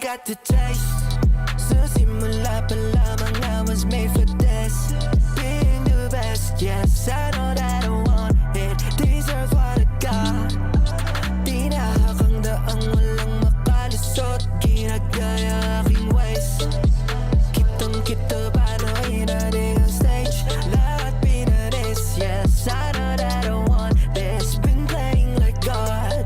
got the taste. Sa simula pa lamang I was made for this. Being the best, yes, I know that I want it. Deserve what I got. Di nahakang daang walang makalusot. Ginagaya aking ways. Kitang-kita paano inaning ang stage. Lahat pinanis, yes, I know that I want this. Been playing like God.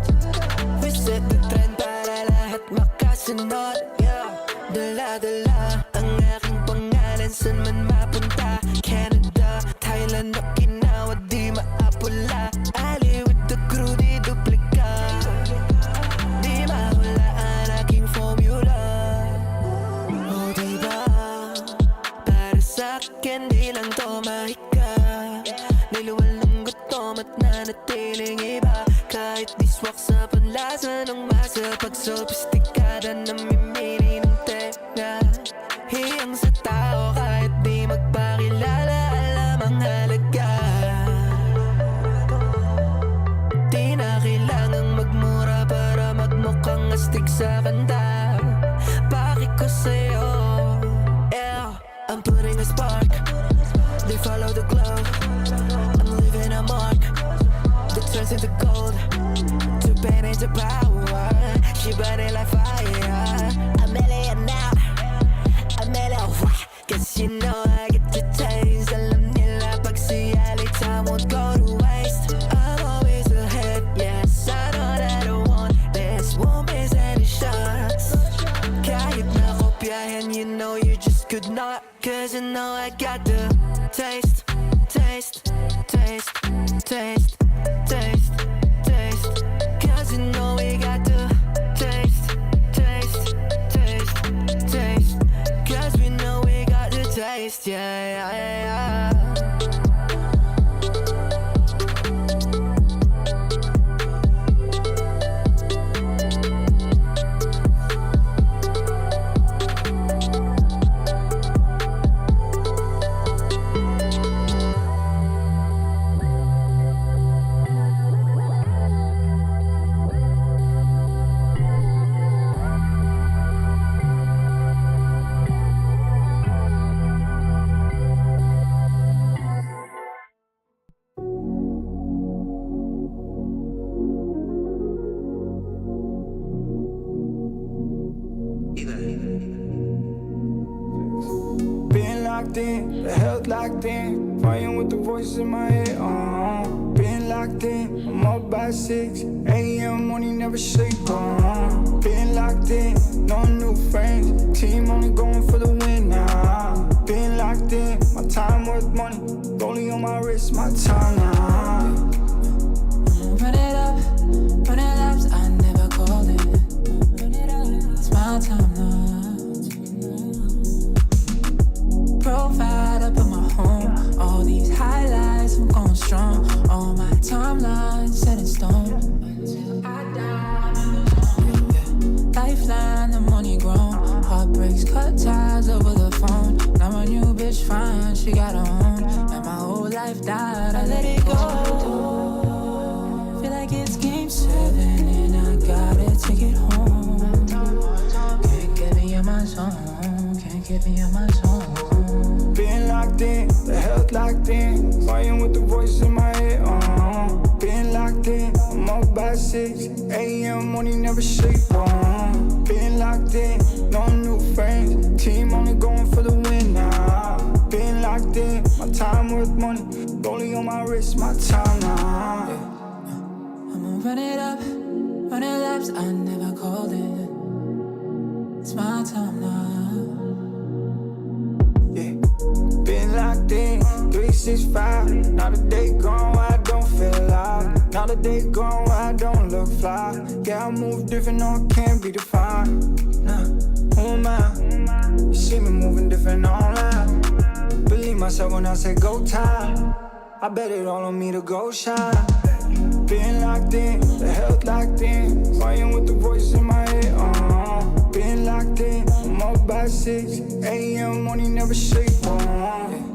We set the trend para lahat makasunod. Yeah, dala-dala ang aking pangalan saan man mapunta. Canada, Thailand, Okinawa, di maapula. Ali with the crew, di duplika. Di mahulaan aking formula. Oh, diba? Para sa'kin, di lang to mahika. Niliwal ng gutom at nanatiling iba. Kahit diswak sa panlasa ng masa. Pag-sophistikada na mimili ng tenga. Hiyang sa tao kahit di magpakilala. Alam ang halaga. Di na kailangang magmura para magmukhang astig sa kanta. Bakit ko sa'yo? Yeah, I'm putting a spark. They follow the glow. I'm leaving a mark that turns into gold. To pain into power. She burning like fire. I'm alien now. I'm alien. Cause you know I get the taste. Alam nila pag siyali, time won't go to waste. I'm always ahead. Yes, I know that I want this. Won't miss any shots. Kahit na kopyahin, you know you just could not. Cause you know I got the taste, taste, taste, taste, taste, taste. Cause you know we got the taste, taste, taste, taste. Cause we know we got the taste, yeah, yeah, yeah. The health locked in, fighting with the voices in my head. Been locked in, I'm up by 6 a.m. morning, never sleep. Been locked in, no new friends. Team only going for the win now. Been locked in, my time worth money. Rolling on my wrist, my time now. Run it up, running laps, I never called it. It's my time now. Profile up in my home. All these highlights, I'm going strong. All my timeline set in stone. I die. Lifeline, the money grown. Heartbreaks, cut ties over the phone. Now my new bitch fine, she got her own. And my whole life died, I let it go. Feel like it's game 7 and I gotta take it home. Can't get me in my zone. Can't get me in my zone. Been locked in, the health locked in, fighting with the voices in my head. Been locked in, I'm up by 6 a.m. morning, never sleep. Been locked in, no new friends. Team only going for the win now. Been locked in, my time worth money. Rolling on my wrist, my time now. I'ma run it up, running laps, I never called it. It's my time now. Been locked in, 365. Not a day gone where I don't feel alive. Not a day gone where I don't look fly. Yeah, I move different, no, I can't be defined. Nah, who am I? You see me moving different online. Believe myself when I say go time. I bet it all on me to go shine. Been locked in, the health locked in, fighting with the voices in my head. Been locked in, I'm up by 6 a.m. morning, never sleep.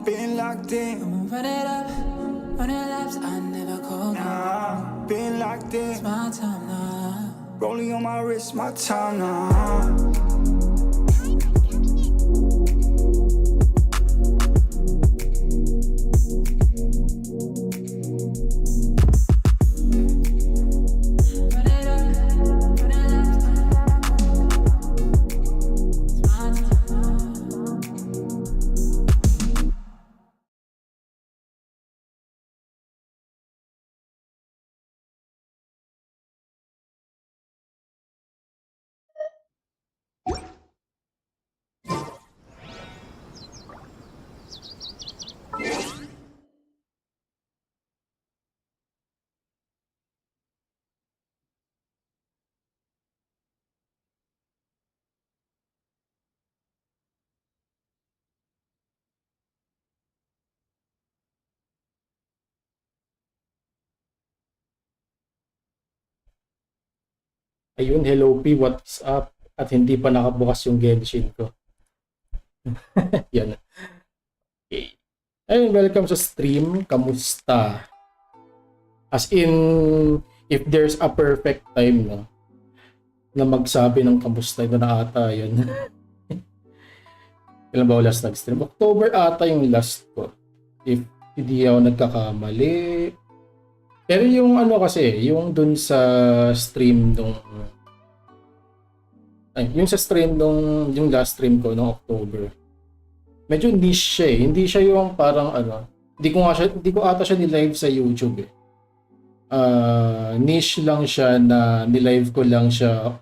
Been locked in, I'ma run it up, running laps, I never called it. been locked in. It's my time now. Rolling on my wrist, my time now. Ayun, hello P, what's up? At hindi pa nakabukas yung Genshin ko. Yan. Okay. Ayun, welcome sa stream. Kamusta? As in, if there's a perfect time, no, na magsabi ng kamusta, ito na ata yun. Kailan ba ako last nag-stream? October ata yung last ko. If hindi ako nagkakamali. Pero yung ano kasi, yung dun sa stream nung yung sa stream nung yung last stream ko nung October. Medyo niche siya eh. Hindi siya yung parang ano, hindi ko ata siya ni-live sa YouTube eh. Niche lang siya na ni-live ko lang siya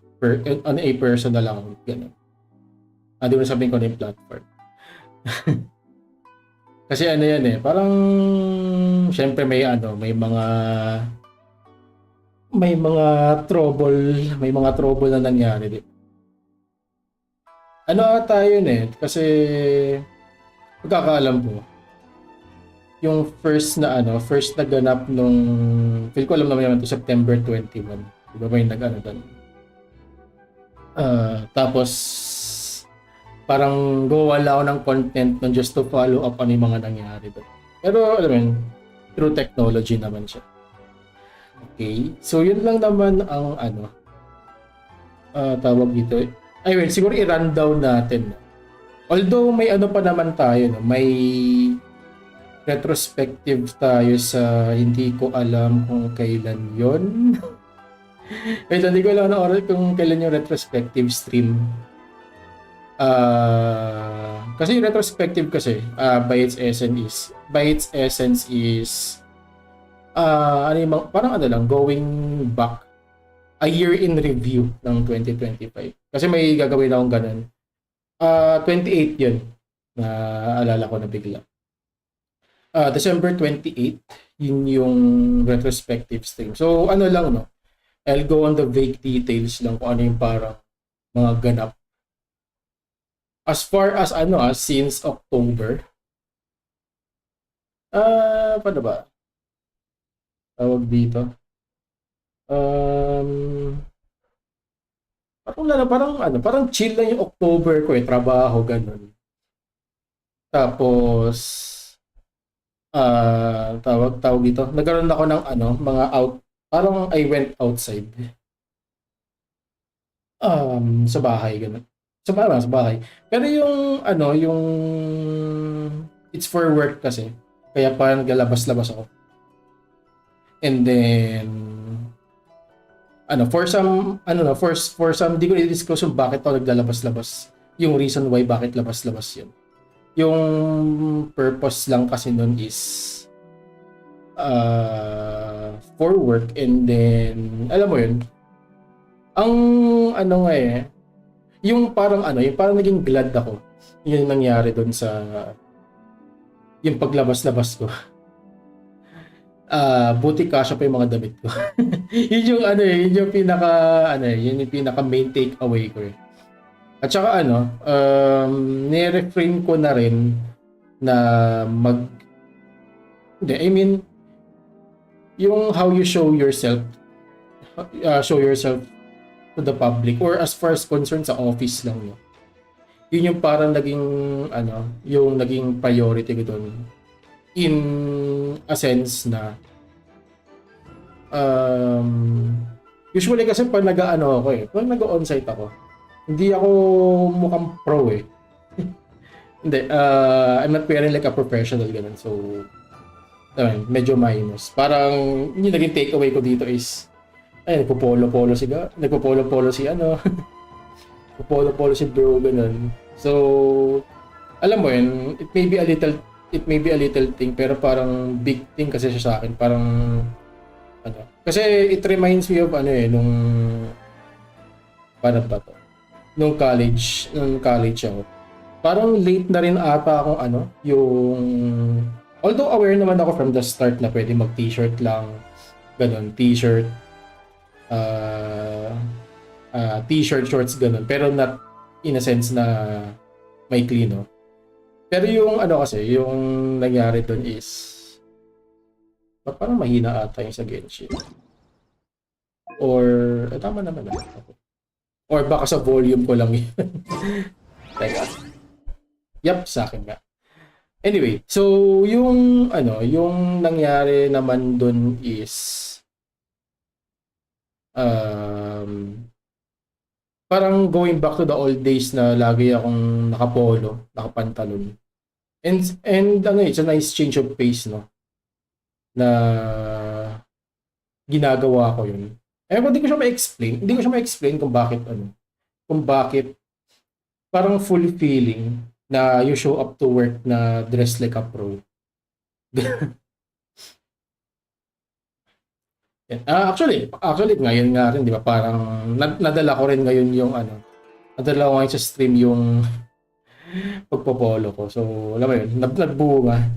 on a personal lang ganun. Di ko na sabihin ko na yung platform. Kasi ano yan eh, parang syempre may mga trouble na nangyari dito. Ano ata yun eh, kasi pagkakaalam ko, yung first na ganap nung, feel ko alam naman ito, September 21. Diba may nag-ano doon? Tapos, parang gawa lang ako ng content nun just to follow up ano yung mga nangyari doon. Pero alam mo yun, through technology naman siya. Okay, so yun lang naman ang tawag dito. Ay well, siguro i-rundown natin. Although may ano pa naman tayo, no? May retrospective tayo sa hindi ko alam kung kailan yon. Wait, hindi ko alam na oras kung kailan yung retrospective stream. Kasi yung retrospective kasi by its essence is parang going back a year in review ng 2025. Kasi may gagawin akong ganun. 28 yun. Naalala ko na bigla. December 28, yun yung retrospective stream. So, ano lang, no? I'll go on the vague details lang kung ano yung parang mga ganap. As far as since October. Paano ba? Tawag dito. Parang chill lang yung October ko eh, trabaho ganun. Tapos tawag dito. Nagkaroon ako ng mga parang I went outside. Sa bahay ganun. Sa bahay. Pero yung it's for work kasi. Kaya parang naglalabas-labas ako. And then for some di ko i-discuss yung bakit ako naglalabas-labas. Yung reason why bakit labas-labas yun. Yung purpose lang kasi nun is for work, and then alam mo yun, ang yung parang naging glad ako yung nangyari doon sa yung paglabas-labas ko. Buti kasya pa yung mga damit ko. Yun yung pinaka main take away ko eh. At saka ni-refrain ko na rin na yung how you show yourself to the public, or as far as concerned sa office lang, no? Yun yung parang yung naging priority ko doon, in a sense na Usually kasi pag nag-ano ako pag nag-onsite ako, hindi ako mukhang pro Hindi, I'm not wearing like a professional ganun. So, medyo minus. Parang yung naging takeaway ko dito is nagpo-polo-polo si ano, nagpo-polo-polo si bro ganun. So, alam mo yun, it may be a little thing pero parang big thing kasi siya sa akin. Parang ano, kasi it reminds me of nung paano ba to? Nung college ako. Parang late na rin ata akong yung although aware naman ako from the start na pwede mag t-shirt lang, ganun, t-shirt, t-shirt, shorts, ganun, pero not in a sense na may clean, no? Pero yung kasi, yung nangyari dun is parang mahina ata yung sa Genshin. Or, tama naman na. Or baka sa volume ko lang yun. Teka. Yup, sa akin nga. Anyway, so yung nangyari naman dun is parang going back to the old days na lagi akong nakapolo, nakapantalon. And it's a nice change of pace, no? Na ginagawa ko yun. Hindi ko siya ma-explain kung bakit parang fulfilling na you show up to work na dress like a pro. Actually ngayon nga rin, di ba? Parang nadala ko rin ngayon yung nadala ko ngayon sa stream yung pagpopolo ko. So, alam mo yun, nagbunga.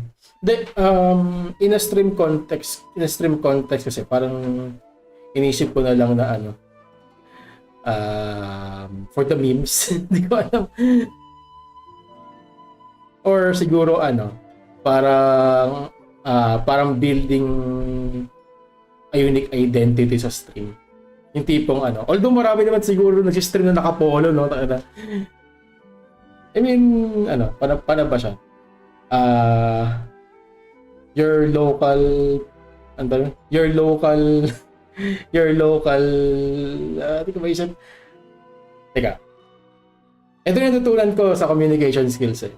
In a stream context kasi parang inisip ko na lang na for the memes. Hindi ko alam. Or siguro parang building a unique identity sa stream. Yung tipong although marami naman siguro nag-stream na nakapolo, no? I mean, paano ba siya? Your local hindi ko maisip. Teka. Ito yung natutunan ko sa communication skills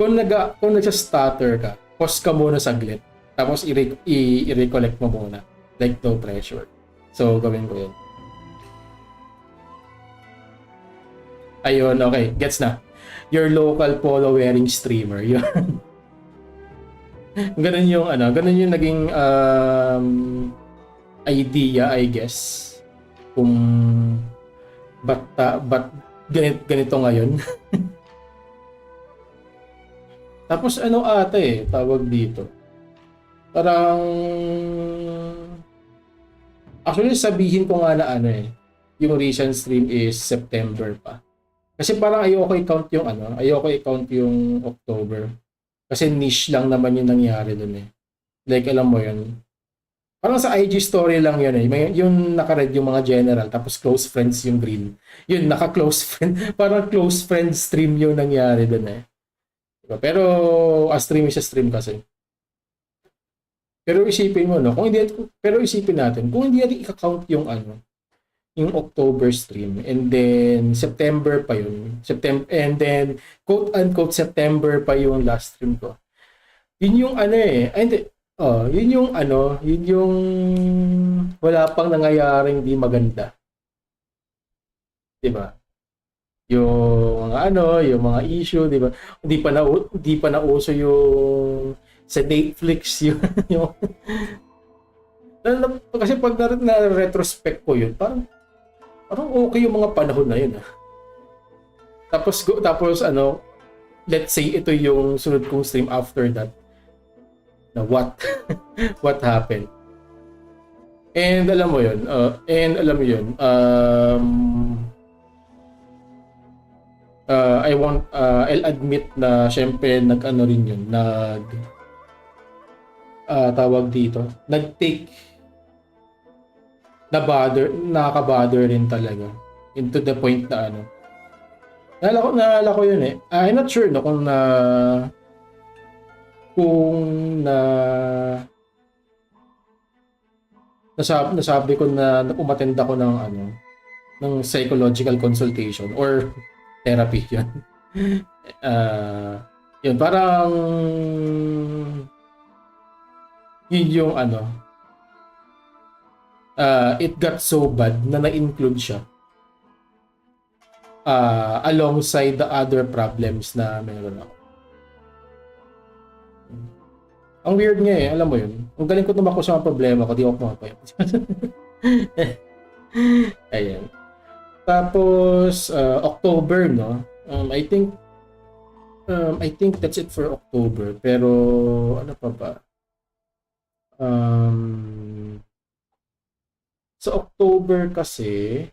Kung nagsa-stutter ka, pause ka muna saglit. Tapos i-recollect mo muna. Like no pressure. So, gawin ko yun. Ayun, okay. Gets na. Your local polo wearing streamer. Yun. ganun yung naging idea, I guess. Kung ba't ganito ngayon. Tapos tawag dito. Parang actually sabihin ko nga na yung recent stream is September pa. Kasi parang ayoko i-count yung October. Kasi niche lang naman yung nangyari dun Like alam mo yun. Parang sa IG story lang yun Yung naka-red yung mga general tapos close friends yung green. Yun, naka-close friend. Parang close friend stream yung nangyari dun Diba? Pero a stream is a stream kasi. Pero isipin mo isipin natin kung hindi natin i-count yung yung October stream and then September pa yun. And then quote unquote September pa yung last stream ko. Yun yung yun yung wala pang nangyayaring di maganda. 'Di ba? Yung yung mga issue, 'di ba? Hindi pa nauso yung sa Netflix yung kasi pag na retrospect ko yun, parang okay yung mga panahon na yun Tapos let's say ito yung sunod kong stream after that. Na what happened? And alam mo yun, I'll admit na syempre rin yun, tawag dito, nag-take nakaka-bother rin talaga into the point na naalala ko yun I'm not sure kung nasabi ko na umattend ako ng ng psychological consultation or therapy yun. Yun parang yun yung it got so bad na na-include siya alongside the other problems na meron ako. Ang weird nga alam mo yun. Ang galing ko tumakbo sa mga problema ko, di ako kumapayap. Ayan. Tapos October, no? I think that's it for October. Pero ano pa ba? Sa October kasi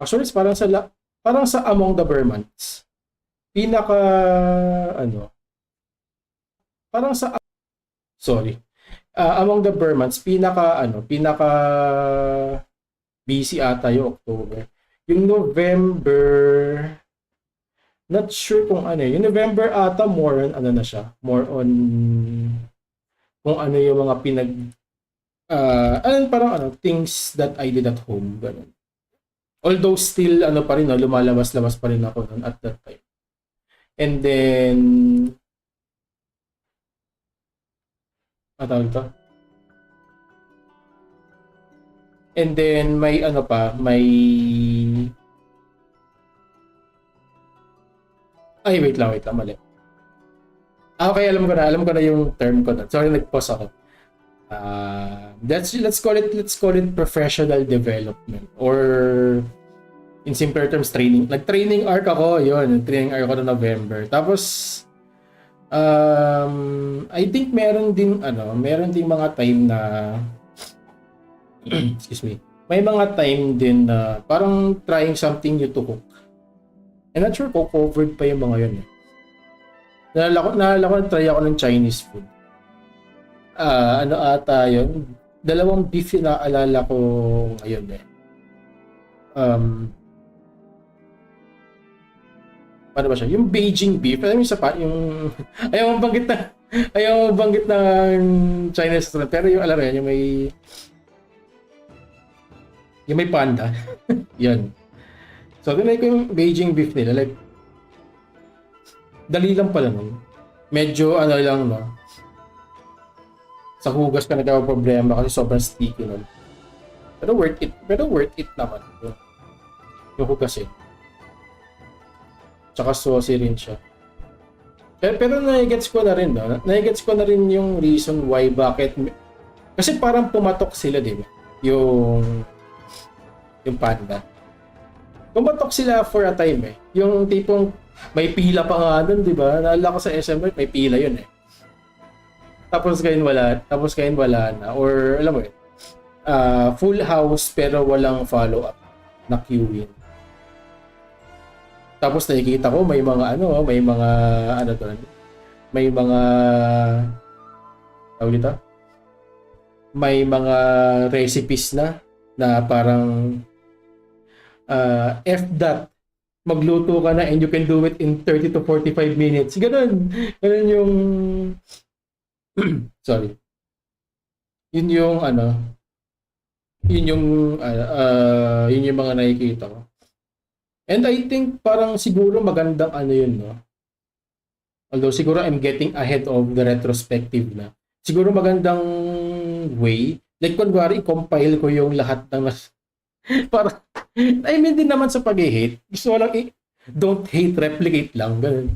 actually parang sa Among the Burr months. Parang sa Among the Burr months pinaka busy ata yung October. Yung November, not sure kung yung November ata more on na siya, more on kung ano yung mga parang things that I did at home, ganun. Although still pa rin, lumalabas-labas pa rin ako nun at that time. And then and then may wait lang, mali. Okay, alam ko na yung term ko na. Sorry, nag-pause ako. Let's call it professional development, or in simpler terms, training. Nag-training arc ako, yun. Training arc ako no November. Tapos I think meron ding mga time na excuse me. May mga time din na parang trying something new to cook. I'm not sure kung covered pa yung mga yun. Naalala ko try ako ng Chinese food. Ata yun? 2 beef yung naalala ko ngayon paano ba siya? Yung Beijing beef, alam mo yung ayaw mo banggit ng Chinese restaurant, pero yung alam yan, yung may panda. Yan. So, tinry ko yung Beijing beef nila. Like, dali lang pala nun. Medyo lang, no? Sa hugas ka nagkakaproblema kasi sobrang sticky nun. Pero worth it naman. Yung hugas Tsaka saucy rin siya. Pero na-gets ko na rin, no? Na-gets ko na rin yung reason why, bakit. Kasi parang pumatok sila, di ba? Yung panda. Pumatok sila for a time Yung tipong may pila pa nga nun, di ba? Naalala ko sa SMR, may pila yun Tapos ngayon wala na. Or alam mo full house pero walang follow-up na queuing. Tapos nakikita ko may mga may mga recipes na parang that magluto ka na and you can do it in 30 to 45 minutes. Ganun yung sorry. Yun yung mga nakikita ko. And I think parang siguro magandang yun, no? Although siguro I'm getting ahead of the retrospective na. Siguro magandang way, like kunwari i-compile ko yung lahat ng para I mean din naman sa pag-hate. Gusto lang don't hate, replicate lang. Ganun.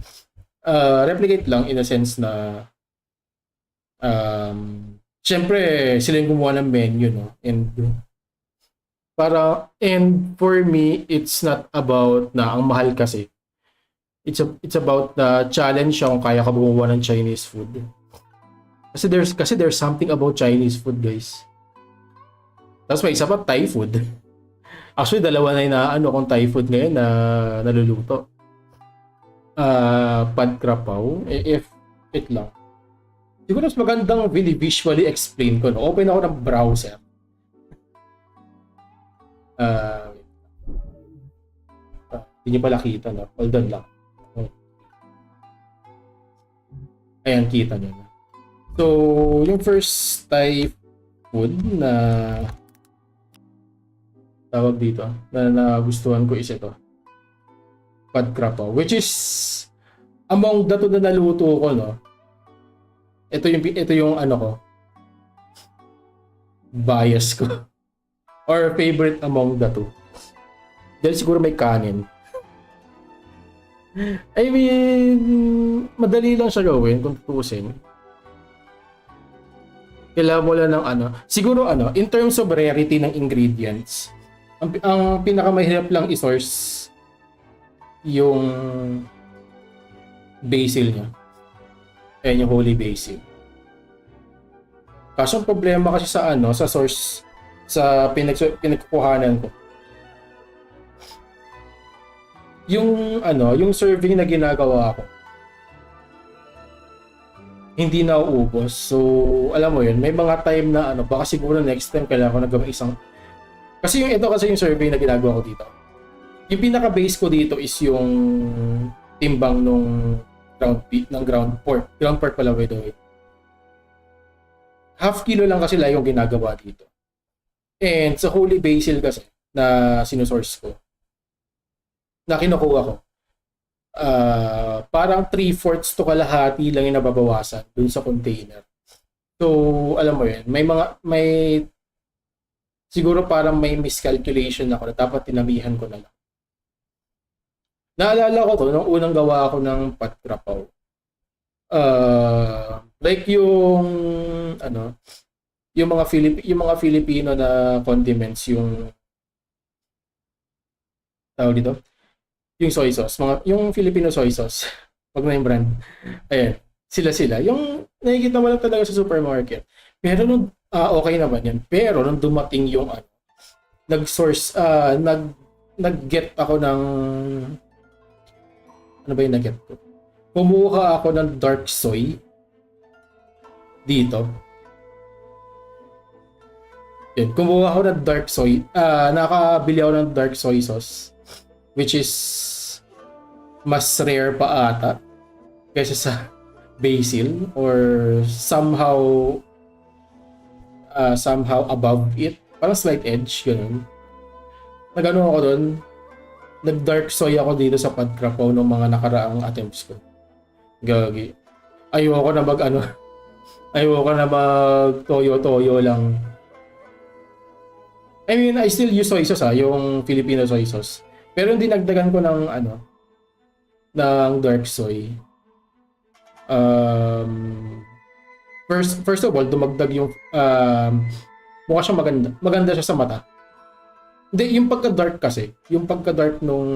Replicate lang in a sense na syempre sila yung gumawa ng menu, no? And for me, it's not about na ang mahal kasi. It's about the challenge kung kaya ka gumawa ng Chinese food. Kasi there's something about Chinese food, guys. Tapos may isa pa, Thai food. Actually, dalawa na kung Thai food ngayon na naluluto. Pad Krapaw. If it lang. Siguro mas magandang visually explain ko. No? Open ako ng browser. Hindi nyo pala kita, no? Hold on lang. Ayan, kita nyo na. So, yung first Thai food na tawag dito, na nagustuhan ko is ito. Pad Krapaw, which is among the two na naluto ko, no? Ito yung ano ko, bias ko. Or favorite among the two. Dahil siguro may kanin. I mean, madali lang siya gawin kung tutusin. Kailangan mo lang ng ano. Siguro ano, in terms of rarity ng ingredients, ang pinakamahirap lang i-source yung basil niya. Ayan yung holy basil. Kaso ang problema kasi sa ano, sa source, sa pinagkukuhanan ko. Yung ano, yung serving na ginagawa ko, hindi na uubos. So, alam mo yun, may mga time na ano, baka siguro next time kailangan ko nagawa isang. Kasi yung ito kasi yung survey na ginagawa ko dito. Yung pinaka-base ko dito is yung timbang nung ground pork. Ground pork pala, by the way. Half kilo lang kasi lang yung ginagawa dito. And sa holy basil kasi na sinusource ko, na kinukuha ko, parang 3/4 to kalahati lang yung nababawasan dun sa container. So, alam mo yun, may siguro parang may miscalculation ako na dapat tinamihan ko na lang. Naalala ko to nung unang gawa ako ng Pad Krapaw. Like yung ano, yung mga Filipino na condiments, yung tawag dito, yung soy sauce, yung Filipino soy sauce. Wag na yung brand. Ayan, sila. Yung nakikita mo lang talaga sa supermarket. Pero nung okay naman yan. Pero nung dumating yung ano, nag-source, nag-get ako ng, ano ba yung nag-get ko? Kumuha ako ng dark soy dito. Yun, kumuha ako ng dark soy. Nakabili ako ng dark soy sauce, which is mas rare pa ata kaysa sa basil, or somehow above it. Parang slight edge, ganun. Nagano ako doon, nag-dark soy ako dito sa Pad Krapaw ng mga nakaraang attempts ko. Gagi. Ayoko na mag toyo-toyo lang. I mean, I still use soy sauce, yung Filipino soy sauce. Pero hindi nagdagan ko ng ng dark soy. First of all, dumagdag yung mukha siyang maganda. Maganda siya sa mata. Hindi, yung pagka-dark kasi, yung pagka-dark nung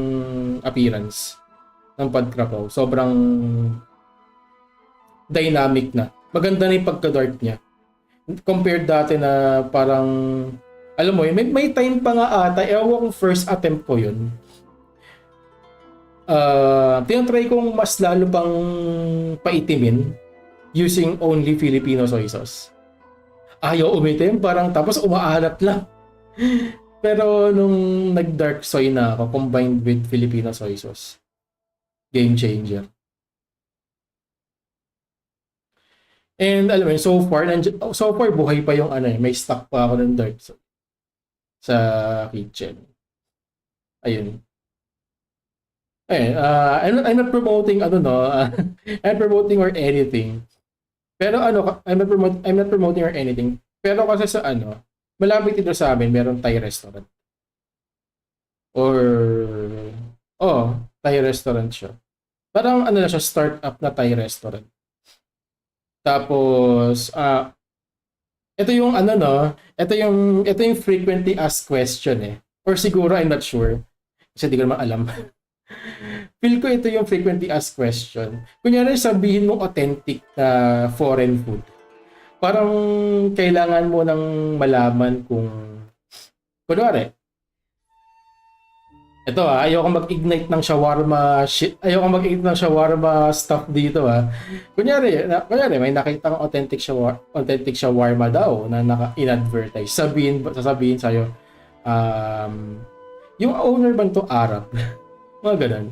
appearance ng Pad Krapaw, sobrang dynamic na. Maganda na yung pagka-dark niya. Compared dati na parang, alam mo yun, may time pa nga ata, ewan kong first attempt ko yun. Tinatry kong mas lalo pang paitimin using only Filipino soy sauce. Ayaw umitim, parang tapos umaalat lang. Pero nung nag-dark soy na ako, combined with Filipino soy sauce, game changer. And alam mo yun, so far buhay pa yung may stock pa ako ng dark soy sa kitchen. Ayun. I'm not promoting I'm promoting or anything. Pero I'm not promoting or anything. Pero kasi sa malapit dito sa amin, merong Thai restaurant. Thai restaurant siya. Parang na siya, start-up na Thai restaurant. Tapos ito yung ito yung frequently asked question Or siguro I'm not sure. Kasi hindi ko naman alam. Feel ko ito yung frequently asked question. Kunyari sabihin mo authentic na foreign food. Parang kailangan mo nang malaman kung kunwari ito ayoko mag-ignite ng shawarma stuff dito Kunyari may nakita kang authentic shawarma daw na in-advertise. Sasabihin sa'yo, yung owner ba to Arab? Mga ganun.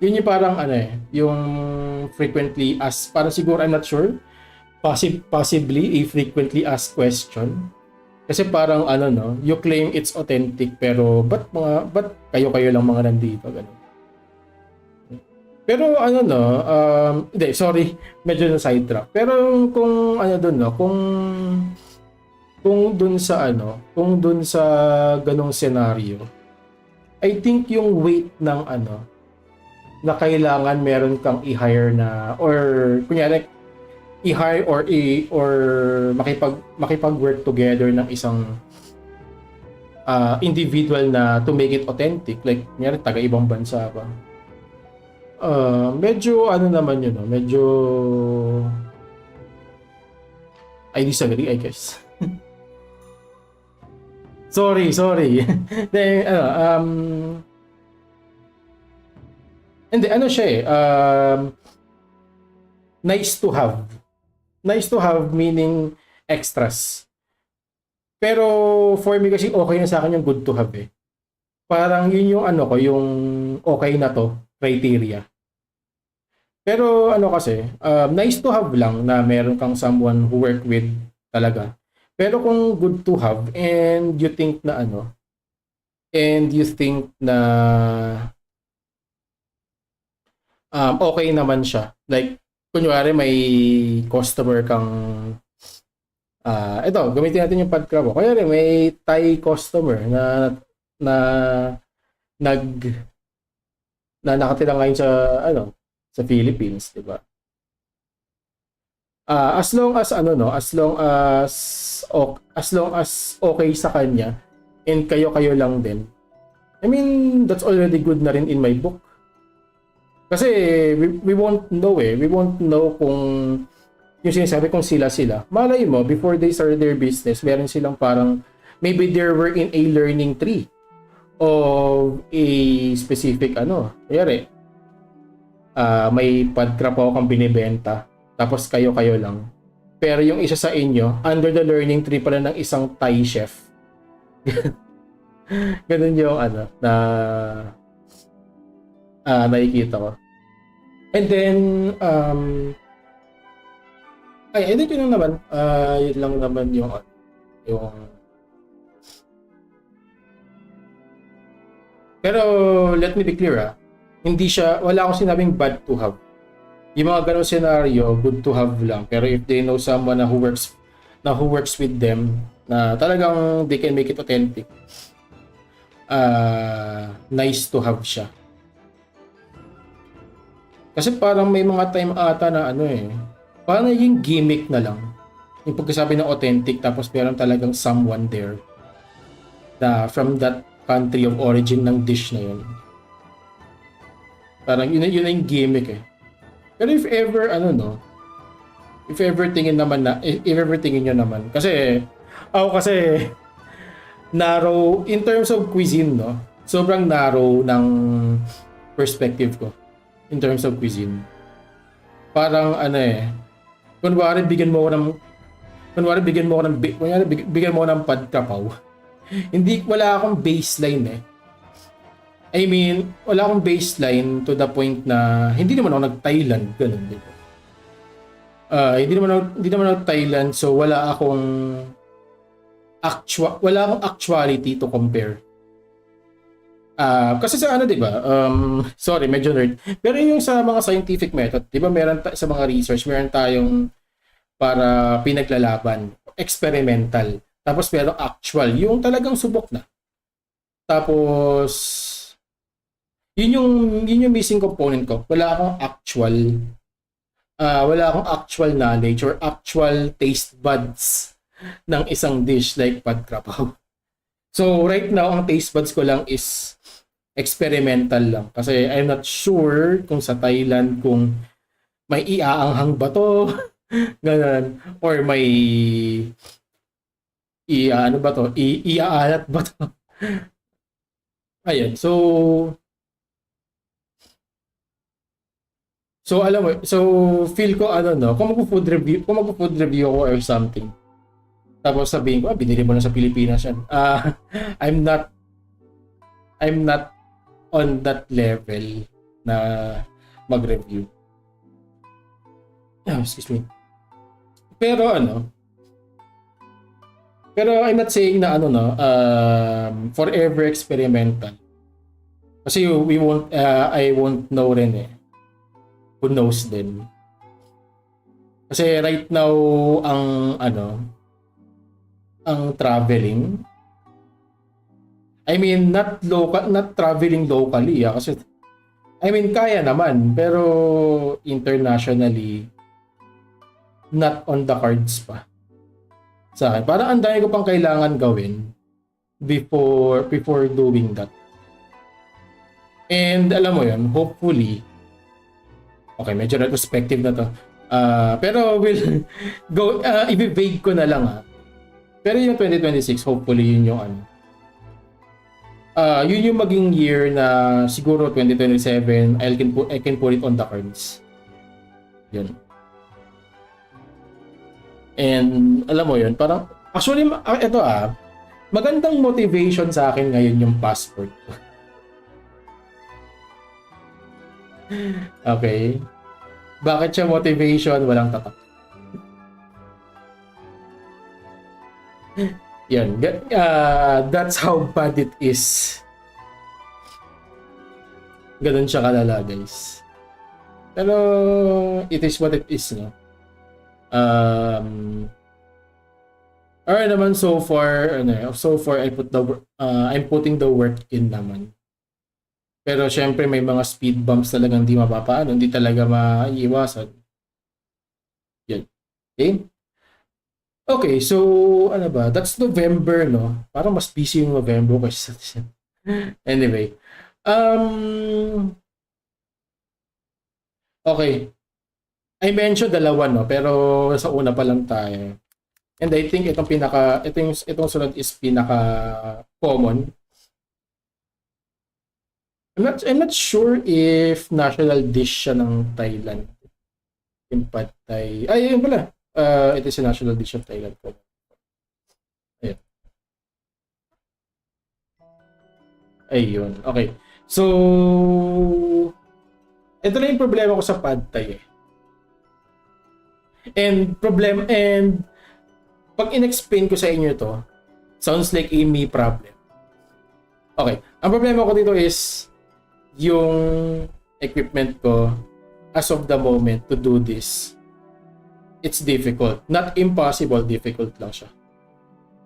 Yun yung parang ano eh, yung frequently asked, parang siguro I'm not sure, possibly a frequently asked question. Kasi parang ano no, you claim it's authentic pero ba't kayo lang mga nandito ganun. Pero ano no, hindi, sorry, medyo na sidetrack. Pero kung ano doon no, kung doon sa ano, kung doon sa ganong scenario, I think yung weight ng ano, na kailangan meron kang i-hire na, or kunyari, i-hire or makipag-work together ng isang individual na to make it authentic, like kunyari taga ibang bansa pa. Medyo ano naman yun, no? Medyo I disagree, I guess. sorry. Then, hindi, ano siya eh, nice to have. Nice to have meaning extras. Pero for me kasi okay na sa akin yung good to have eh. Parang yun yung ano ko, yung okay na to, criteria. Pero ano kasi, nice to have lang na meron kang someone who work with talaga. Pero kung good to have and you think na ano, and you think na okay naman siya. Like, kunyari may customer kang ito, gamitin natin yung PadCrab. Kunyari may Thai customer na nakatira ngayon sa ano, sa Philippines, 'di ba? As long as ano no, as long as okay sa kanya and kayo lang din. I mean, that's already good na rin in my book. Kasi we won't know eh. We won't know kung yung sinasabi kung sila. Malay mo, before they started their business, meron silang parang, maybe they were in a learning tree of a specific ano. Kayari, may PadCrab ako kang binibenta, tapos kayo lang. Pero yung isa sa inyo, under the learning tree pala ng isang Thai chef. Ganun yung ano, na nakikita ko. And then, I think yun lang naman. Yun lang naman yung pero let me be clear hindi siya, wala akong sinabing bad to have. Yung mga ganong scenario, good to have lang. Pero if they know someone who works with them, na talagang they can make it authentic, nice to have siya. Kasi parang may mga time ata na ano eh, parang naging gimmick na lang. Yung pagkasabi ng authentic, tapos meron talagang someone there na from that country of origin ng dish na yun. Parang yun yung gimmick eh. Pero if ever if ever tingin nyo naman, kasi narrow in terms of cuisine, no, sobrang narrow ng perspective ko in terms of cuisine. Parang ano eh, kunwari bigyan mo ko ng padkapaw. Wala akong baseline eh. I mean, wala akong baseline to the point na hindi naman ako nag-Thailand, ganun, di ba? Hindi naman ako Thailand, so wala akong actuality to compare. Kasi sa ano, di ba? Sorry, medyo nerd. Pero yung sa mga scientific method, di ba, sa mga research, meron tayong para pinaglalaban, experimental. Tapos meron actual, yung talagang subok na. Tapos yun yung missing component ko. Wala akong actual knowledge or actual taste buds ng isang dish like padkapaw. So right now, ang taste buds ko lang is experimental lang. Kasi I'm not sure kung sa Thailand kung may iaanghang ba to, ganun, or may iaalat ba to. Ayan, so alam mo, so feel ko kung magpo-food review ako or something. Tapos sabihin ko, binili mo na sa Pilipinas yan. I'm not on that level na mag-review. Excuse me. Pero I'm not saying na forever experimental. Kasi I won't know rin eh. Who knows din. Kasi right now ang traveling, I mean not traveling locally kasi I mean kaya naman pero internationally not on the cards pa sa akin. Parang ang dami ko pang kailangan gawin before doing that. And alam mo yun, hopefully, okay, medyo retrospective na to. Pero we'll go, i-vague ko na lang Pero yung 2026, hopefully yun yung yun yung maging year na siguro 2027, I can put it on the cards. Yun. And alam mo yun, parang actually ito magandang motivation sa akin ngayon yung passport. Okay. Bakit siya motivation? Walang tatak. Yan. That's how bad it is. Ganun siya kalala, guys. Pero it is what it is, no? Alright naman, so far I'm putting the work in naman. Pero syempre may mga speed bumps talagang hindi mapapaano, hindi talaga maiiwasan. Yan. Okay? Okay, so ano ba? That's November, no? Parang mas busy yung November kasi anyway. Okay. I mentioned dalawa, no? Pero sa una pa lang tayo. And I think itong sunod is pinaka common. I'm not sure if national dish siya ng Thailand. Yung pad thai. Ay, yun pala. It is a national dish of Thailand. Ayun. Ayun. Okay. So, ito na yung problema ko sa pad thai. And pag in-explain ko sa inyo to, sounds like a me problem. Okay. Ang problema ko dito is yung equipment ko as of the moment to do this. It's difficult. Not impossible, difficult lang siya.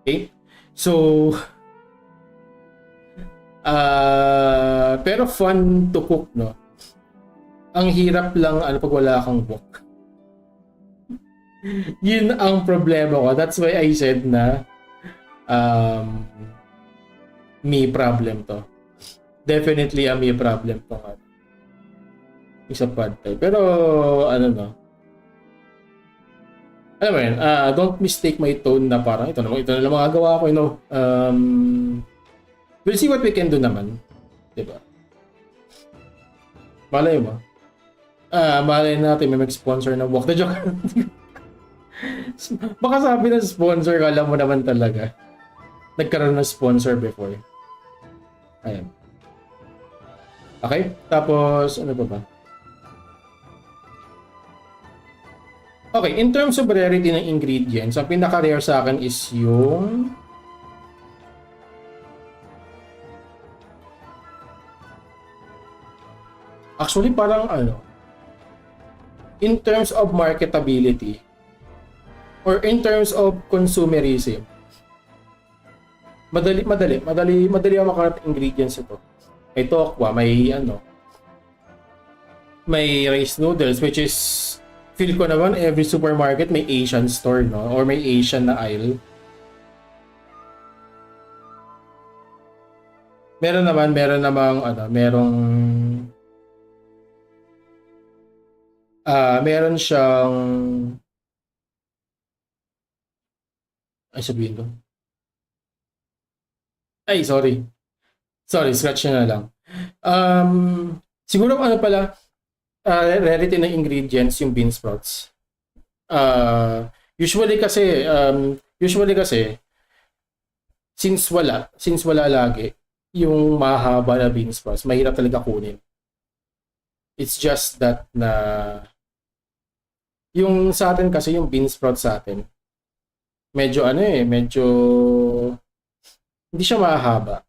Okay? So, pero fun to cook, no? Ang hirap lang pag wala kang wok. Yun ang problema ko. That's why I said na me problem to. Definitely a me problem to. Isa pad thai. Pero alam mo yun, don't mistake my tone na parang ito na lang magagawa ko, we'll see what we can do naman. Diba? Malay mo. Malay natin may mag-sponsor na walk the joke. Baka sabi ng sponsor, kala mo naman talaga. Nagkaroon ng sponsor before. Ayan. Okay? Tapos, ano pa ba? Okay, in terms of rarity ng ingredients, ang pinaka-rare sa akin is yung actually parang in terms of marketability or in terms of consumerism, madali ako makakat ingredients ito. May tokwa, may rice noodles, which is feel ko naman every supermarket may Asian store, no? Or may Asian na aisle. Meron siyang sabihin ko. Sorry, scratch na lang. Siguro pala, rarity ng ingredients yung bean sprouts. Usually kasi since wala lagi yung mahaba na bean sprouts, mahirap talaga kunin. It's just that na yung sa atin kasi yung bean sprout sa atin medyo medyo hindi siya mahaba.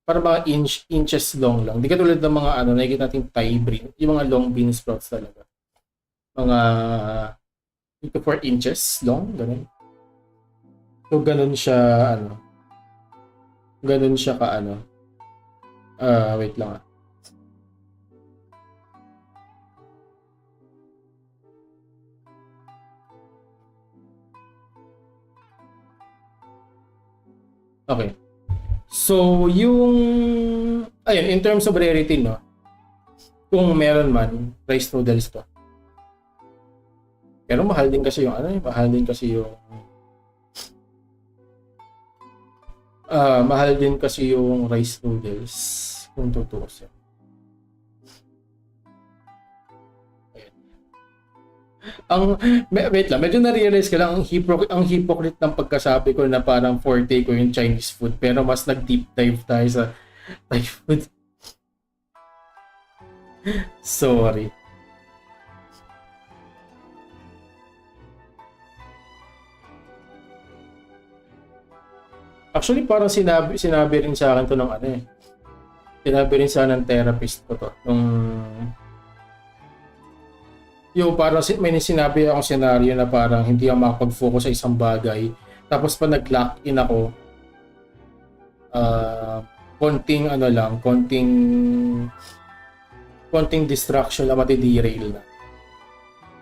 Para mga inches long lang. Hindi katulad ng mga nakikita natin Thai bean, yung mga long bean sprouts talaga. Mga 3 to 4 inches long, ganun. So ganun siya ganun siya ka wait lang Okay. So, ayun, in terms of rarity, no? Kung meron man, rice noodles to. Pero mahal din kasi yung mahal din kasi yung rice noodles kung tutuusin. Wait lang, medyo na-realize ko lang ang hypocrite ng pagkasabi ko na parang forte ko yung Chinese food pero mas nag-deep dive tayo sa Thai food. Sorry. Actually, parang sinabi rin sa akin to ng sinabi rin sa ng therapist ko to parang may sinabi akong senaryo na parang hindi ako makapag-focus sa isang bagay. Tapos pa nag-lock in ako, konting distraction na mati-derail na.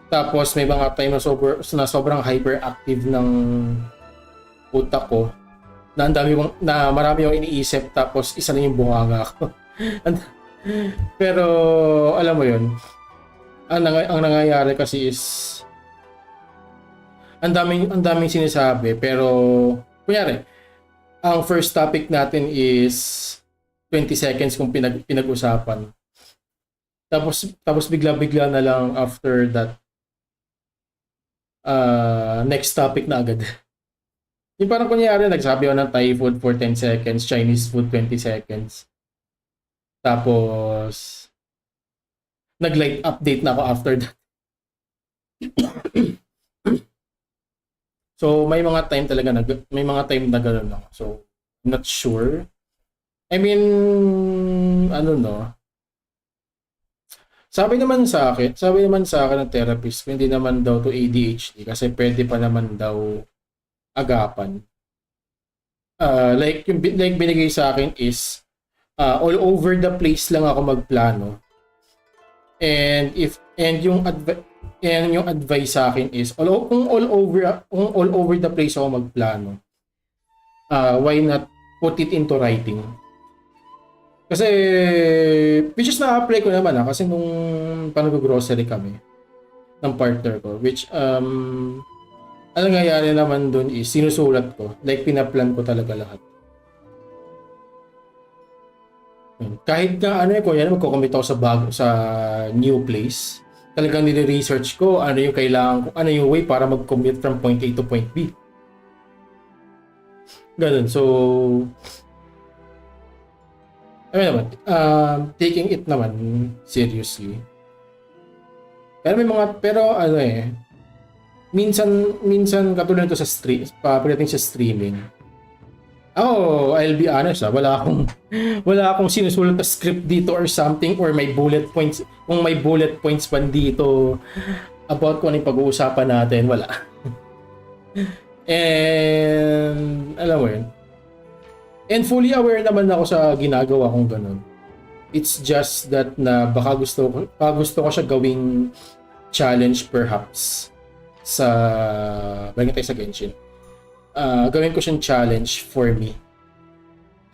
Tapos may mga time na sobrang hyperactive ng utak ko. Na marami yung iniisip tapos isa na yung bunganga ko. Pero alam mo yun, ang nangyayari kasi is ang daming sinasabi pero kunyari ang first topic natin is 20 seconds kung pinag-usapan tapos bigla na lang after that next topic na agad. Yung parang kunyari nagsabi ako ng Thai food for 10 seconds, Chinese food 20 seconds, tapos nag-live update na ako after that. So may mga time na gano'n ako. So I'm not sure. I mean, sabi naman sa akin ng therapist, hindi naman daw to ADHD kasi pwede pa naman daw agapan. Like binigay sa akin is all over the place lang ako magplano. And yung advice sa akin is kung all over the place ako magplano, why not put it into writing? Kasi which is na-apply ko naman kasi nung panag-grocery kami ng partner ko, which ang nangyayari naman dun is sinusulat ko, like pinaplan ko talaga lahat. Kahit na magko-commit ako sa new place, talagang nire-research ko yung kailangan ko, yung way para mag-commute from point A to point B. Ganun. So taking it naman seriously. Pero minsan katulad nito sa pagdating sa streaming. I'll be honest, wala akong sinusulat na script dito or something, or may bullet points. Kung may bullet points pa dito about kung ano yung pag-uusapan natin, wala. And alam mo yun. And fully aware naman ako sa ginagawa kong ganun. It's just that na baka gusto ko siya gawing challenge perhaps balik tayo sa Genshin. Gawin ko siyang challenge for me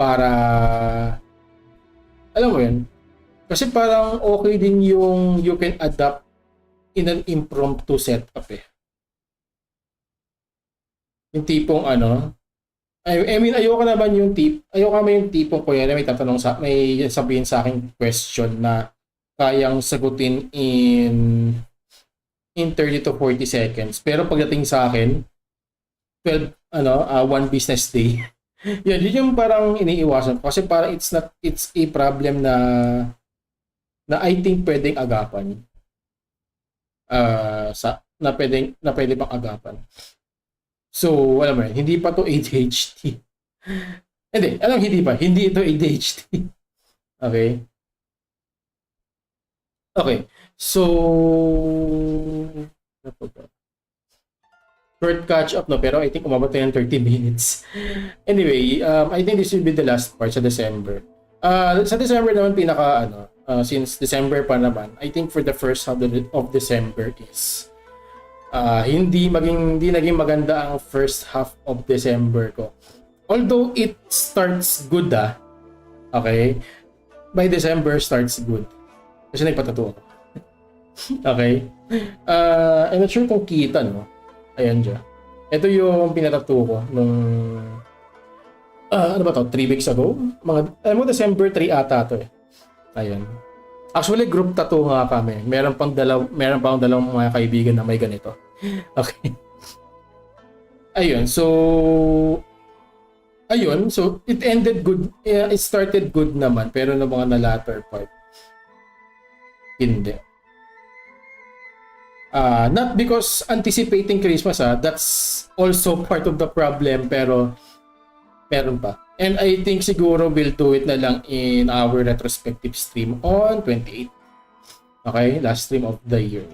para alam mo yun, kasi parang okay din yung you can adapt in an impromptu setup yung tipong I mean ayoko naman yung tipong ko yan may sabihin sa akin question na kayang sagutin in 30 to 40 seconds, pero pagdating sa akin 1 business day. Yun yung parang iniiwasan ko kasi parang it's a problem na na I think pwedeng agapan. Na pwede pang agapan. So, alam mo yun, hindi pa to ADHD. Hindi ito ADHD. Okay? Okay. So, short catch up, no? Pero I think umabot na ng 30 minutes. Anyway, I think this will be the last part sa December. Sa December naman since December pa naman, I think for the first half of December is hindi naging maganda ang first half of December ko. Although it starts good, okay? By December starts good. Kasi nagpatattoo ako. Okay? I'm not sure kung kita, no? Ayan dyan. Ito yung pinatattoo ko nung 3 weeks ago? December 3 ata to eh. Ayan. Actually, group tattoo nga kami. Meron pang dalawang mga kaibigan na may ganito. Okay. Ayun, so it ended good. It started good naman, pero na mga na latter part, hindi. Not because anticipating Christmas, that's also part of the problem, pero meron pa. And I think siguro we'll do it na lang in our retrospective stream on 28. Okay, last stream of the year.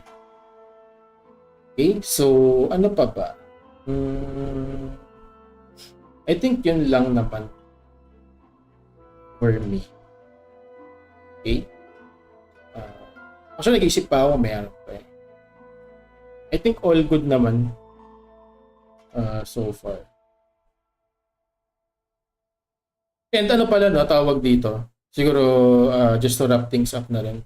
Okay, so ano pa ba? I think yun lang naman for me. Okay? Actually, nag-isip pa ako, mayroon pa eh. I think all good naman so far. And ano pala, no, tawag dito, siguro just to wrap things up na rin.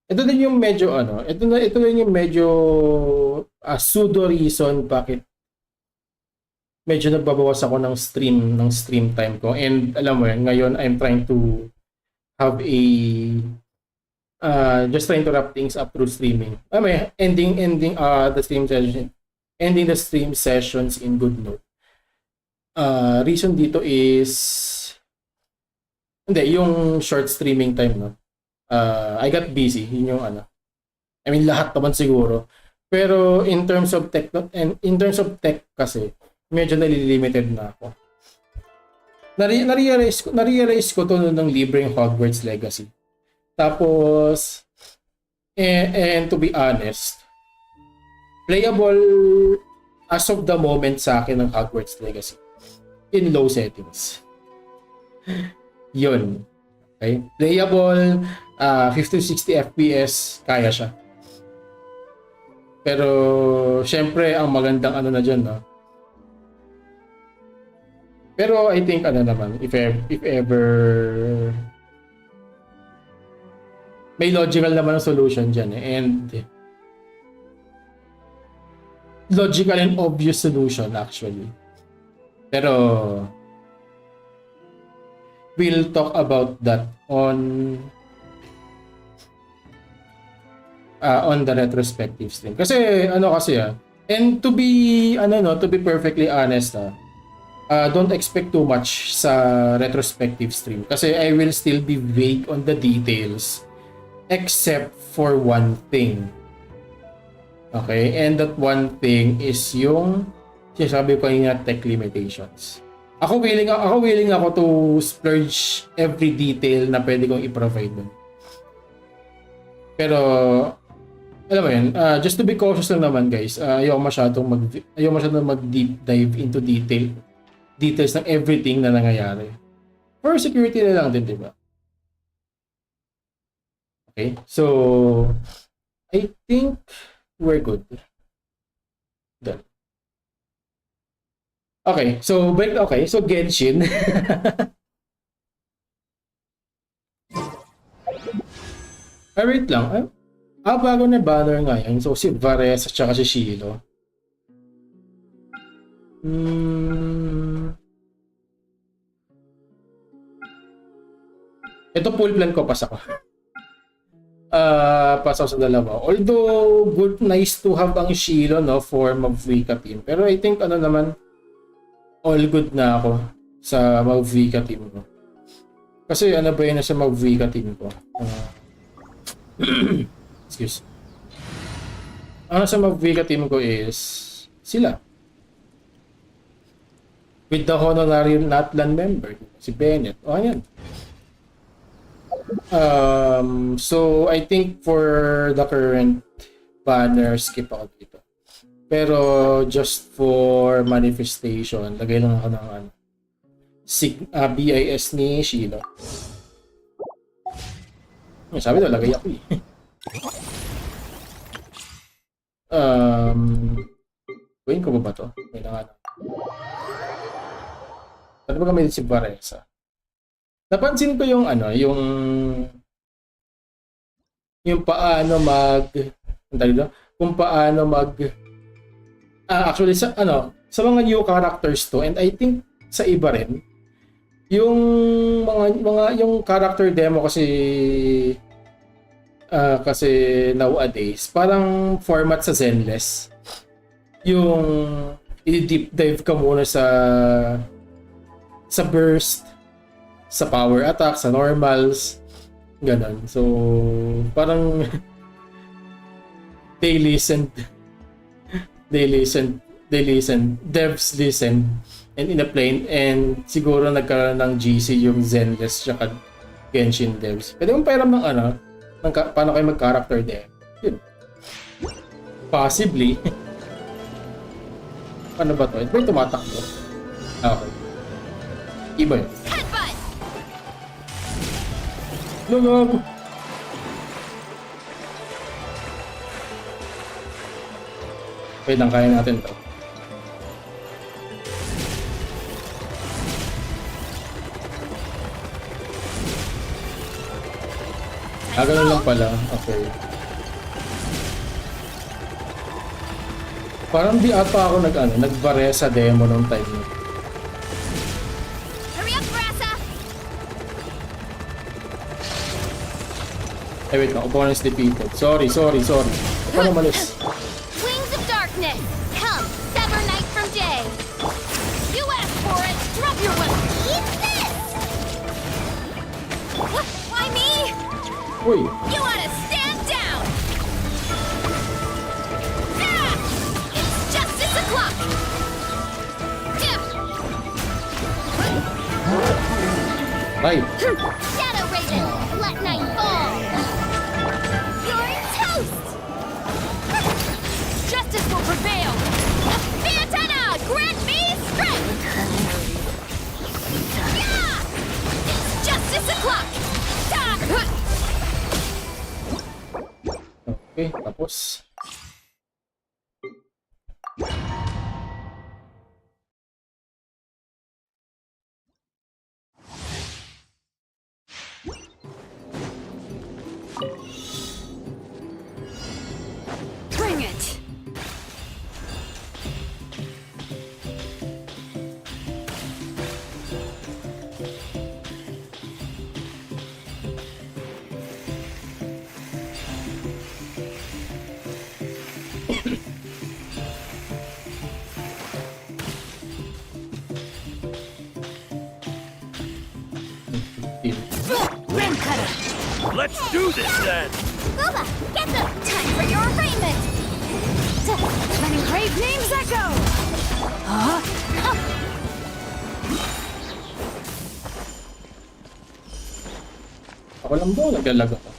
Ito din yung medyo ito din yung medyo pseudo reason bakit medyo nagbabawas ako ng stream time ko. And alam mo yun, ngayon I'm trying to have just trying to wrap things up through streaming. Ending the stream sessions in good note. Reason dito is yung short streaming time, no. I got busy, yun yung lahat naman siguro. Pero in terms of tech kasi medyo nalilimited na ako. Na-realize ko to nung libreng Hogwarts Legacy. Tapos and to be honest, playable as of the moment sa akin ng Hogwarts Legacy in low settings. Yun. Okay? Playable 50-60 FPS, kaya siya. Pero syempre ang magandang na dyan, no? Pero I think naman, if ever may logical naman ang solution dyan eh. And logical and obvious solution actually. Pero we'll talk about that on the retrospective stream. Kasi and to be perfectly honest, don't expect too much sa retrospective stream kasi I will still be vague on the details except for one thing. Okay? And that one thing is yung sinasabi ko yung tech limitations. Ako willing ako to splurge every detail na pwede kong i-provide dun. Pero alam mo yun, just to be cautious lang naman guys, ayaw masyadong mag-deep dive into details ng everything na nangyayari. For security na lang din, di ba? Okay, so I think we're good. Done. Okay, so Genshin. Wait lang. Bago na banner ngayon. So si Vares at saka si Shilo. Ito full plan ko, pas ako. Pasaw sa dalawa. Although good, nice to have ang Shilo, no, form of Wika team. Pero I think naman all good na ako sa Mavvika team ko. Kasi ano ba yun sa Mavvika team ko? Excuse. Ano sa Mavvika team ko is sila. With the honorary Natlan member, si Bennett. O, ayan. So, I think for the current banner, skip ako dito. Pero, just for manifestation, lagay lang ako ng ano, BIS ni Sheila. Sabi daw, lagay ako eh. Gawin ko ba to? May lang ano. Ano ba kami si Varesa? Napansin ko yung ano, yung paano kung paano actually sa ano, sa mga new characters to, and I think sa iba rin, yung yung character demo kasi nowadays parang format sa Zenless. Yung i-deep dive ka muna sa burst, sa power attack, sa normals, ganun. So, parang devs listen, and in a plane, and siguro nagkaroon ng GC yung Zenless tsaka Genshin devs. Pwede mong pairam ng ano, paano kayo mag-character there. Yun. Possibly. Paano ba to? Ito ba yung tumatakbo? Okay. Iba yun. Lugog! Wait lang, kaya natin to. Ganun lang pala. Okay. Parang di ata ako nagbare sa demo nung time nito. Ay, wait lang. Opponents defeated. Sorry. Paano malis? Wings of darkness, come, sever night from day. You asked for it. Drop your weapon. Eat this. What? Why me? Uy. You ought to stand down. Ah! It's justice o'clock. Right. Shadow Raven, let night fall. You're toast. Justice will prevail. Fiatana, grant me strength. Yeah! It's justice o'clock. Okay, tapos. Bring it. Rim cutter. Let's do this then! Booba, get them. Time for your arraignment. Let engraved names echo. Huh? Ako lang ba? Naglalag ako.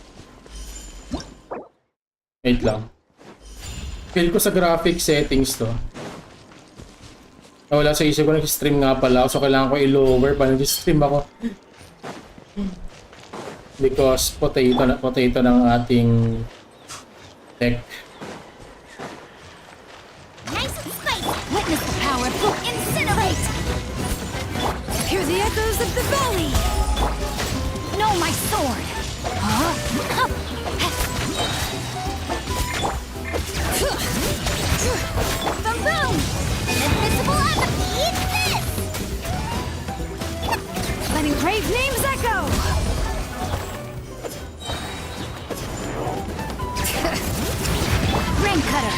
Wait lang. Feel ko sa graphic settings to. Wala sa isip ko, nag-stream nga pala. So kailangan ko i-lower pa nag-stream ako. Because potato ng ating tech. Nice and spicy. Witness the power of incinerate. Hear the echoes of the valley. Know my sword. Huh? Boom boom. Invisible apathy. Eat this. Let engraved names echo. Ring cutter.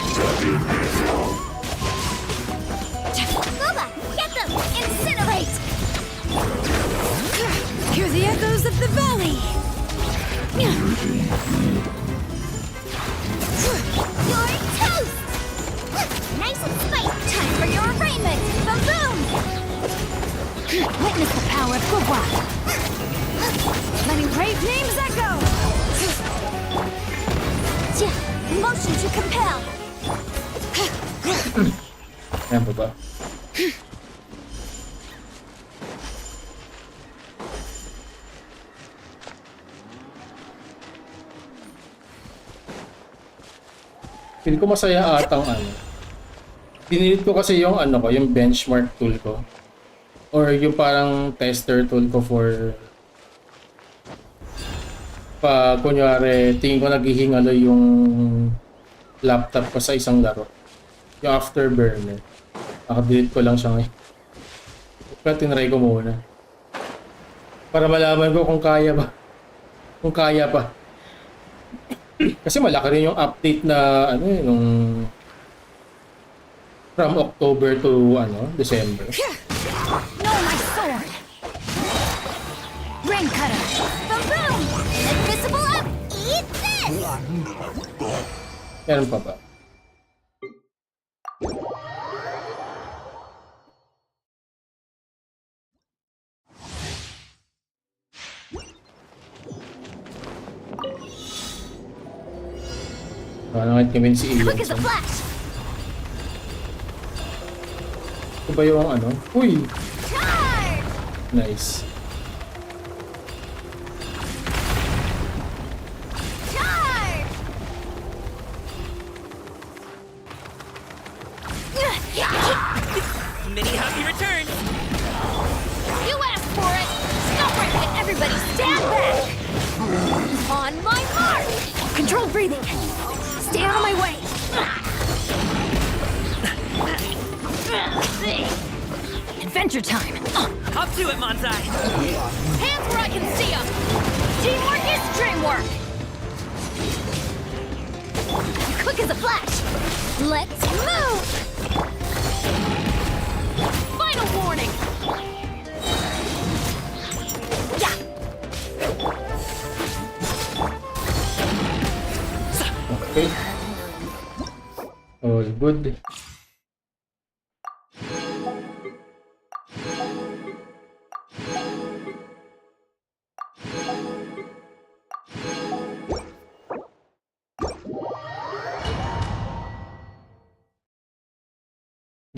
Booba, get them. Incinerate. Witness the power of Gugwa. Letting brave names echo. Motion to compel. Ayan pa ba? Feel ko masaya atang ano. Dinilit ko kasi yung ano ko, yung benchmark tool ko. Or yung parang tester tool ko for pag kunyari tingin ko naghihingalo yung laptop ko sa isang laro. Yung afterburner. Naka-delete ko lang siya ngayon. Kaya tinry ko muna. Para malaman ko kung kaya ba. Kung kaya pa. Kasi malaki rin yung update na ano nung from October to ano, December. No, my sword. Rain cutter. Boom! Invisible up. Eat this. Meron pa ba? Nangit kami si Ian. Quick as a flash. Ito ba yung ano? Uy! Charge. Nice. Charge. Many happy returns! You asked for it. Stop right there. Everybody stand back. On my mark. Controlled breathing. Stay out of my way. Adventure time. Up to it, Manzai! Hands where I can see them. Teamwork is dreamwork. Quick as a flash. Let's move. Final warning. Yeah. Okay. All good.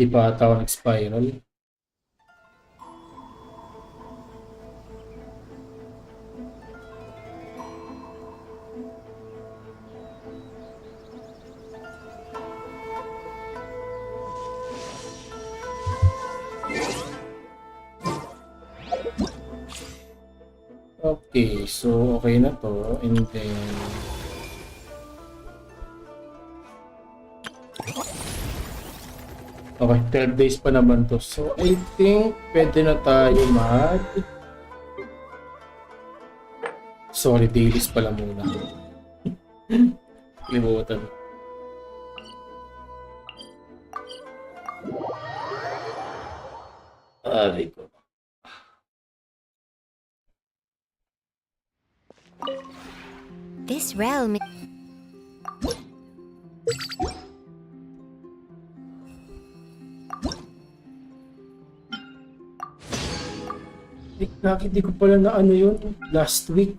Di pa ata ako nag-spiral. Okay, so okay na to, and then okay, 12 days pa naman to. So I think pwede na tayo mag sorry, dailies pala muna. Limutan. Aray ko. This realm. Bakit di ko pala na ano yun last week.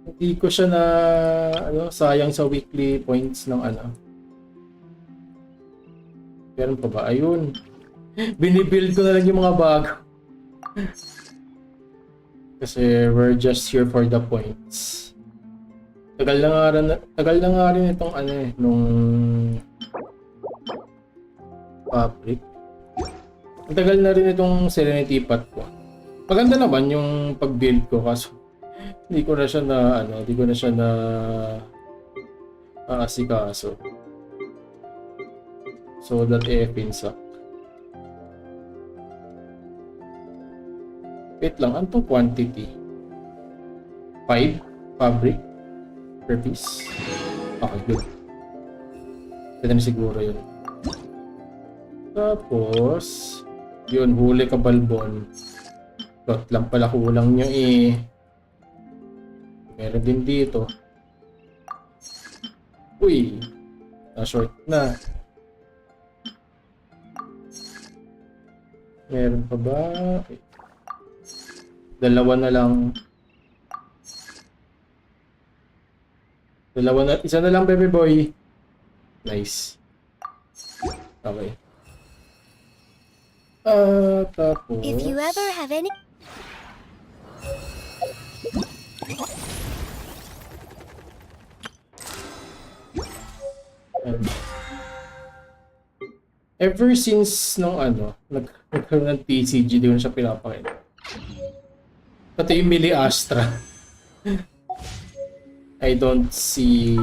Hindi ko siya na ano, sayang sa weekly points ng ano. Meron pa ba? Ayun. Binibuild ko na lang yung mga bago. Kasi we're just here for the points. Tagal na nga rin itong ano eh, nung fabric. Ang tagal na rin itong Serenity Pot ko. Maganda naman yung pag-build ko kaso hindi ko na siya na asikaso. So that pinsak. Wait lang, ano itong quantity? 5 fabric per piece. Okay, good. Pwede na siguro yun. Tapos yun, huli ka balbon. Dot lang pala kulang nyo eh. Meron din dito. Uy, na-short na. Meron pa ba? Okay. Dalawa na lang. Isa na lang, baby boy. Nice. Okay. Tapos... If you ever have any... Ever since nung nagkaroon ng TCG, di ko na siya pinapakita. Pati yung Mili Astra. I don't see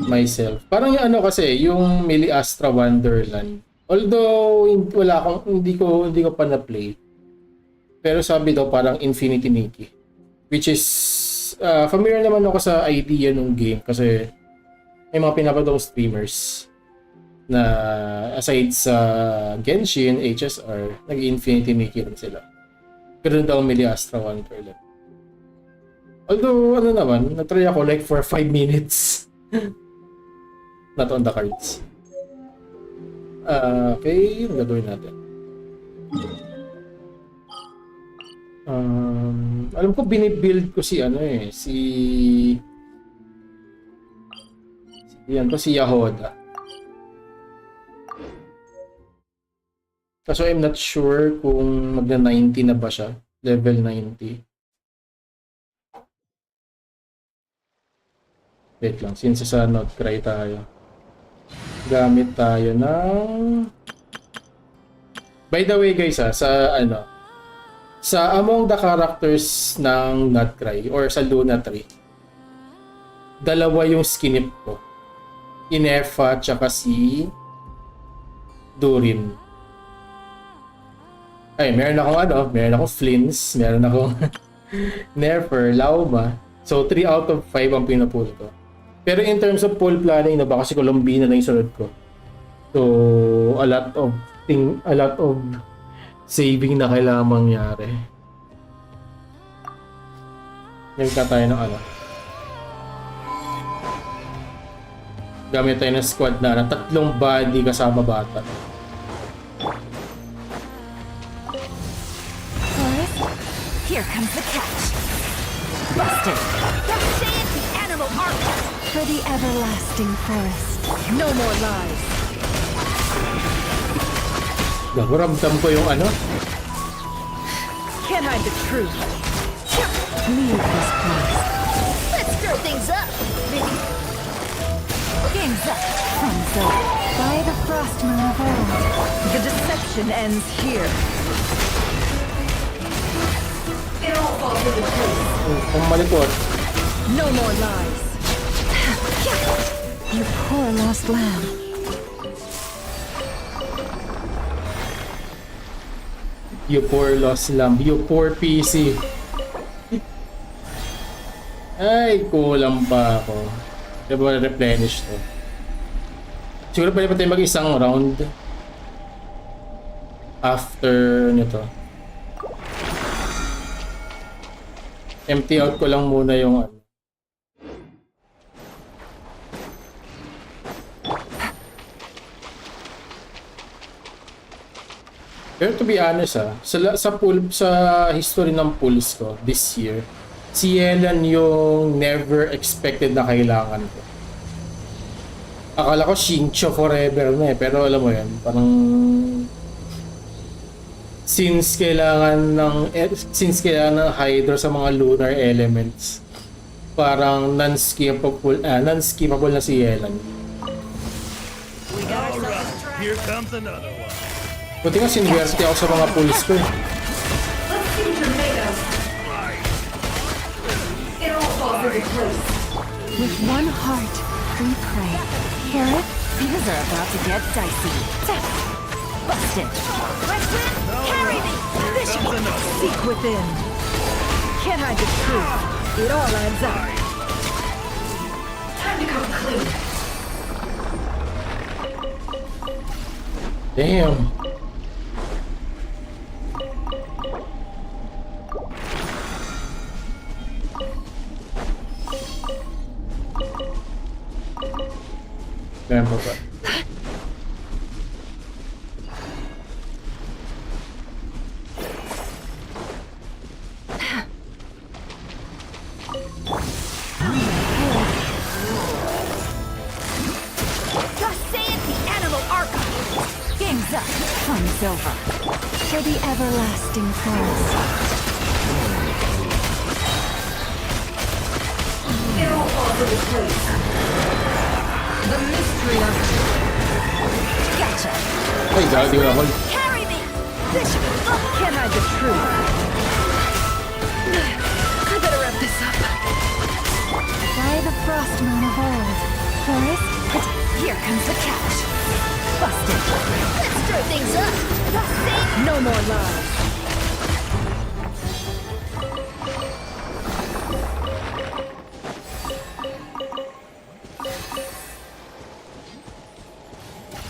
myself. Parang yung kasi, yung Mili Astra Wonderland. Although hindi ko pa na-play. Pero sabi daw parang Infinity Nikki. Which is familiar naman ako sa idea ng game kasi may mga pinapadaw streamers na aside sa Genshin, HSR, nag-Infinity Nikki rin sila. Pero daw Mili Astra Wonderland. Although, natry ako like for 5 minutes. Not on the cards. Okay, yung gagawin natin. Alam ko binibuild ko si Yahoda. Kaso I'm not sure kung magna-90 na ba siya. Level 90. Wait lang, since sa Notcry tayo. Gamit tayo ng... By the way guys sa among the characters ng Notcry or sa Luna 3, dalawa yung skinip ko. Inefa tsaka si Durin. Ay, meron akong Flins, meron akong Nerfer, Lauma. So 3 out of 5 ang pinupull ko. Pero in terms of pool planning, baka si Colombina na yung sunod ko. So, a lot of saving na kailangan mangyari. Nagka tayo ng gamit tayo ng squad na 3 body kasama bata. Here comes the catch. Busted. Save the animal army for the everlasting forest. No more lies. Ramdam ko yung Can't hide the truth. Leave this place. Let's stir things up. Game's up. From Zone. By the frost moon of old. The deception ends here. It all falls into place. malikot. No more lies. You poor lost lamb. You poor lost lamb. You poor PC. Ay, kulang pa ako. Diba replenish to? Siguro pwede pa tayo mag-isang round after nito. Empty out ko lang muna yung Pero to be honest sa history ng pools ko this year, si Yelan yung never expected na kailangan ko. Akala ko Shincho forever na pero alam mo yan, parang since kailangan ng Hydro sa mga lunar elements, parang non-skippable na si Yelan. Here comes another one. Buti nga sinwerte ako sa mga pools ko. With one heart, we pray. Pirah, things are about to get dicey. Busted. Carry me! Seek within. Can't hide the truth. It all adds up. Time to conclude. Damn. Kaya ba? Time's up. Fun's over. For the everlasting prince. It'll all be place. The mystery of Catchup. Ay, gagi na ako. Carry me! This can't hide the truth. I better wrap this up. By the frost moon of old. Forest, here comes the catch. Busted. Let's stir things up. No more love.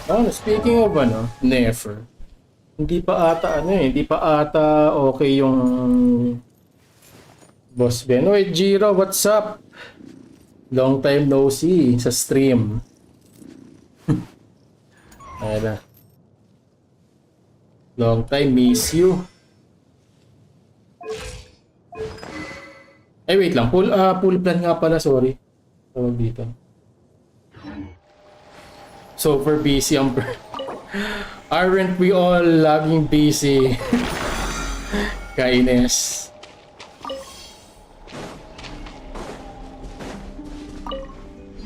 Oh, speaking of never. Hindi pa ata okay yung Boss Ben. Wait, Jiro, what's up? Long time no see sa stream. Ayan na. Long time, miss you. Ay, wait lang. Full plan nga pala, sorry. Tawag dito. Super busy ang aren't we all laging busy? Kainis.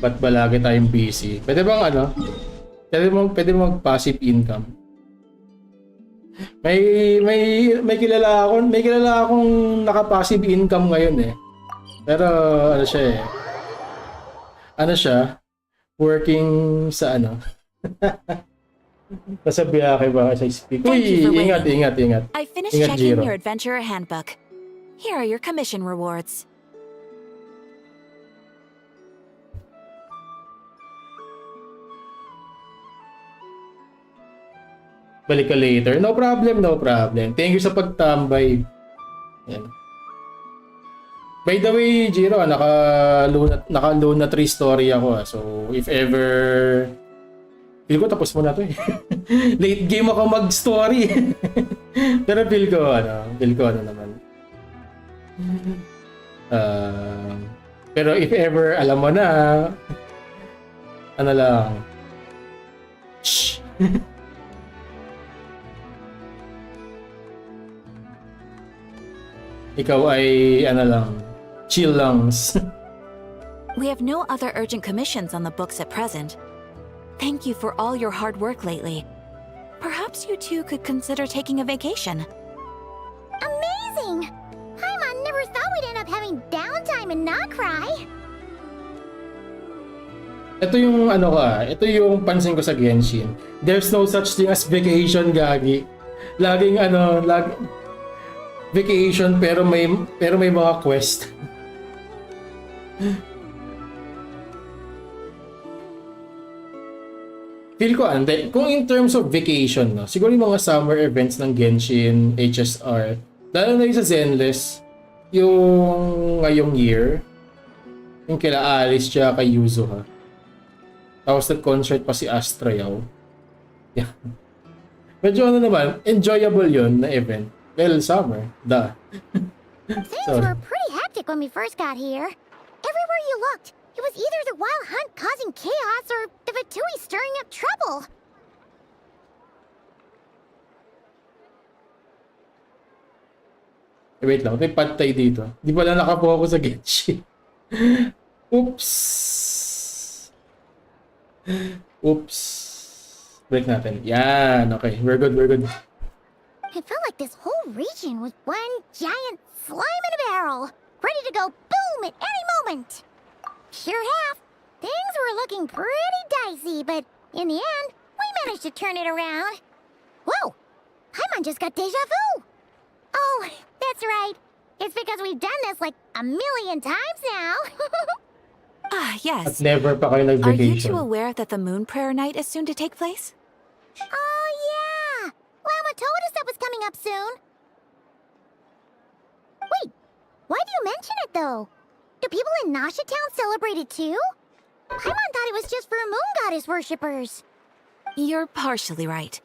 Ba't ba lagi tayong busy? Pwede bang pwede mag passive income? May kilala akong naka-passive income ngayon eh. Pero ano siya? Working sa nasa biyahe ba sa speak. Uy, ingat. I finished Ingat, checking Jiro. your adventurer handbook. Here are your commission rewards. Balik ka later. No problem. Thank you sa pagtambay. Yan. By the way, Jiro, naka-loan na 3 story ako. So, if ever... Feel ko tapos mo na to eh. Late game ako mag-story. Pero feel ko naman. Pero if ever, alam mo na, lang. Shh. Ikaw ay, lang. Chill lang. We have no other urgent commissions on the books at present. Thank you for all your hard work lately. Perhaps you two could consider taking a vacation. Amazing! Paimon never thought we'd end up having downtime and not cry. Ito yung pansin ko sa Genshin. There's no such thing as vacation, gagi. Laging vacation pero may mga quest. Feel ko kung in terms of vacation, siguro yung mga summer events ng Genshin, HSR, lalo na yung sa Zenless, yung ngayong year, yung kila Alice tsaka kay Yuzo ha. Tapos nag-concert pa si Astra yaw. Yeah. Medyo naman, enjoyable yun na event. Well, summer. Things were pretty hectic when we first got here. Everywhere you looked, it was either the Wild Hunt causing chaos or the Fatui stirring up trouble. Wait lang, may patay dito. Di pala nakapokus sa Genshin. Oops. Break natin. Yan, okay. We're good. It felt like this whole region was one giant slime in a barrel, ready to go boom at any moment. Sure half. Things were looking pretty dicey, but in the end, we managed to turn it around. Whoa! Paimon just got deja vu! Oh, that's right. It's because we've done this like a million times now. Ah, At yes. never pa kayo Are you nag-vacation. two aware that the Moon Prayer Night is soon to take place? Oh, yeah! Llama told us that was coming up soon. Wait, why do you mention it, though? Do people in Nasha Town celebrate it, too? Paimon thought it was just for moon goddess worshippers. You're partially right.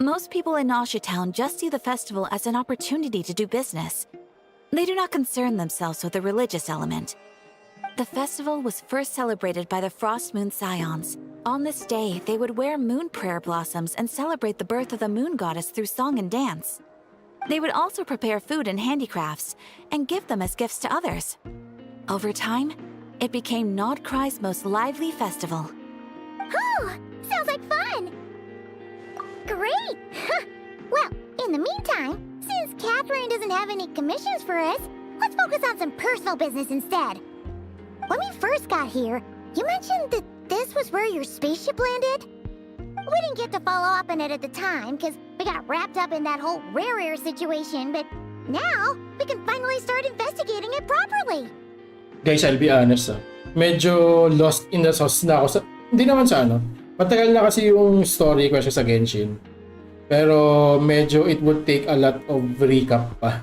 Most people in Nasha Town just see the festival as an opportunity to do business. They do not concern themselves with the religious element. The festival was first celebrated by the Frost Moon Scions, On this day, they would wear moon prayer blossoms and celebrate the birth of the moon goddess through song and dance. They would also prepare food and handicrafts and give them as gifts to others. Over time, it became Nodcry's most lively festival. Oh, sounds like fun! Great! Well, in the meantime, since Catherine doesn't have any commissions for us, let's focus on some personal business instead. When we first got here, you mentioned that this was where your spaceship landed? We didn't get to follow up on it at the time because we got wrapped up in that whole rare situation, but now we can finally start investigating it properly. Guys, I'll be honest medyo lost in the sauce na ako sa... Hindi naman sa ano. Matagal na kasi yung story ko sa Genshin. Pero medyo it would take a lot of recap pa.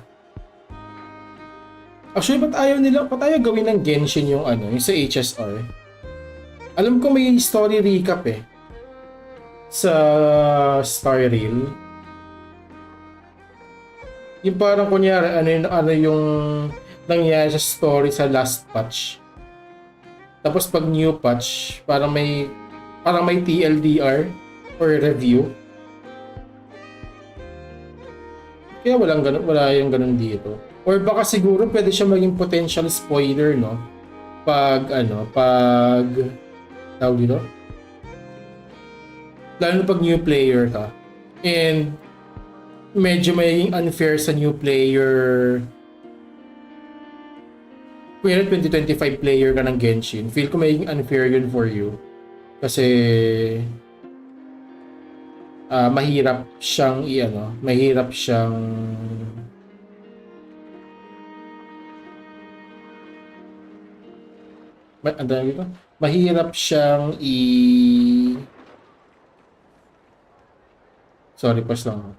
Actually, ba't ayaw gawin ng Genshin yung ano, yung sa HSR? Alam ko may story recap sa Star Rail. Yung parang kunyari, ano yung nangyari sa story sa last patch. Tapos pag new patch, parang may TLDR or review. Kaya wala yung ganun dito. Or baka siguro pwede siya maging potential spoiler, no? Pag tawag dito? Lalo na pag new player ka. And medyo may unfair sa new player. Kung 2025 player ka ng Genshin, feel ko may unfair yun for you. Kasi mahirap siyang sorry, pause lang.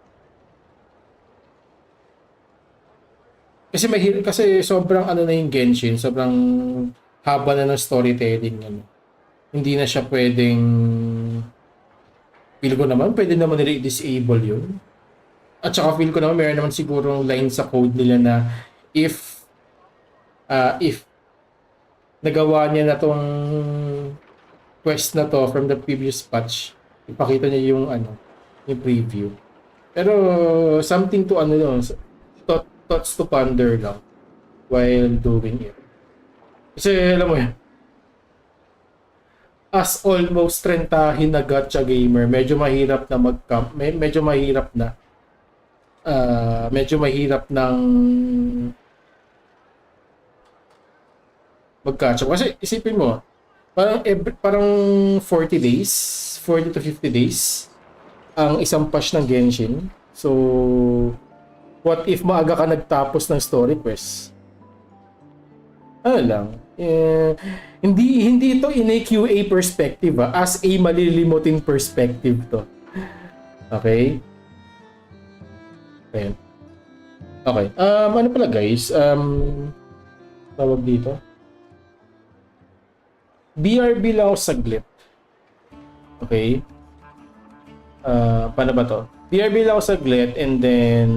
Kasi sobrang ano na yung Genshin, sobrang haba na ng storytelling ano. Hindi na siya pwedeng feel ko naman pwede naman nila i-disable yun. At saka feel ko naman meron naman siguro line sa code nila na if nagawa niya na tong quest na to from the previous patch, ipakita niya yung yung preview. Pero something to thoughts to ponder lang while doing it. Kasi alam mo yan, as almost 30 na gacha gamer, medyo mahirap nang mag-catch up. Kasi isipin mo, parang 40 to 50 days ang isang patch ng Genshin. So, what if maaga ka nagtapos ng story quest? Ano lang, hindi ito in a QA perspective as a malilimutin perspective to. Okay? Ayan. Okay. Ano pala guys? Tawag dito. BRB lang ako saglit. Okay? Paano ba to? BRB lang ako saglit and then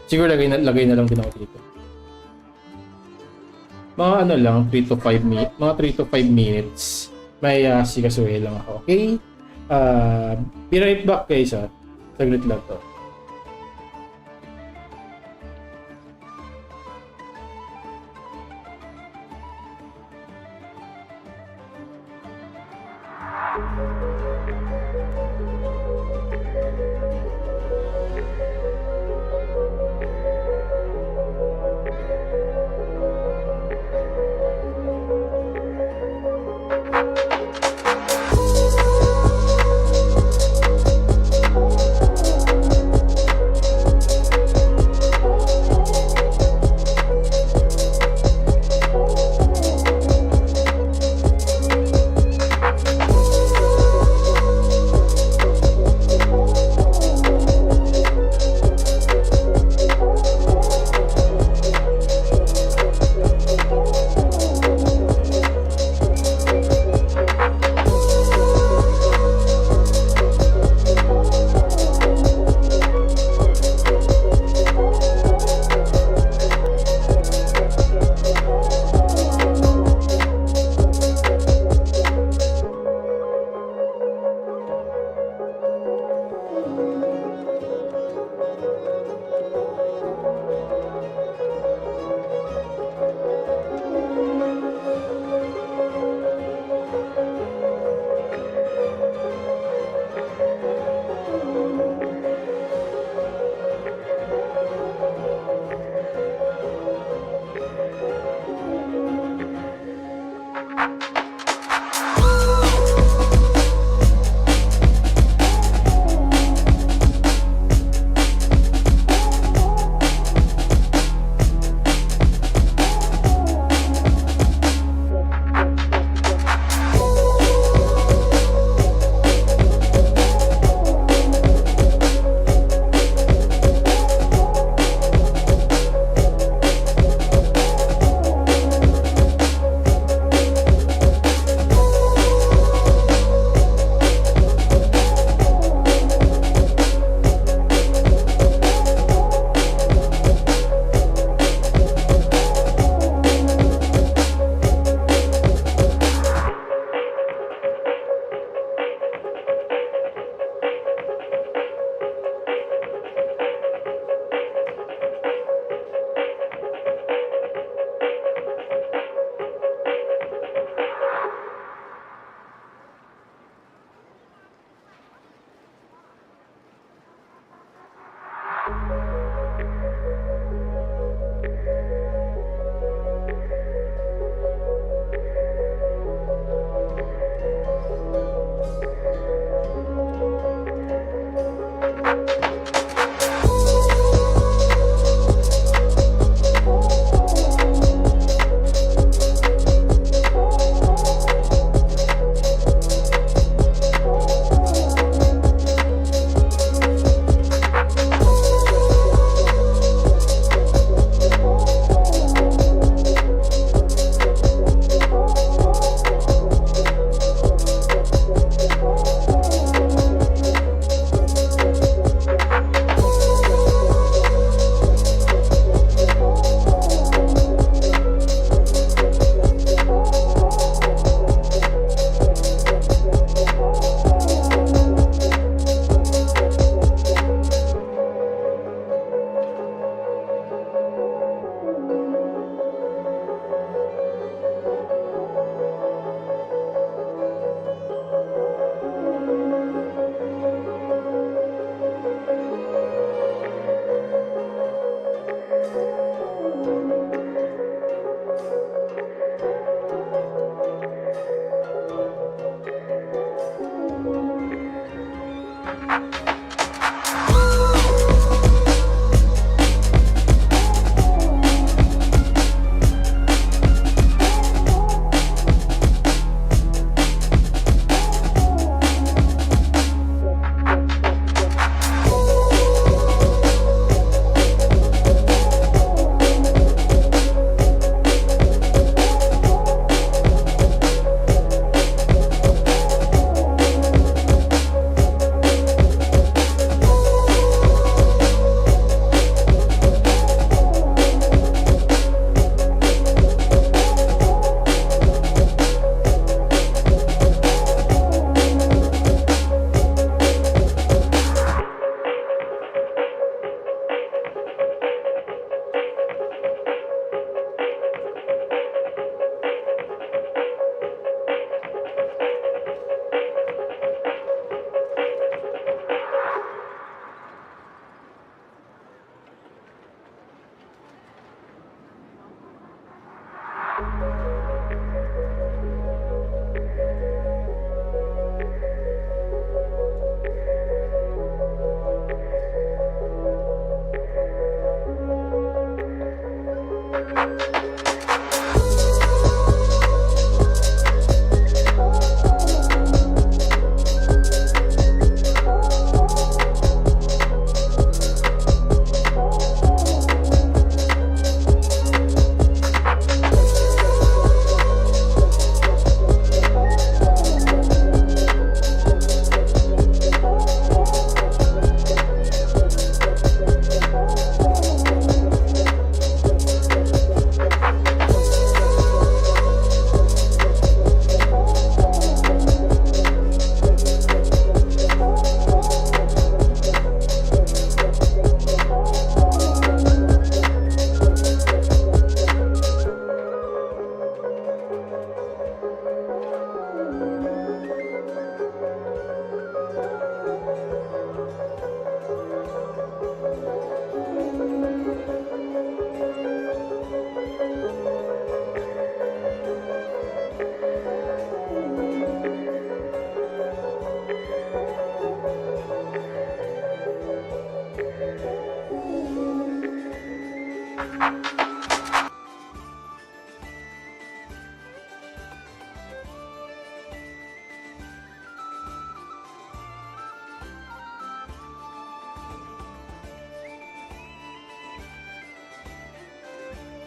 siguro lagay na lang din ako dito. Mga ano lang, 3 to 5 minutes. May sikasuhin lang ako. Okay? Be right back guys Saglit lang to.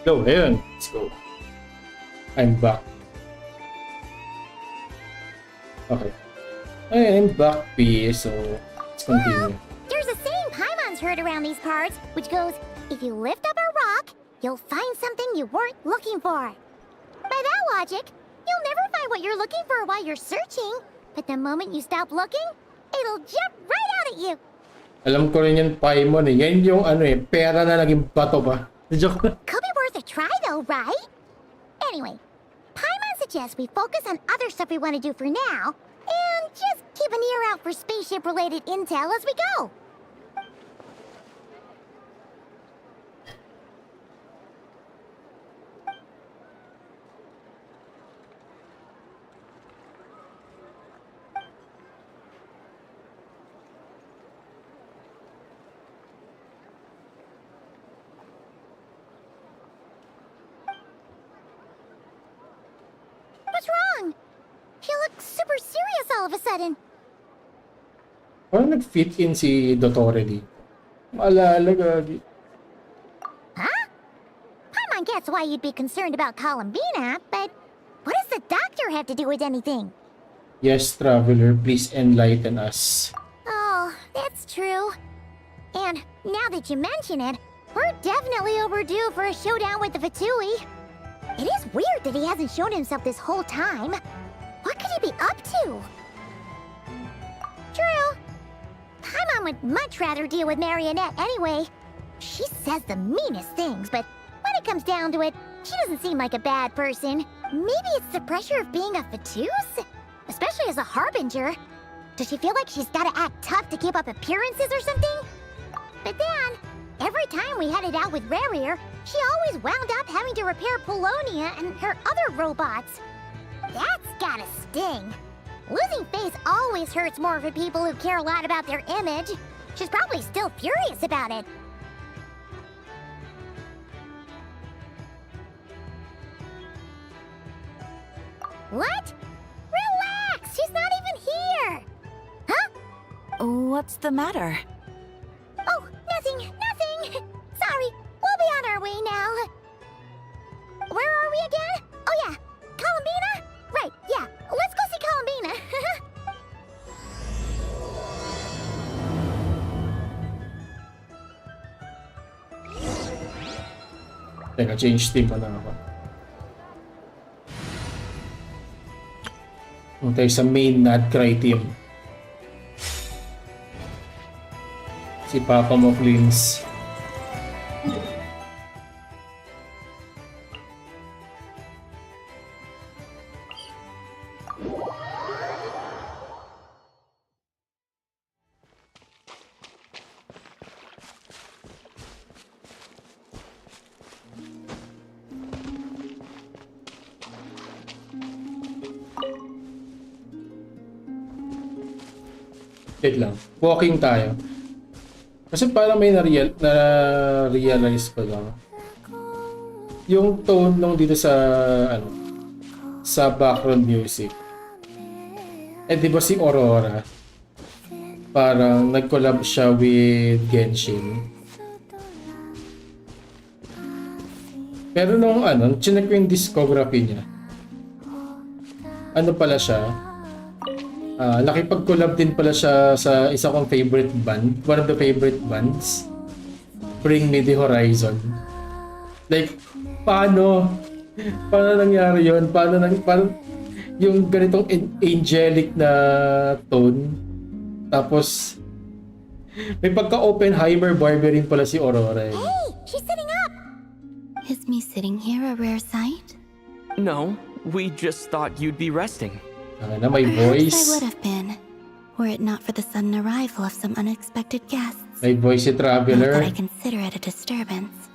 Go, ayun. Let's go. I'm back. Okay. I'm back, P. So, let's continue. There's a saying Paimon's heard around these parts, which goes, if you lift up a rock, you'll find something you weren't looking for. By that logic, you'll never find what you're looking for while you're searching, but the moment you stop looking, it'll jump right out at you. Alam ko rin yan, Paimon eh. Yan yung pera na naging bato ba? Joke na. Could be worth a try though, right? Anyway, Paimon suggests we focus on other stuff we want to do for now, and just keep an ear out for spaceship-related intel as we go. What's wrong? He looks super serious all of a sudden. Parang nag-fit in si Dottore di. Maalala gagi. Huh? Paimon gets why you'd be concerned about Columbina, but what does the doctor have to do with anything? Yes, Traveler, please enlighten us. Oh, that's true. And now that you mention it, we're definitely overdue for a showdown with the Fatui. It is weird that he hasn't shown himself this whole time. What could he be up to? True. Paimon would much rather deal with Marionette anyway. She says the meanest things, but when it comes down to it, she doesn't seem like a bad person. Maybe it's the pressure of being a Fatuse? Especially as a Harbinger. Does she feel like she's gotta act tough to keep up appearances or something? But then, every time we headed out with Rarier, she always wound up having to repair Polonia and her other robots. That's gotta sting. Losing face always hurts more for people who care a lot about their image. She's probably still furious about it. What? Relax! She's not even here! Huh? What's the matter? Oh, nothing. Sorry, we'll be on our way now. Where are we again? Oh yeah, Columbina? Right, yeah, let's go see Columbina. Teka, change team pa na ako. Tayo sa main Nadcry team. Si Papa mo, Cleans. Wait lang. Walking tayo. Kasi parang may na-realize ko lang. Yung tone nung dito sa sa background music. Di ba si Aurora? Parang nag-collab siya with Genshin. Pero nung chinek ko yung discography niya. Ano pala siya? Nakipag-collab din pala siya sa isa kong favorite band. One of the favorite bands. Bring Me The Horizon. Like, paano nangyari yun? Paano yung ganitong angelic na tone. Tapos, may pagka-Oppenheimer Barberin pala si Aurora. Hey, she's sitting up! Is me sitting here a rare sight? No, we just thought you'd be resting. Na may voice. Perhaps I would have been, were it not for the sudden arrival of some unexpected guests. May voice si Traveler. Not that I consider it a disturbance.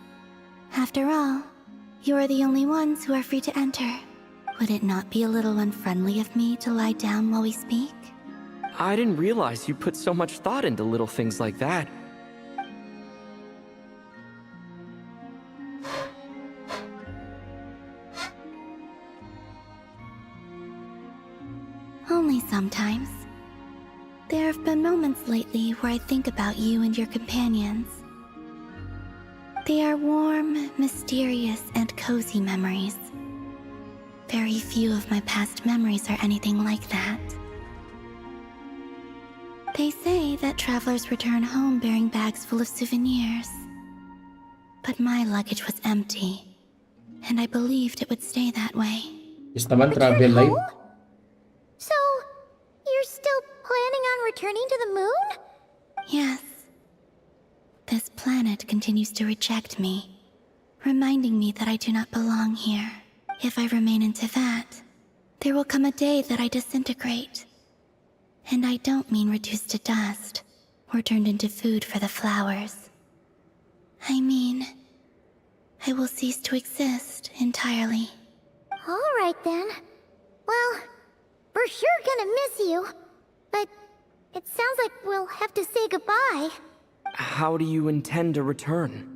After all, you are the only ones who are free to enter. Would it not be a little unfriendly of me to lie down while we speak? I didn't realize you put so much thought into little things like that. Only sometimes. There have been moments lately where I think about you and your companions. They are warm, mysterious, and cozy memories. Very few of my past memories are anything like that. They say that travelers return home bearing bags full of souvenirs. But my luggage was empty, and I believed it would stay that way. Is naman travel life. Home? So, you're still planning on returning to the moon? Yes. This planet continues to reject me, reminding me that I do not belong here. If I remain into that, there will come a day that I disintegrate. And I don't mean reduced to dust, or turned into food for the flowers. I mean, I will cease to exist entirely. Alright then. Well, we're sure gonna miss you. But it sounds like we'll have to say goodbye. How do you intend to return?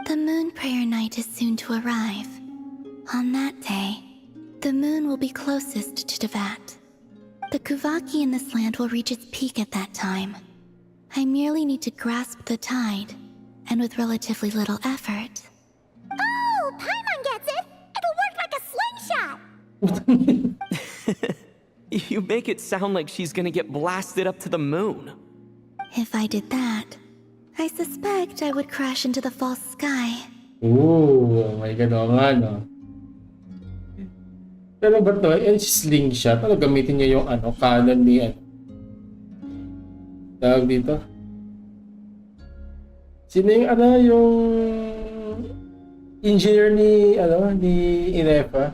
The moon prayer night is soon to arrive. On that day, the moon will be closest to Tevat. The Kuvaki in this land will reach its peak at that time. I merely need to grasp the tide, and with relatively little effort. Oh, Paimon gets it! It'll work like a slingshot! You make it sound like she's gonna get blasted up to the moon. If I did that, I suspect I would crash into the false sky. Oh my god, oo nga, no? Pero ba to? Yung slingshot, ano gamitin niya yung cannon ni tawag dito? Sino yung yung engineer ni Inepa?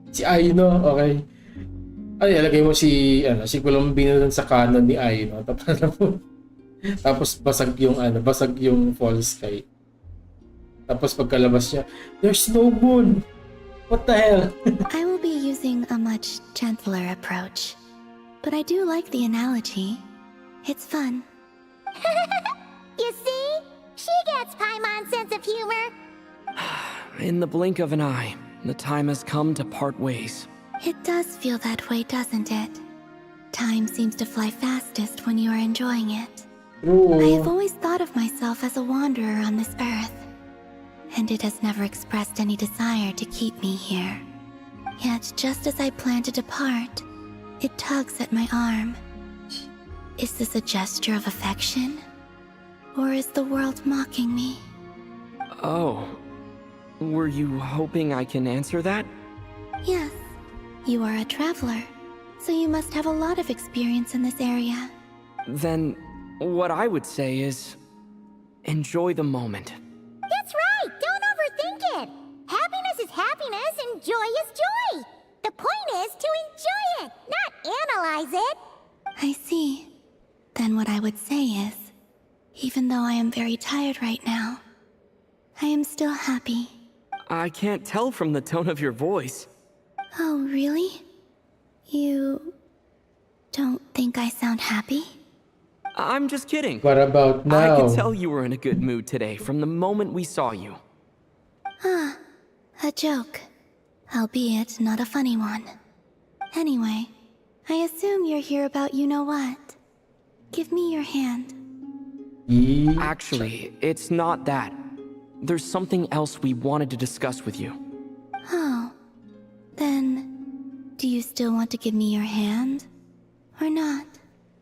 Si Aino, okay. Ay, ilagay mo si Colombino dun sa cannon ni Aino. Tapos basag yung false sky. Tapos pagkalabas niya, there's no moon. What the hell? I will be using a much gentler approach. But I do like the analogy. It's fun. You see? She gets Paimon's sense of humor. In the blink of an eye, the time has come to part ways. It does feel that way, doesn't it? Time seems to fly fastest when you are enjoying it. I have always thought of myself as a wanderer on this earth, and it has never expressed any desire to keep me here. Yet, just as I plan to depart, it tugs at my arm. Is this a gesture of affection? Or is the world mocking me? Oh. Were you hoping I can answer that? Yes. You are a traveler, so you must have a lot of experience in this area. Then, what I would say is, enjoy the moment. That's right! Don't overthink it! Happiness is happiness and joy is joy! The point is to enjoy it, not analyze it! I see. Then what I would say is, even though I am very tired right now, I am still happy. I can't tell from the tone of your voice. Oh, really? You don't think I sound happy? I'm just kidding. What about now? I could tell you were in a good mood today from the moment we saw you. Ah, a joke. Albeit not a funny one. Anyway, I assume you're here about you-know-what. Give me your hand. Actually, it's not that. There's something else we wanted to discuss with you. Oh. Then, do you still want to give me your hand? Or not?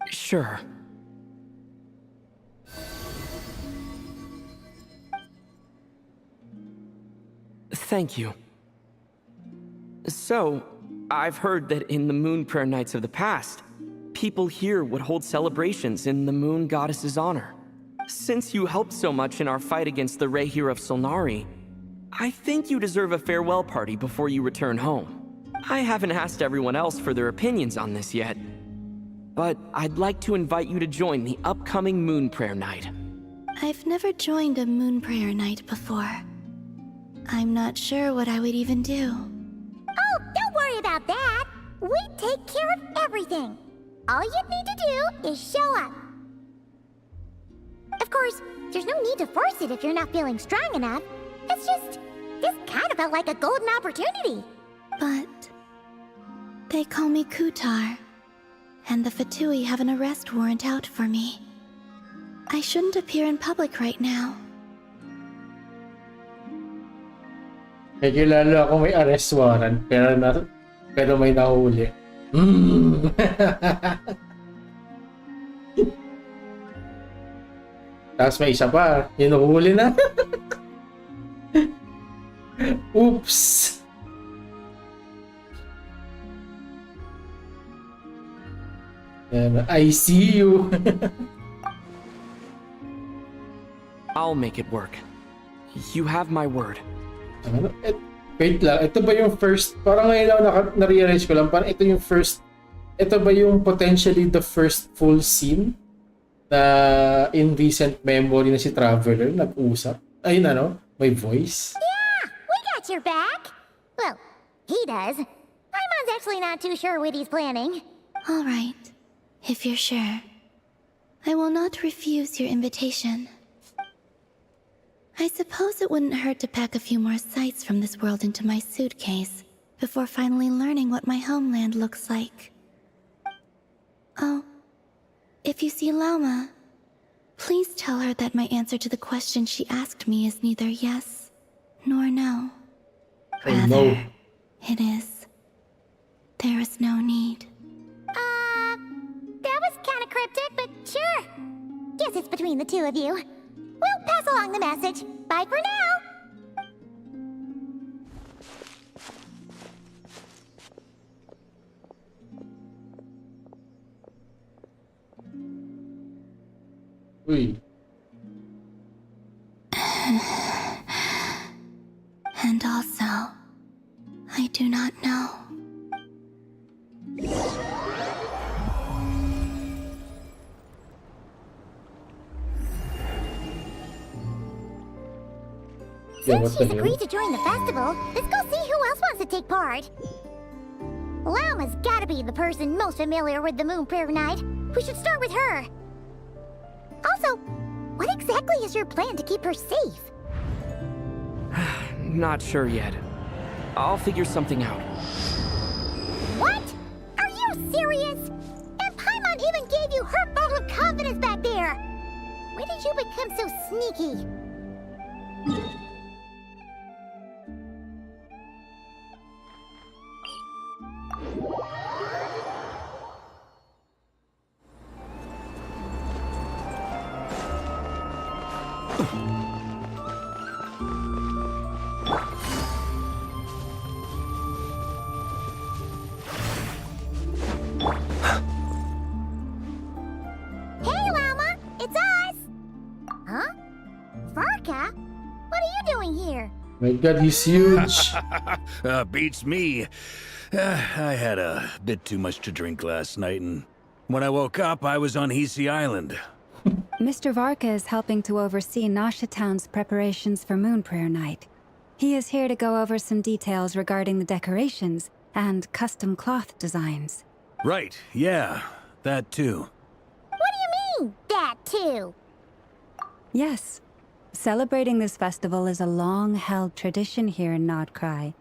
Sure. Thank you. So, I've heard that in the moon prayer nights of the past, people here would hold celebrations in the moon goddess's honor. Since you helped so much in our fight against the Rehir of Solnari, I think you deserve a farewell party before you return home. I haven't asked everyone else for their opinions on this yet, but I'd like to invite you to join the upcoming moon prayer night. I've never joined a moon prayer night before. I'm not sure what I would even do. Oh, don't worry about that! We take care of everything! All you need to do is show up. Of course, there's no need to force it if you're not feeling strong enough. It's just, this kind of felt like a golden opportunity. But they call me Kutar, and the Fatui have an arrest warrant out for me. I shouldn't appear in public right now. Medyo lalo ako may arrest warrant, pero may nahuli. Tapos may isa pa, hinuhuli na. Oops! I see you. I'll make it work. You have my word. Wait lang, ito ba yung first, parang ngayon lang na-realize ko lang, parang ito yung first, ito ba yung potentially the first full scene na in recent memory na si Traveler nag-usap? Ayun ano, may voice. Yeah, we got your back. Well, he does. Paimon's actually not too sure what he's planning. All right, if you're sure. I will not refuse your invitation. I suppose it wouldn't hurt to pack a few more sights from this world into my suitcase before finally learning what my homeland looks like. Oh, if you see Lauma, please tell her that my answer to the question she asked me is neither yes nor no. Rather, no. It is. There is no need. That was kind of cryptic, but sure. Guess it's between the two of you. We'll pass along the message. Bye for now. Uy. And also, I do not know. Since she's agreed to join the festival, let's go see who else wants to take part. Lauma's gotta be the person most familiar with the Moon Prayer Night. We should start with her. Also, what exactly is your plan to keep her safe? Not sure yet. I'll figure something out. What? Are you serious? And Paimon even gave you her vote of confidence back there. When did you become so sneaky? Hey, Lauma! It's us! Huh? Varka? What are you doing here? My god, he's huge. Beats me. I had a bit too much to drink last night, and when I woke up, I was on Hisi Island. Mr. Varka is helping to oversee Nasha Town's preparations for Moon Prayer Night. He is here to go over some details regarding the decorations and custom cloth designs. Right, yeah, that too. What do you mean, that too? Yes. Celebrating this festival is a long-held tradition here in Nodcry.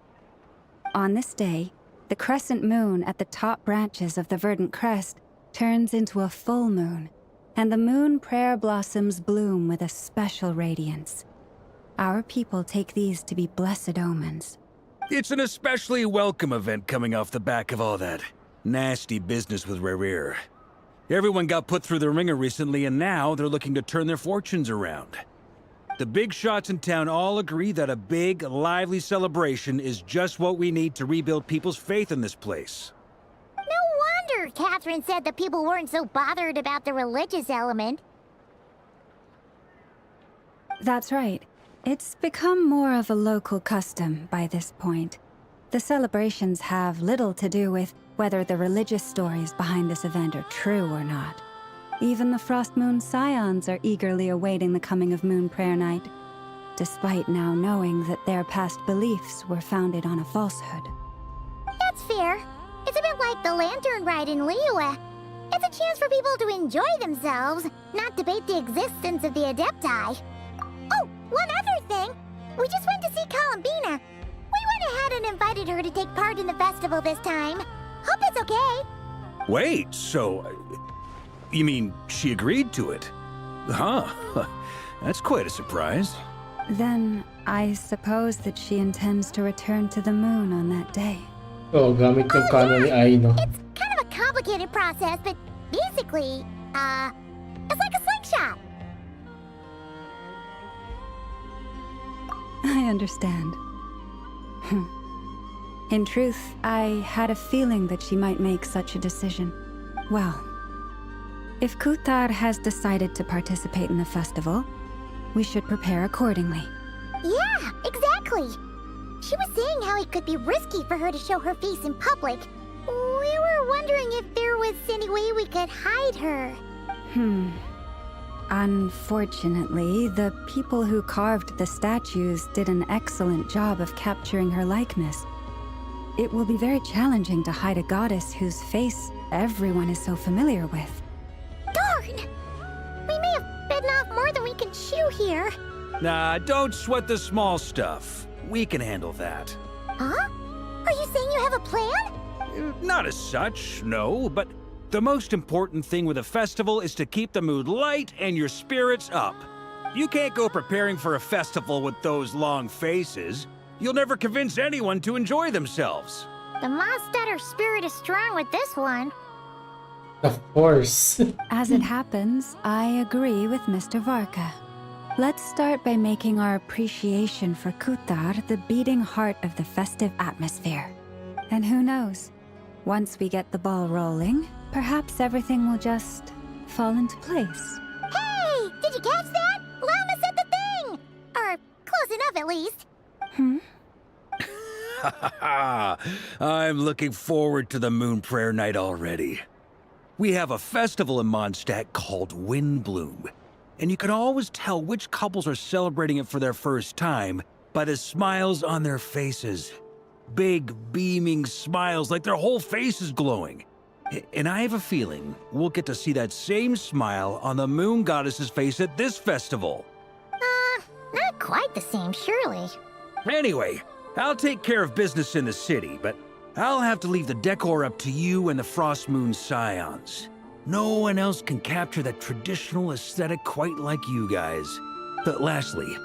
On this day, the crescent moon at the top branches of the verdant crest turns into a full moon, and the moon prayer blossoms bloom with a special radiance. Our people take these to be blessed omens. It's an especially welcome event coming off the back of all that nasty business with Rare. Everyone got put through the ringer recently, and now they're looking to turn their fortunes around. The big shots in town all agree that a big, lively celebration is just what we need to rebuild people's faith in this place. No wonder Catherine said that people weren't so bothered about the religious element. That's right. It's become more of a local custom by this point. The celebrations have little to do with whether the religious stories behind this event are true or not. Even the Frost Moon Scions are eagerly awaiting the coming of Moon Prayer Night, despite now knowing that their past beliefs were founded on a falsehood. That's fair. It's a bit like the Lantern Ride in Liyue. It's a chance for people to enjoy themselves, not debate the existence of the Adepti. Oh, one other thing! We just went to see Columbina. We went ahead and invited her to take part in the festival this time. Hope it's okay. Wait, so... you mean she agreed to it? Huh. That's quite a surprise. Then, I suppose that she intends to return to the moon on that day. Oh, gamit yung canon ni Ai, no? It's kind of a complicated process, but basically, it's like a slingshot. I understand. In truth, I had a feeling that she might make such a decision. Well, if Kuthar has decided to participate in the festival, we should prepare accordingly. Yeah, exactly. She was saying how it could be risky for her to show her face in public. We were wondering if there was any way we could hide her. Unfortunately, the people who carved the statues did an excellent job of capturing her likeness. It will be very challenging to hide a goddess whose face everyone is so familiar with. Darn! We may have bitten off more than we can chew here. Nah, don't sweat the small stuff. We can handle that. Huh? Are you saying you have a plan? Not as such, no, but the most important thing with a festival is to keep the mood light and your spirits up. You can't go preparing for a festival with those long faces. You'll never convince anyone to enjoy themselves. The Monstetter spirit is strong with this one. Of course. As it happens, I agree with Mr. Varka. Let's start by making our appreciation for Kuthar the beating heart of the festive atmosphere. And who knows, once we get the ball rolling, perhaps everything will just fall into place. Hey! Did you catch that? Llama said the thing! Or close enough, at least. I'm looking forward to the Moon Prayer Night already. We have a festival in Mondstadt called Windbloom, and you can always tell which couples are celebrating it for their first time by the smiles on their faces. Big, beaming smiles like their whole face is glowing. And I have a feeling we'll get to see that same smile on the Moon Goddess's face at this festival. Not quite the same, surely. Anyway, I'll take care of business in the city, but I'll have to leave the decor up to you and the Frost Moon Scions. No one else can capture that traditional aesthetic quite like you guys. But lastly,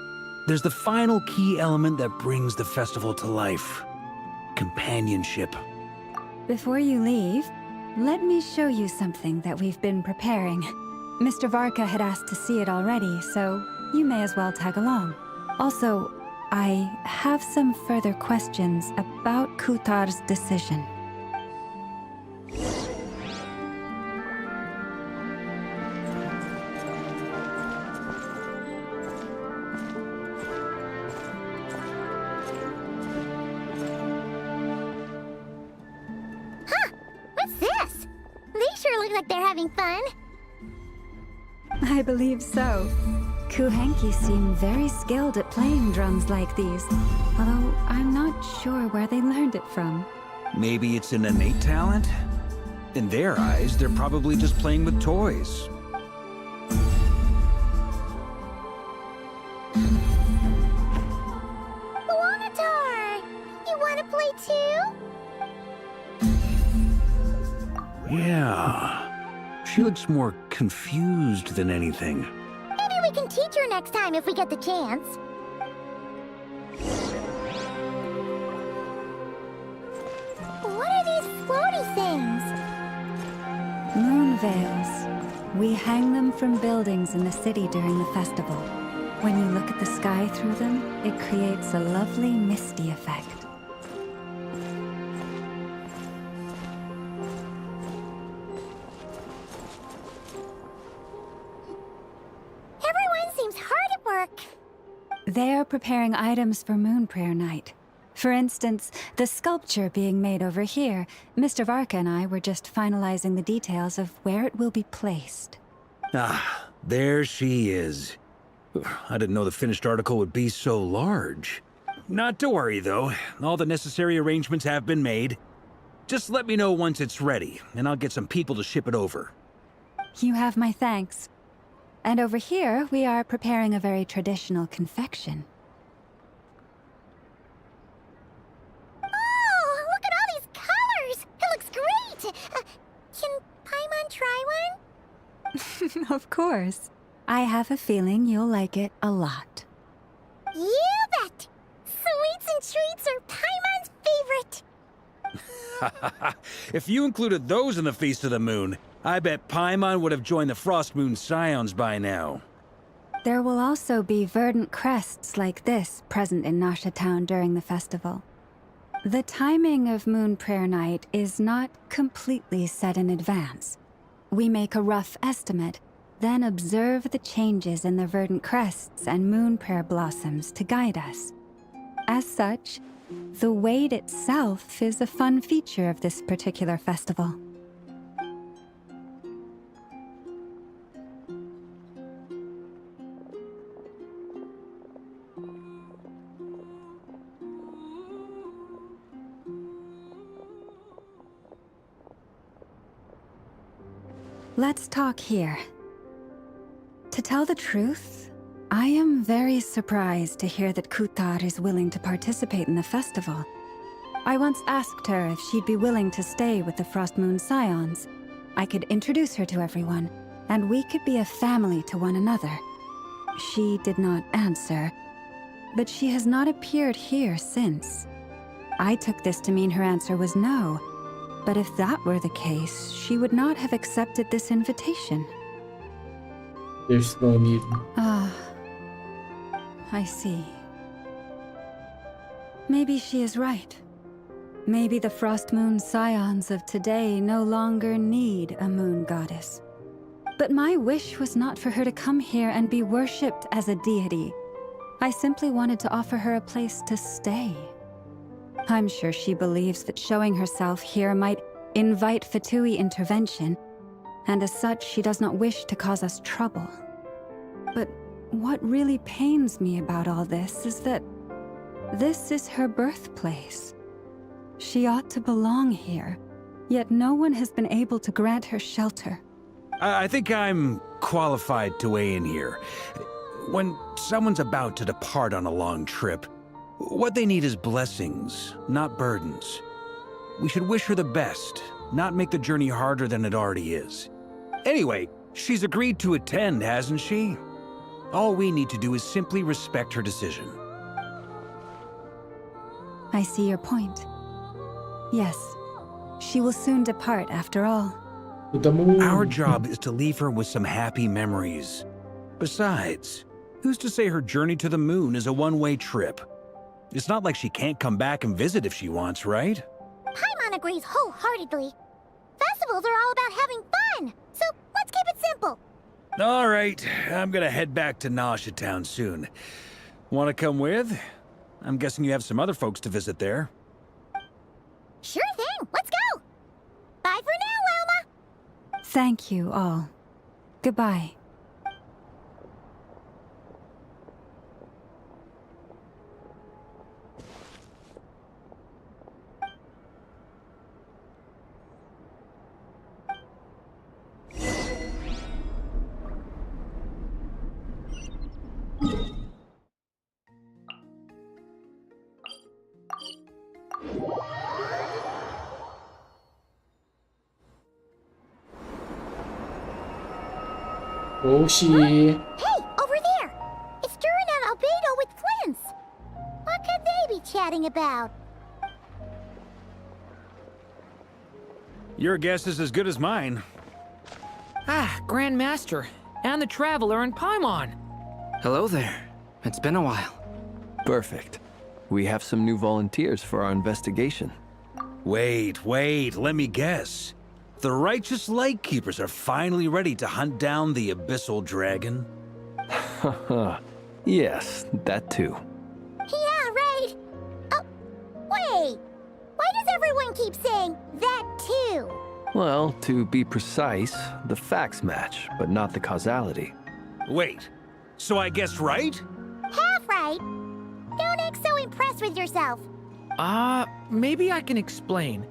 there's the final key element that brings the festival to life. Companionship. Before you leave, let me show you something that we've been preparing. Mr. Varka had asked to see it already, so you may as well tag along. Also, I have some further questions about Kuthar's decision. What's this? They sure look like they're having fun. I believe so. Kuhenki seem very skilled at playing drums like these, although I'm not sure where they learned it from. Maybe it's an innate talent? In their eyes, they're probably just playing with toys. Luanatar! You want to play too? Yeah. She looks more confused than anything. Maybe we can teach her next time if we get the chance. What are these floaty things? Moon veils. We hang them from buildings in the city during the festival. When you look at the sky through them, it creates a lovely misty effect. Everyone seems hard at work. They are preparing items for Moon Prayer Night. For instance, the sculpture being made over here, Mr. Varka and I were just finalizing the details of where it will be placed. Ah, there she is. I didn't know the finished article would be so large. Not to worry, though. All the necessary arrangements have been made. Just let me know once it's ready, and I'll get some people to ship it over. You have my thanks. And over here, we are preparing a very traditional confection. Oh, look at all these colors! It looks great! Can Paimon try one? Of course. I have a feeling you'll like it a lot. You bet! If you included those in the Feast of the Moon, I bet Paimon would have joined the Frost Moon Scions by now. There will also be verdant crests like this present in Nasha Town during the festival. The timing of Moon Prayer Night is not completely set in advance. We make a rough estimate, then observe the changes in the verdant crests and moon prayer blossoms to guide us. As such, the wait itself is a fun feature of this particular festival. Let's talk here. To tell the truth, I am very surprised to hear that Kutar is willing to participate in the festival. I once asked her if she'd be willing to stay with the Frost Moon Scions. I could introduce her to everyone, and we could be a family to one another. She did not answer, but she has not appeared here since. I took this to mean her answer was no. But if that were the case, she would not have accepted this invitation. There's no need. Ah, I see. Maybe she is right. Maybe the Frost Moon Scions of today no longer need a moon goddess. But my wish was not for her to come here and be worshipped as a deity. I simply wanted to offer her a place to stay. I'm sure she believes that showing herself here might invite Fatui intervention, and as such, she does not wish to cause us trouble. But what really pains me about all this is that this is her birthplace. She ought to belong here, yet no one has been able to grant her shelter. I think I'm qualified to weigh in here. When someone's about to depart on a long trip, what they need is blessings, not burdens. We should wish her the best, not make the journey harder than it already is. Anyway, she's agreed to attend, hasn't she? All we need to do is simply respect her decision. I see your point. Yes, she will soon depart after all. To the moon. Our job is to leave her with some happy memories. Besides, who's to say her journey to the moon is a one-way trip? It's not like she can't come back and visit if she wants, right? Paimon agrees wholeheartedly. Festivals are all about having fun, so let's keep it simple. All right, I'm gonna head back to Nasha Town soon. Wanna come with? I'm guessing you have some other folks to visit there. Sure thing, let's go. Bye for now, Wilma. Thank you all. Goodbye. Roshi. Hey, over there! It's Durin and Albedo with Flints! What could they be chatting about? Your guess is as good as mine. Ah, Grand Master, and the Traveler and Paimon. Hello there. It's been a while. Perfect. We have some new volunteers for our investigation. Wait, let me guess. The righteous Lightkeepers are finally ready to hunt down the Abyssal Dragon? Haha. Yes, that too. Yeah, right! Oh, wait! Why does everyone keep saying that too? Well, to be precise, the facts match, but not the causality. Wait, so I guessed right? Half right. Don't act so impressed with yourself. Maybe I can explain.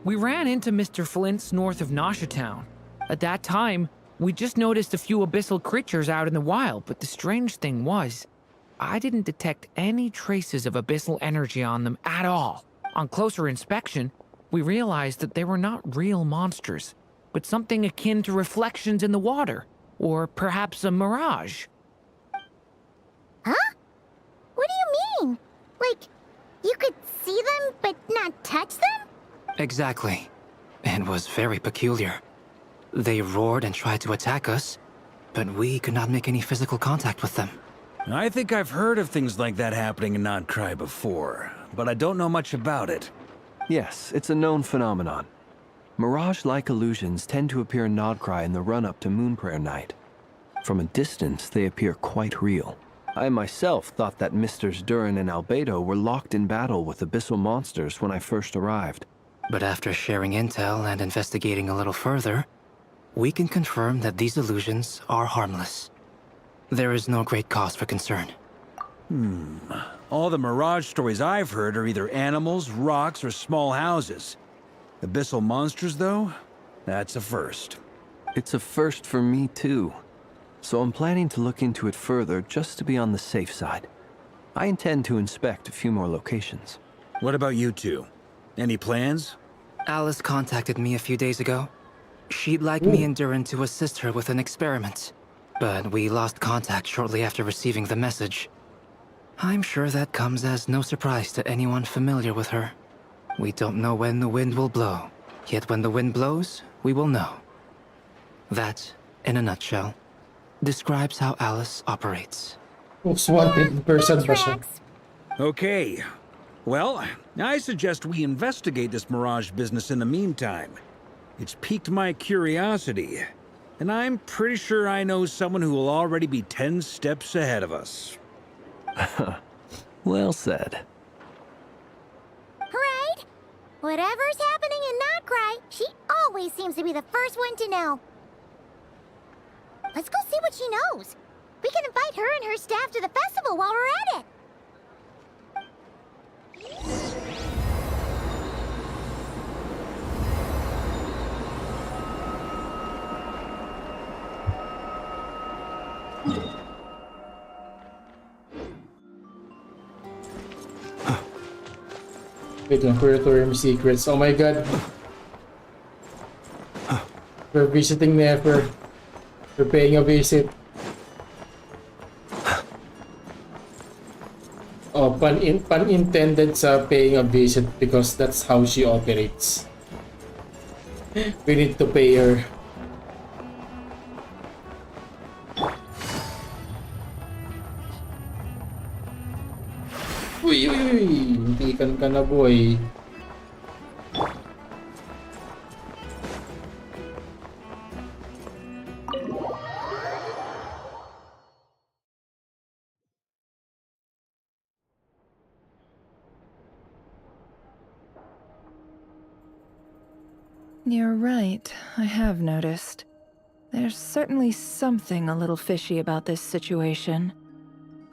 We ran into Mr. Flint's north of Nasha Town. At that time, we just noticed a few abyssal creatures out in the wild, but the strange thing was, I didn't detect any traces of abyssal energy on them at all. On closer inspection, we realized that they were not real monsters, but something akin to reflections in the water, or perhaps a mirage. Huh? What do you mean? Like, you could see them but not touch them? Exactly. It was very peculiar. They roared and tried to attack us, but we could not make any physical contact with them. I think I've heard of things like that happening in Nodcry before, but I don't know much about it. Yes, it's a known phenomenon. Mirage-like illusions tend to appear in Nodcry in the run-up to Moonprayer Night. From a distance, they appear quite real. I myself thought that Misters Durin and Albedo were locked in battle with abyssal monsters when I first arrived. But after sharing intel and investigating a little further, we can confirm that these illusions are harmless. There is no great cause for concern. All the Mirage stories I've heard are either animals, rocks, or small houses. Abyssal monsters, though? That's a first. It's a first for me, too. So I'm planning to look into it further just to be on the safe side. I intend to inspect a few more locations. What about you two? Any plans? Alice contacted me a few days ago. She'd like me and Durin to assist her with an experiment, but we lost contact shortly after receiving the message. I'm sure that comes as no surprise to anyone familiar with her. We don't know when the wind will blow, yet when the wind blows, we will know. That, in a nutshell, describes how Alice operates. Most wanted person ba siya? Okay. Well, I suggest we investigate this Mirage business in the meantime. It's piqued my curiosity, and I'm pretty sure I know someone who will already be 10 steps ahead of us. Well said. Right? Whatever's happening in Nodcry, she always seems to be the first one to know. Let's go see what she knows. We can invite her and her staff to the festival while we're at it. Wait lang, Curatorium Secrets. Oh my god. We're visiting Nefer. We're paying a visit. Oh, pun intended sa paying a visit because that's how she operates. We need to pay her. Uy, uy, uy. Hintikan ka na, boy. You're right, I have noticed. There's certainly something a little fishy about this situation.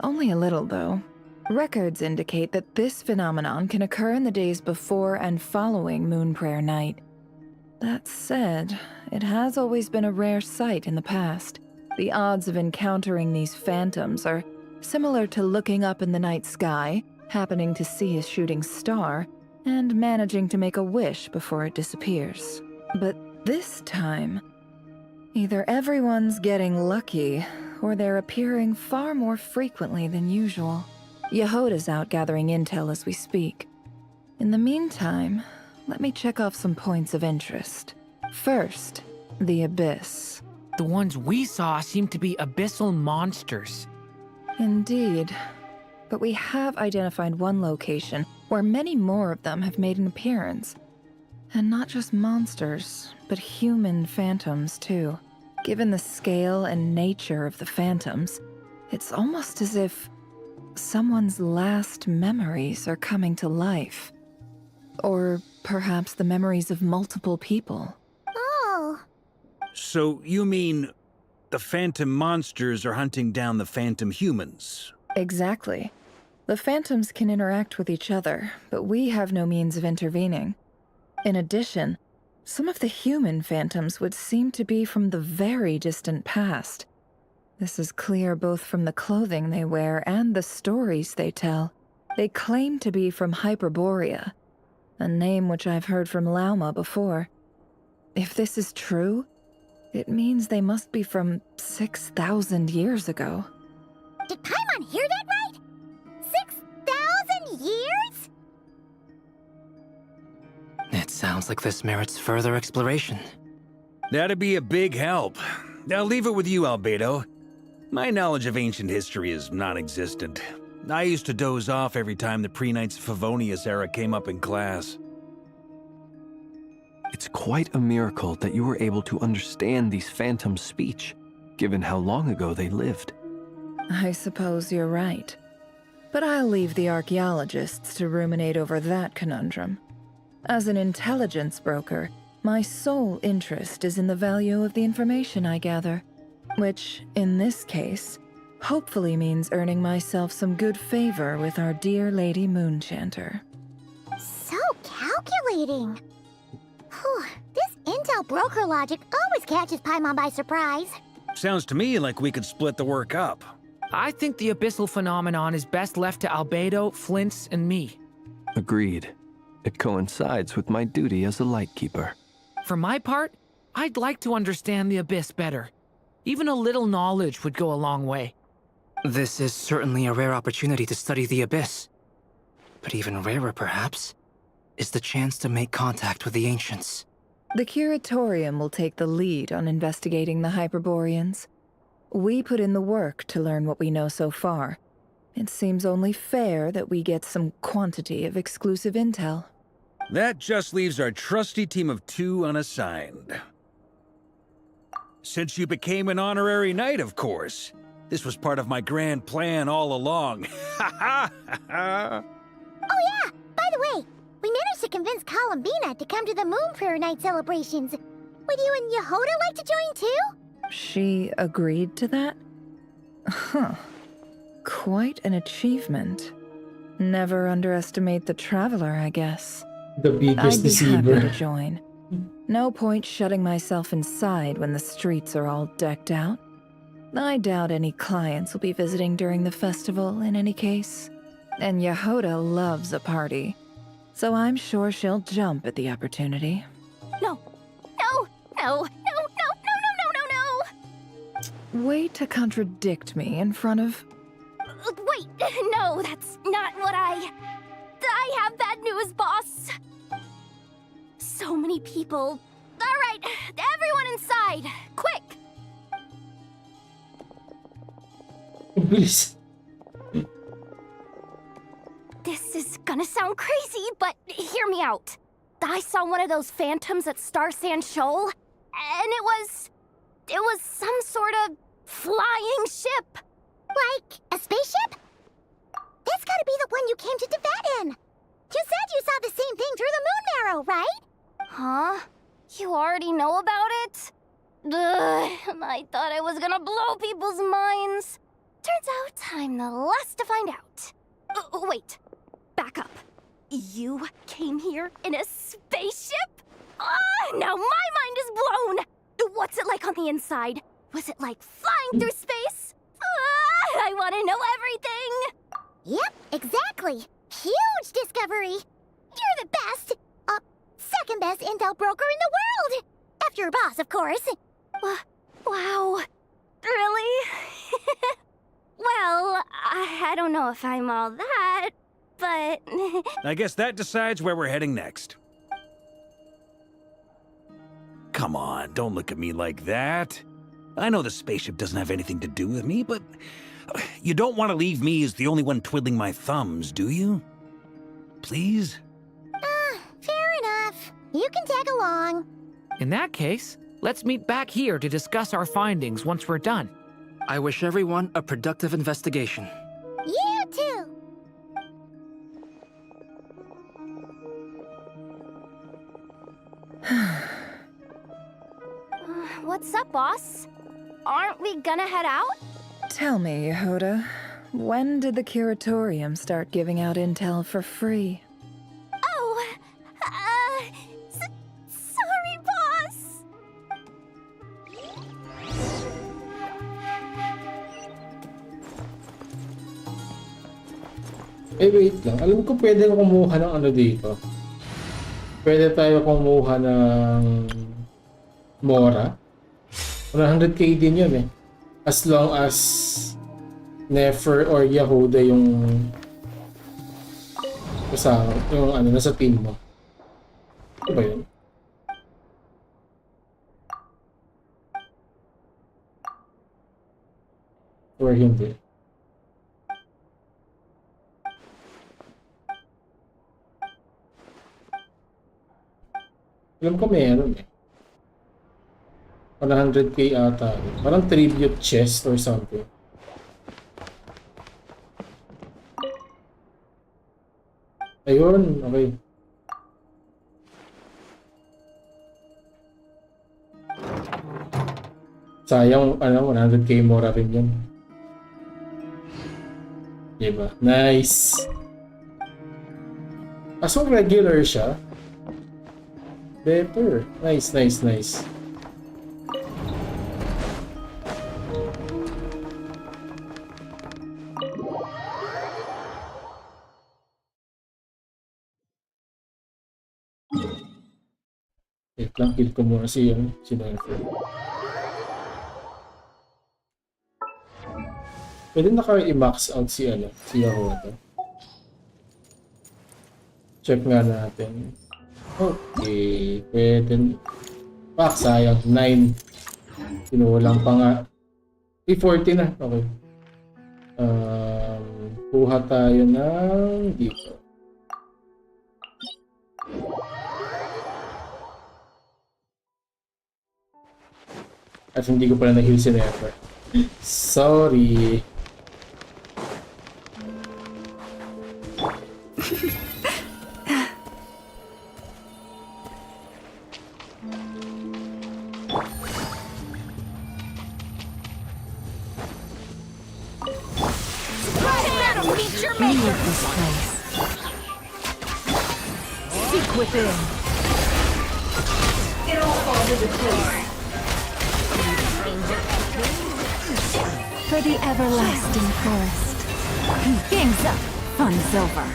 Only a little, though. Records indicate that this phenomenon can occur in the days before and following Moonprayer Night. That said, it has always been a rare sight in the past. The odds of encountering these phantoms are similar to looking up in the night sky, happening to see a shooting star, and managing to make a wish before it disappears. But this time, either everyone's getting lucky, or they're appearing far more frequently than usual. Yehoda's out gathering intel as we speak. In the meantime, let me check off some points of interest. First, the Abyss. The ones we saw seem to be abyssal monsters. Indeed. But we have identified one location where many more of them have made an appearance. And not just monsters, but human phantoms too. Given the scale and nature of the phantoms, it's almost as if someone's last memories are coming to life. Or perhaps the memories of multiple people. Oh. So you mean the phantom monsters are hunting down the phantom humans? Exactly. The phantoms can interact with each other, but we have no means of intervening. In addition, some of the human phantoms would seem to be from the very distant past. This is clear both from the clothing they wear and the stories they tell. They claim to be from Hyperborea, a name which I've heard from Lauma before. If this is true, it means they must be from 6,000 years ago. Did Paimon hear that right? 6,000 years? It sounds Sounds like this merits further exploration. That'd be a big help. I'll leave it with you, Albedo. My knowledge of ancient history is non-existent. I used to doze off every time the pre-Knights of Favonius era came up in class. It's quite a miracle that you were able to understand these phantoms' speech, given how long ago they lived. I suppose you're right. But I'll leave the archaeologists to ruminate over that conundrum. As an intelligence broker, my sole interest is in the value of the information I gather, which, in this case, hopefully means earning myself some good favor with our dear Lady Moonchanter. So calculating. Whew, this intel broker logic always catches Paimon by surprise. Sounds to me like we could split the work up. I think the abyssal phenomenon is best left to Albedo, Flints, and me. Agreed. It coincides with my duty as a lightkeeper. For my part, I'd like to understand the abyss better. Even a little knowledge would go a long way. This is certainly a rare opportunity to study the abyss. But even rarer, perhaps, is the chance to make contact with the ancients. The Curatorium will take the lead on investigating the Hyperboreans. We put in the work to learn what we know so far. It seems only fair that we get some quantity of exclusive intel. That just leaves our trusty team of 2 unassigned. Since you became an honorary knight, of course. This was part of my grand plan all along. Ha ha ha! Oh yeah, by the way, we managed to convince Columbina to come to the Moon Prayer Night celebrations. Would you and Yehoda like to join too? She agreed to that? Huh. Quite an achievement. Never underestimate the traveler, I guess. The biggest I'd be deceiver. happy to join. No point shutting myself inside when the streets are all decked out. I doubt any clients will be visiting during the festival in any case. And Yehoda loves a party, so I'm sure she'll jump at the opportunity. No. No. No. No. No. No. No. No. No. Way to contradict me in front of... Wait. No, that's not what I have bad news, boss. So many people. All right, everyone inside. Quick. Bilis. This is gonna sound crazy, but hear me out. I saw one of those phantoms at Star Sand Shoal, and it was some sort of flying ship. Like a spaceship? That's gotta be the one you came to Tibet in. You said you saw the same thing through the moon marrow, right? Huh? You already know about it? Ugh, I thought I was gonna blow people's minds. Turns out I'm the last to find out. Wait, back up. You came here in a spaceship? Now my mind is blown! What's it like on the inside? Was it like flying through space? I want to know everything! Yep, exactly. Huge discovery. You're the best, second best intel broker in the world. After your boss, of course. Wow. Really? Well, I don't know if I'm all that, but... I guess that decides where we're heading next. Come on, don't look at me like that. I know the spaceship doesn't have anything to do with me, but you don't want to leave me as the only one twiddling my thumbs, do you? Please? Fair enough. You can tag along. In that case, let's meet back here to discuss our findings once we're done. I wish everyone a productive investigation. You too. What's up, boss? Aren't we gonna head out? Tell me, Yehoda, when did the Curatorium start giving out intel for free? Oh, sorry, boss. Wait lang. Alam ko pwede ko kumuha ng ano dito. Pwede tayo kumuha ng Mora. 100k din yun eh. As long as Nefer or Yehoda yung kasama, yung ano, nasa team mo. Ito ba yun? Or hindi? Alam ko meron eh. 100k ata. Parang tribute chest or something. Ayun, okay. Sayang, 100k mora rin yun. Diba? Nice! Kaso regular siya. Better. Nice, nice, nice. Wait lang, kill ko muna si Nerfer. Pwede na kayo i-max out si Yahoda. Check nga natin. Okay, pwede. Sayang. 9. Kinulang pa nga. 340 na. Okay. Kuha tayo ng dito. At hindi ko pala na-heal si Nefer. Sorry. Leave this place. Seek within. It all falls into place. For the everlasting forest. Game's up. Fun's over.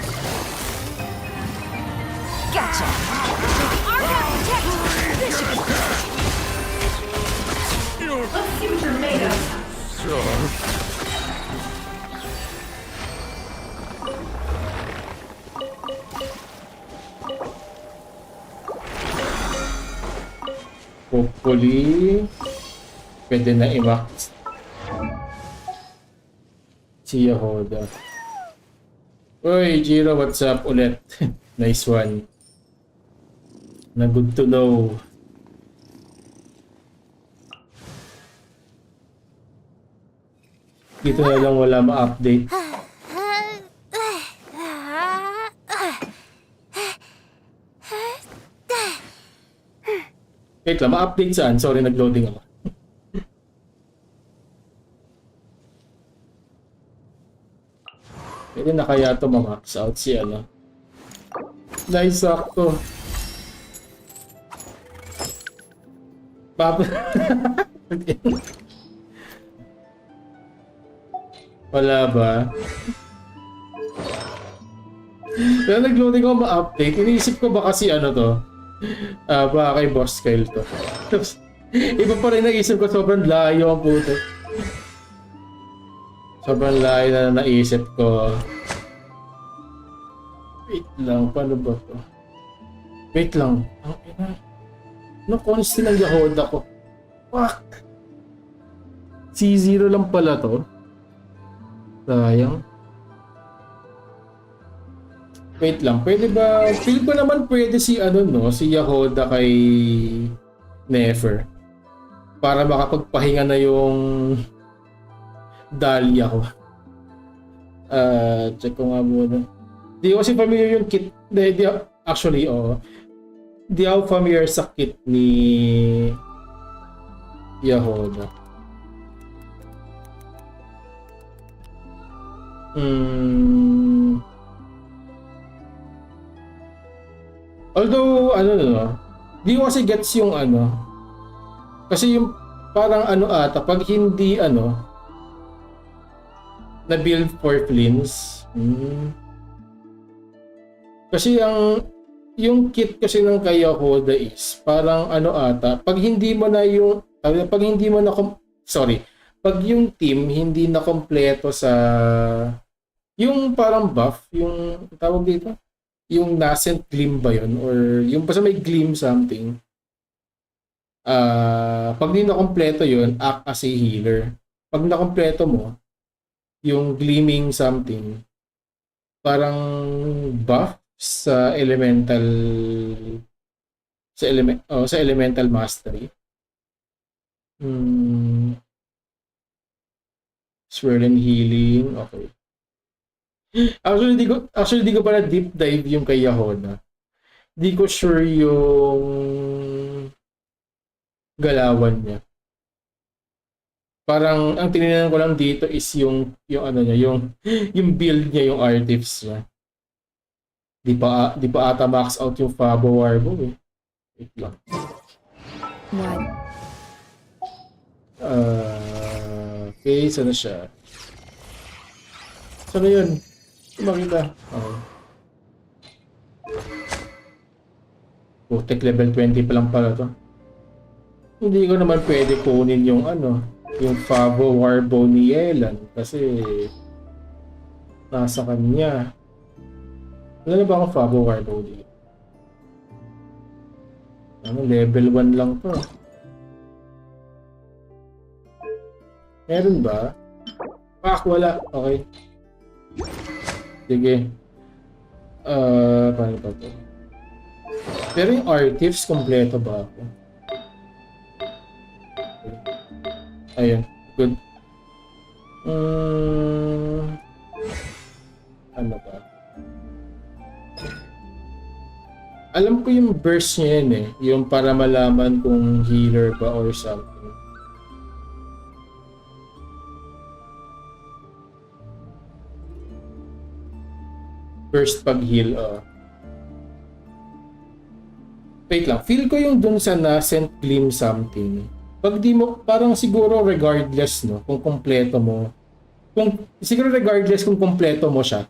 Gotcha. Archive protect. This should be good. Let's see what you're made of. Sure. Hopefully, pwede na i-max si Yahoda. Uy, Jiro, what's up ulit? Nice one. Na good to know. Dito na lang wala ma-update. Wait lang, ma-update saan? Sorry, nag-loading ako. Pwede na kaya ito ma-max out si Nice, sakto. Wala ba? Kaya nag-loading ako ma-update. Iniisip ko ba kasi to? Baka kay Boss Kyle to. Iba pa rin naisip ko, sobrang layo ang puto. Sobrang layo na naisip ko. Wait lang, paano ba to? Wait lang. Ano constant ang Yahoda ko? Fuck! C0 lang pala to. Sayang. Wait lang, pwede ba? Feel ko naman pwede si si Yahoda kay Nefer. Para makapagpahinga na yung Dahlia ko. Check ko nga muna. Di ko kasi familiar yung kit. Actually, di ako familiar sa kit ni Yahoda. Although, di ko kasi gets yung kasi yung parang pag hindi na build for flames. Kasi yung kit kasi ng kay Yahoda is parang pag hindi mo na pag yung team hindi na kompleto sa yung parang buff, yung tawag dito, yung nascent gleam ba yun? Or yung basta may gleam something. Pag di nakompleto yun, act as a healer. Pag nakompleto mo, yung gleaming something, parang buff sa elemental sa elemental mastery. Swirl and healing, okay. Actually di ko pala deep dive yung kay Yahona. Di ko sure yung galawan niya. Parang ang tinignan ko lang dito is yung ano niya, yung build niya, yung artifs niya. Di pa ata max out yung Fabo Warbo eh. Wait lang. What? Okay, sana siya? Sana yun? Makita. Okay. Tech level 20 pa lang pala to. Hindi ko naman pwede kunin yung yung Favo Warbo ni Yelan kasi nasa kanya. Wala na ba akong Favo Warbo dito? Level 1 lang to. Meron ba? Wala. Okay. Sige. Paano pa to? Pero yung artifs, kompleto ba ako? Ayun. Good. Ano ba? Alam ko yung burst niya yun eh. Yung para malaman kung healer ba or something. Burst pag heal, Wait lang, feel ko yung dun sa nascent gleam something. Pag di mo, parang siguro regardless, no? Kung kompleto mo. Siguro regardless kung kompleto mo siya.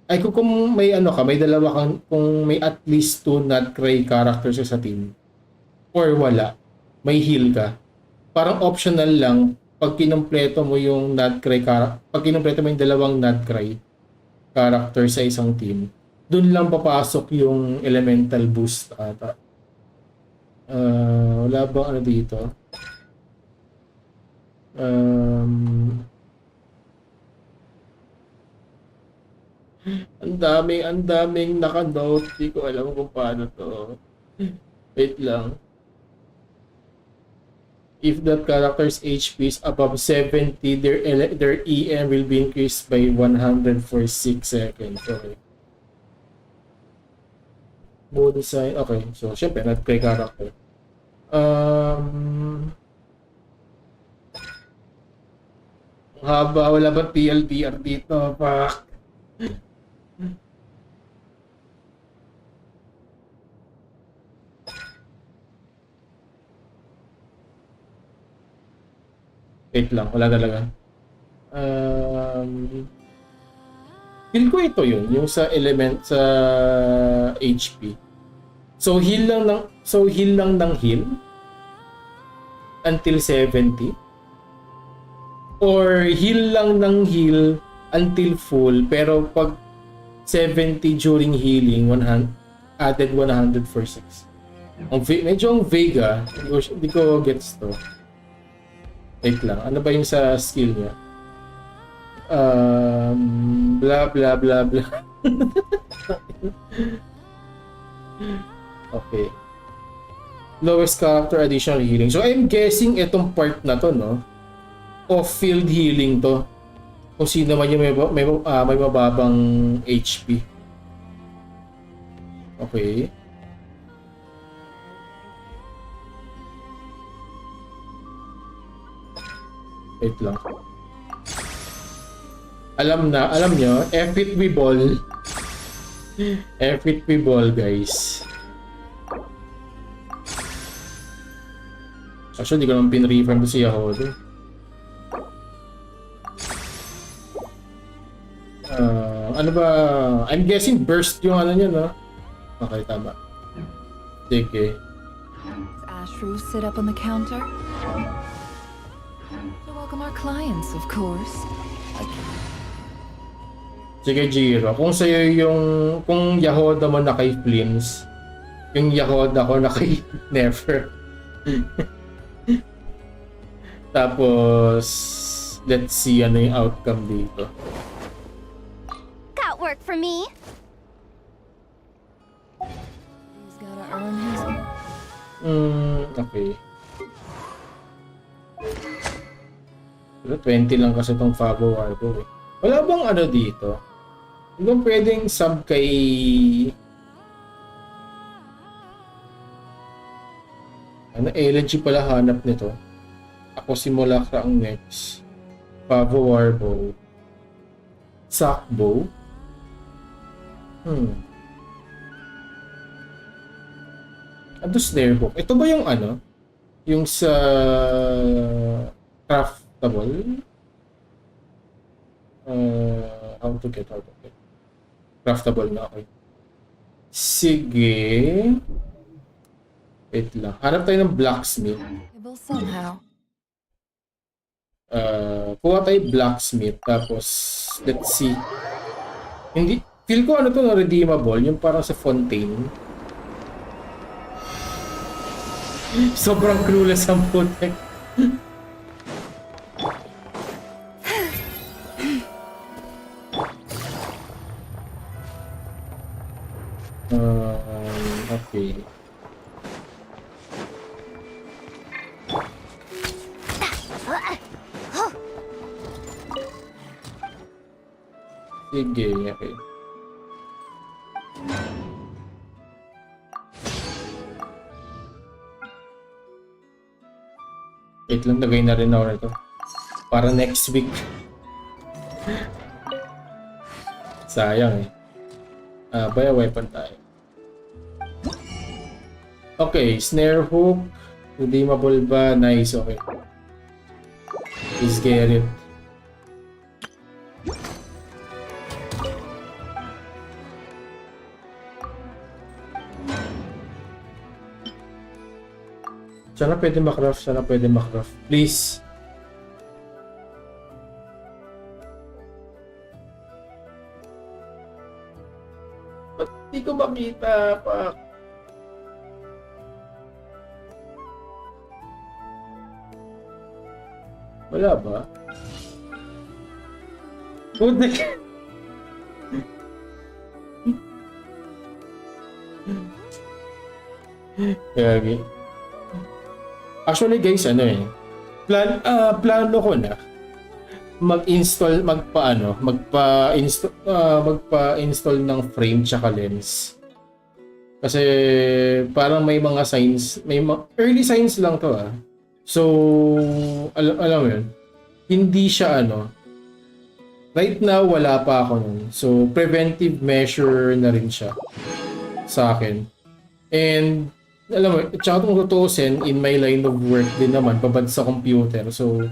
Ay kung may may dalawa kang, kung may at least 2 Nutcry characters sa team. Or wala. May heal ka. Parang optional lang pag kinompleto mo yung Nutcry pag kinompleto mo yung dalawang Nutcry character sa isang team, dun lang papasok yung elemental boost ata. Wala bang dito? Ang daming naka-note. Di ko alam kung paano to. Wait lang. If that character's HP is above 70, their EM will be increased by 100 for 6 seconds. Okay. Moon sign. Okay. So, syempre, not play character. Haba. Wala ba TLDR dito? Fuck. Wait lang, wala talaga. Feel ko ito yun, yung sa element sa HP. So heal lang ng heal until 70. Or heal lang ng heal until full, pero pag 70 during healing, added 100 for 6. Medyo ang vague hindi ko gets to. Wait lang, ano ba yung sa skill niya? Blah blah blah blah. Okay. Lowest character additional healing. So I'm guessing itong part na to, no? Off-field healing to. Kung sino man yung may mababang HP. Okay. Wait lang. Alam nyo, F-it we ball. F-it we ball, guys. Actually, hindi ko naman pin-reframe to si Yahoo. Ano ba? I'm guessing burst yung niya, no? Okay, tama. Sige. Ashru sit up on the counter? To welcome our clients, of course. Sige, Jiro. Kung sa'yo yung... Kung Yahoda mo na kay Flims, yung Yahoda ko na kay Never. Tapos... Let's see ano yung outcome dito. Got work for me. Okay. Pero 20 lang kasi itong Fabo Warbo eh. Wala bang ano dito? Hindi bang pwedeng sub kay... Ano, elegy pala hanap nito. Ako si Molakra ang next. Fabo Warbo. Sakbo. Ano snare hook? Ito ba yung ano? Yung sa craftable? How to get. Craftable na, okay. Sige. Wait lang. Hanap tayo ng blacksmith. Kuha tayo blacksmith. Tapos, let's see. Hindi, feel ko ano to na redeemable. Yung parang sa Fontaine. Sobrang clueless ang putek. Okay. Sige, okay. Wait lang, lagay na rin ako nito. Para next week. Sayang eh. Baya weapon tayo. Okay, snare hook. Redeemable ba? Nice, okay. Let's get it. Sana pwede makraft, sana pwede makraft. Please. Ba't di ko makita pa? Wala ba? Putik! Gagi. Actually guys, ano eh, plano ko na mag-install, magpa-install ng frame tsaka lens. Kasi parang may mga signs, early signs lang to ah. So, alam mo yun, hindi siya ano, right now wala pa ako nun. So, preventive measure na rin siya sa akin. And alam mo, tsaka kung tutuusin, in my line of work din naman, pabad sa computer. So,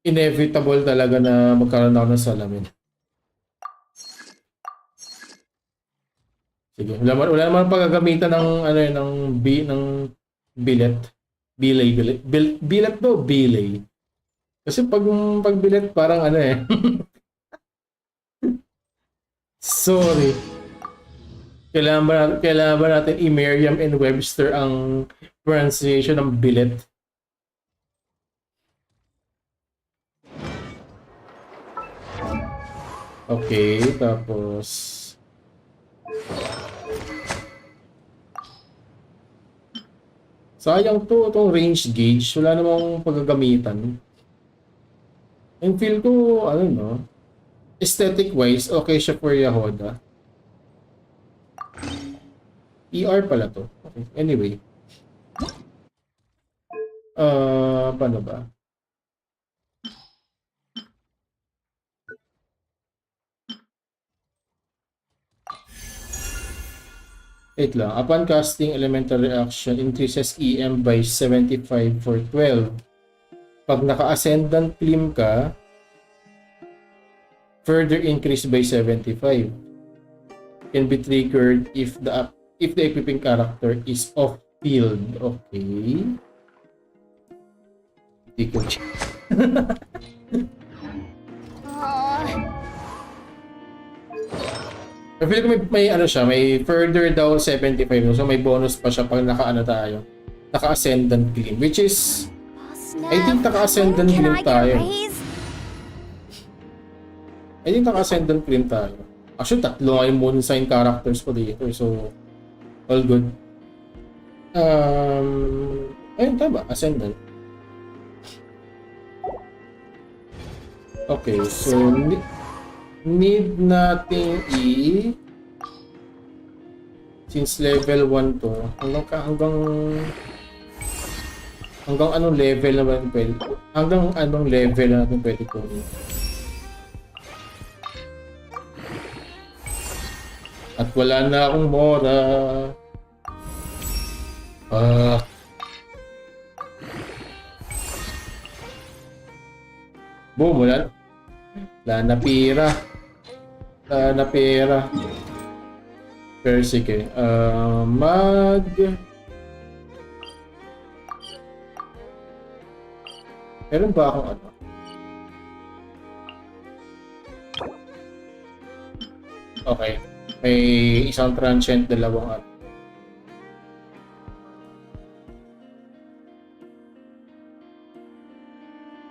inevitable talaga na magkaroon ako ng salamin. Sige, wala naman pagagamitan ng ano yun, ng billet. Billet do, bilay. Kasi pag billet parang ano eh. Sorry. Kailangan ba natin i-Merriam and Webster ang pronunciation ng billet? Okay, tapos sayang itong range gauge, wala namang paggagamitan. Yung feel ko, ano no, aesthetic wise, okay siya for Yahoda. ER pala to. Okay. Anyway. Paano ba? Wait lang. Upon casting, elemental reaction increases EM by 75 for 12. Pag naka-ascendant flame ka, further increase by 75. Can be triggered if the equipping character is off field. Okay. Hindi ko check. I feel ko may ano siya, may further daw 75, no? So may bonus pa siya pag naka-ano tayo. Naka-ascendant gleam, which is I think naka-ascendant gleam tayo. I think naka-ascendant gleam tayo. Actually, tatlo nga yung moon sign characters ko dito. So, all good. Ayun, tama. Ascendant. Okay, so need nating since level 1 to, hanggang anong level naman pwede, hanggang anong level natin pwede kunin. At wala na akong mora. Boom, wala na Pirah. Wala na Pirah. Pero sige, meron ba akong ano? Okay. May isang transient, dalawang ano.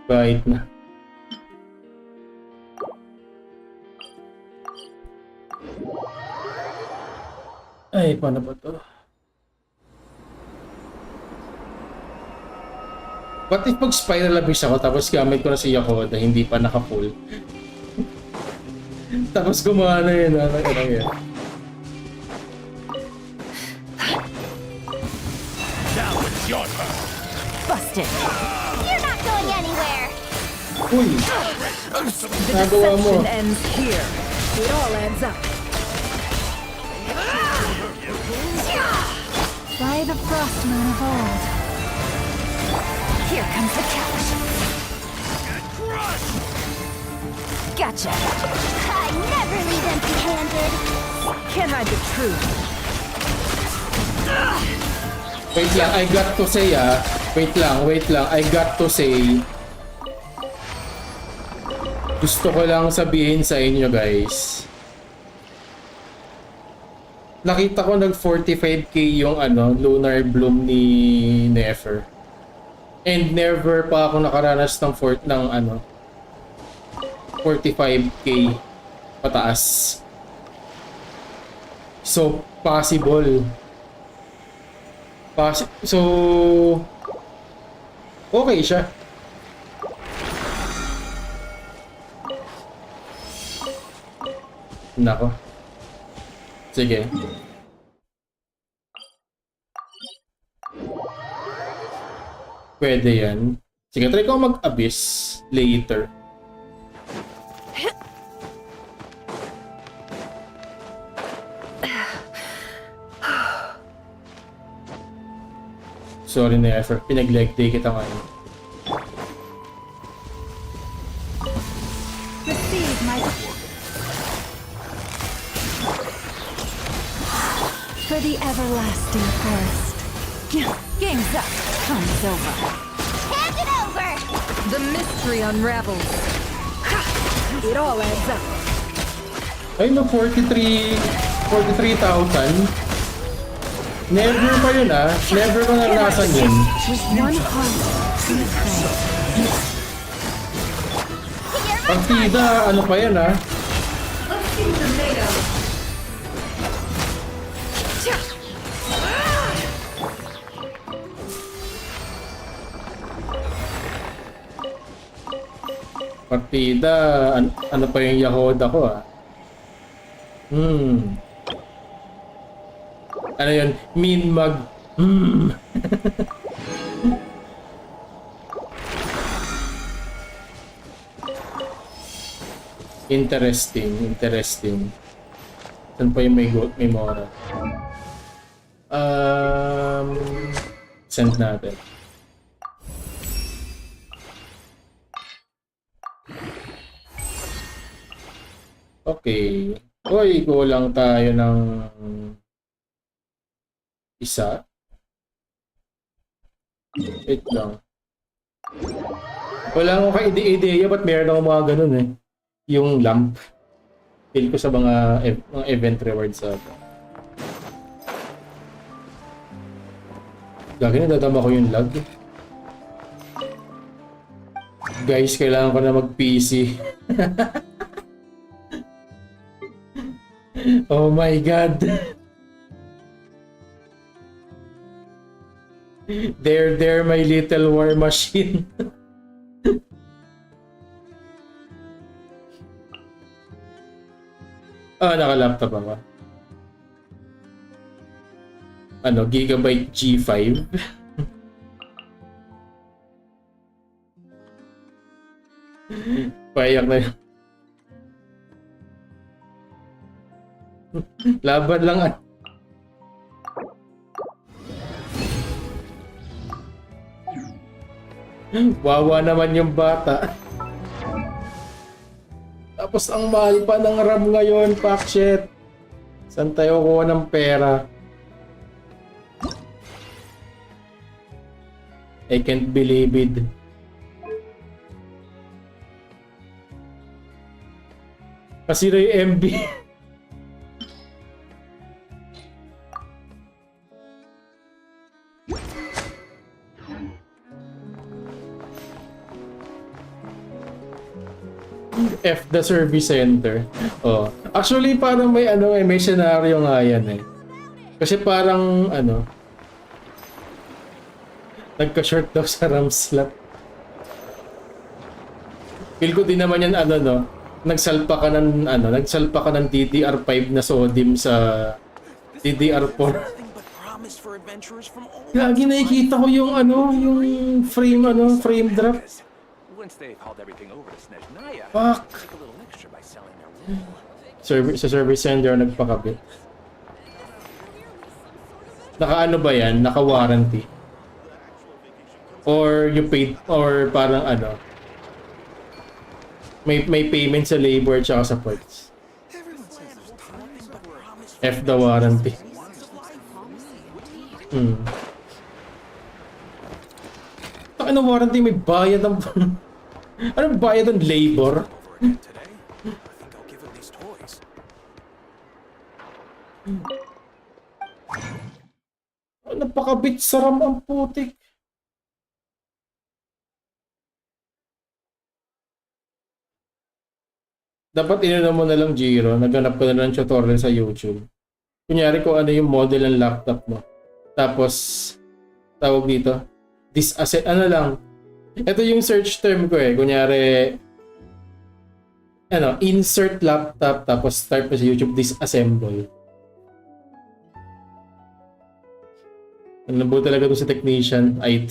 Bait na. Ay, paano ba to? What if pag spiral abyss ako tapos gamit ko na si Yakoda, hindi pa naka-full? Tapos gumana yun, ano yan? Busted. You're not going anywhere. Uy! Nagawa mo. Deception ends here. It all adds up. By the frost moon of old. Here comes the catch. Gotcha. I never leave empty-handed. Can't hide the truth. Wait lang, I got to say wait lang, I got to say. Gusto ko lang sabihin sa inyo guys. Nakita ko nag 45k yung ano, Lunar Bloom ni Nefer. And never pa ako nakaranas ng ano 45k pataas. So possible. So okay siya. Nako. Sige. Pwede yan. Sige, try ko mag-abyss later. Sorry na effort. Pinag-leg day kita ngayon. Receive my... For the everlasting forest. Game's up. Time's over. Hand it over. The mystery unravels. It all adds up. Ay no, 43,000. Never pa yun ah. Never ko naranasan yun. With one heart, we pray. Partida, ano pa yan ah. Partida, ano pa yung Yahoda ko ah. Ano yun? Mean mag... Interesting. Saan pa yung may mora? Send natin. Okay. Uy, kulang tayo ng isa. Wait lang. Wala akong ka-ideya ba't meron akong mga ganun eh. Yung lamp. Feel ko sa mga event rewards sa Gagi na dadama ko yung lag. Guys, kailangan ko na mag-PC. Oh my god. There, my little war machine. Naka-laptop ako. Gigabyte G5. Payak na yun. Laban lang Wawa naman yung bata. Tapos ang mahal pa ng RAM ngayon, pakshit. Saan tayo kuha ng pera? I can't believe it. Kasi yung MB. F the service center. Oh. Actually parang may scenario nga yan eh. Kasi parang nagka-short daw sa RAM slot. Feel ko din naman yan nagsalpa ka ng DDR5 na SODIMM sa DDR4. Lagi nakikita ko yung frame drop. Fuck. Sa service center nagpakabit. Naka ba yan? Naka warranty. Or you paid, or parang may payment sa labor at sa parts. F the warranty. Ano warranty, may bayad ng anong bayad ng labor? Napakabit sa RAM ang putik. Dapat inuna mo na lang, Jiro. Naghanap ko na lang tutorial sa YouTube. Kunyari kung ano yung model ng laptop mo. Tapos, tawag dito, ito yung search term ko eh. Kunyari, insert laptop, tapos start mo sa YouTube, disassemble. Nabuo talaga ito sa technician. Ay,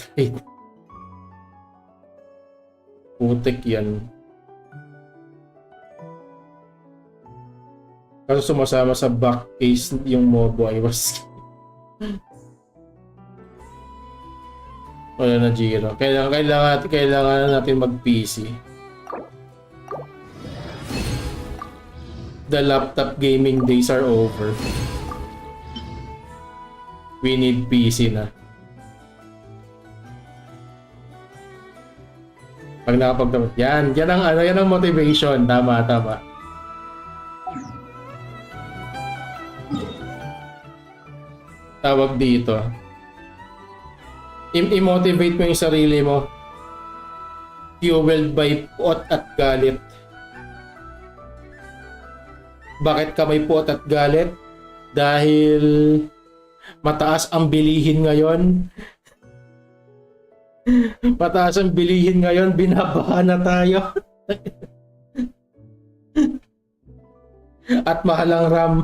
putik yan. Kaso sumasama sa back case yung Mobo iOS. Wala na, Jiro. Kailangan natin mag-PC. The laptop gaming days are over. We need PC na. Pag nakapagtapos. Yan ang motivation. Tama. Tawag dito. I-motivate mo yung sarili mo. Fueled by pot at galit. Bakit ka may pot at galit? Dahil mataas ang bilihin ngayon. Mataas ang bilihin ngayon, binabaha na tayo. At mahal ang RAM.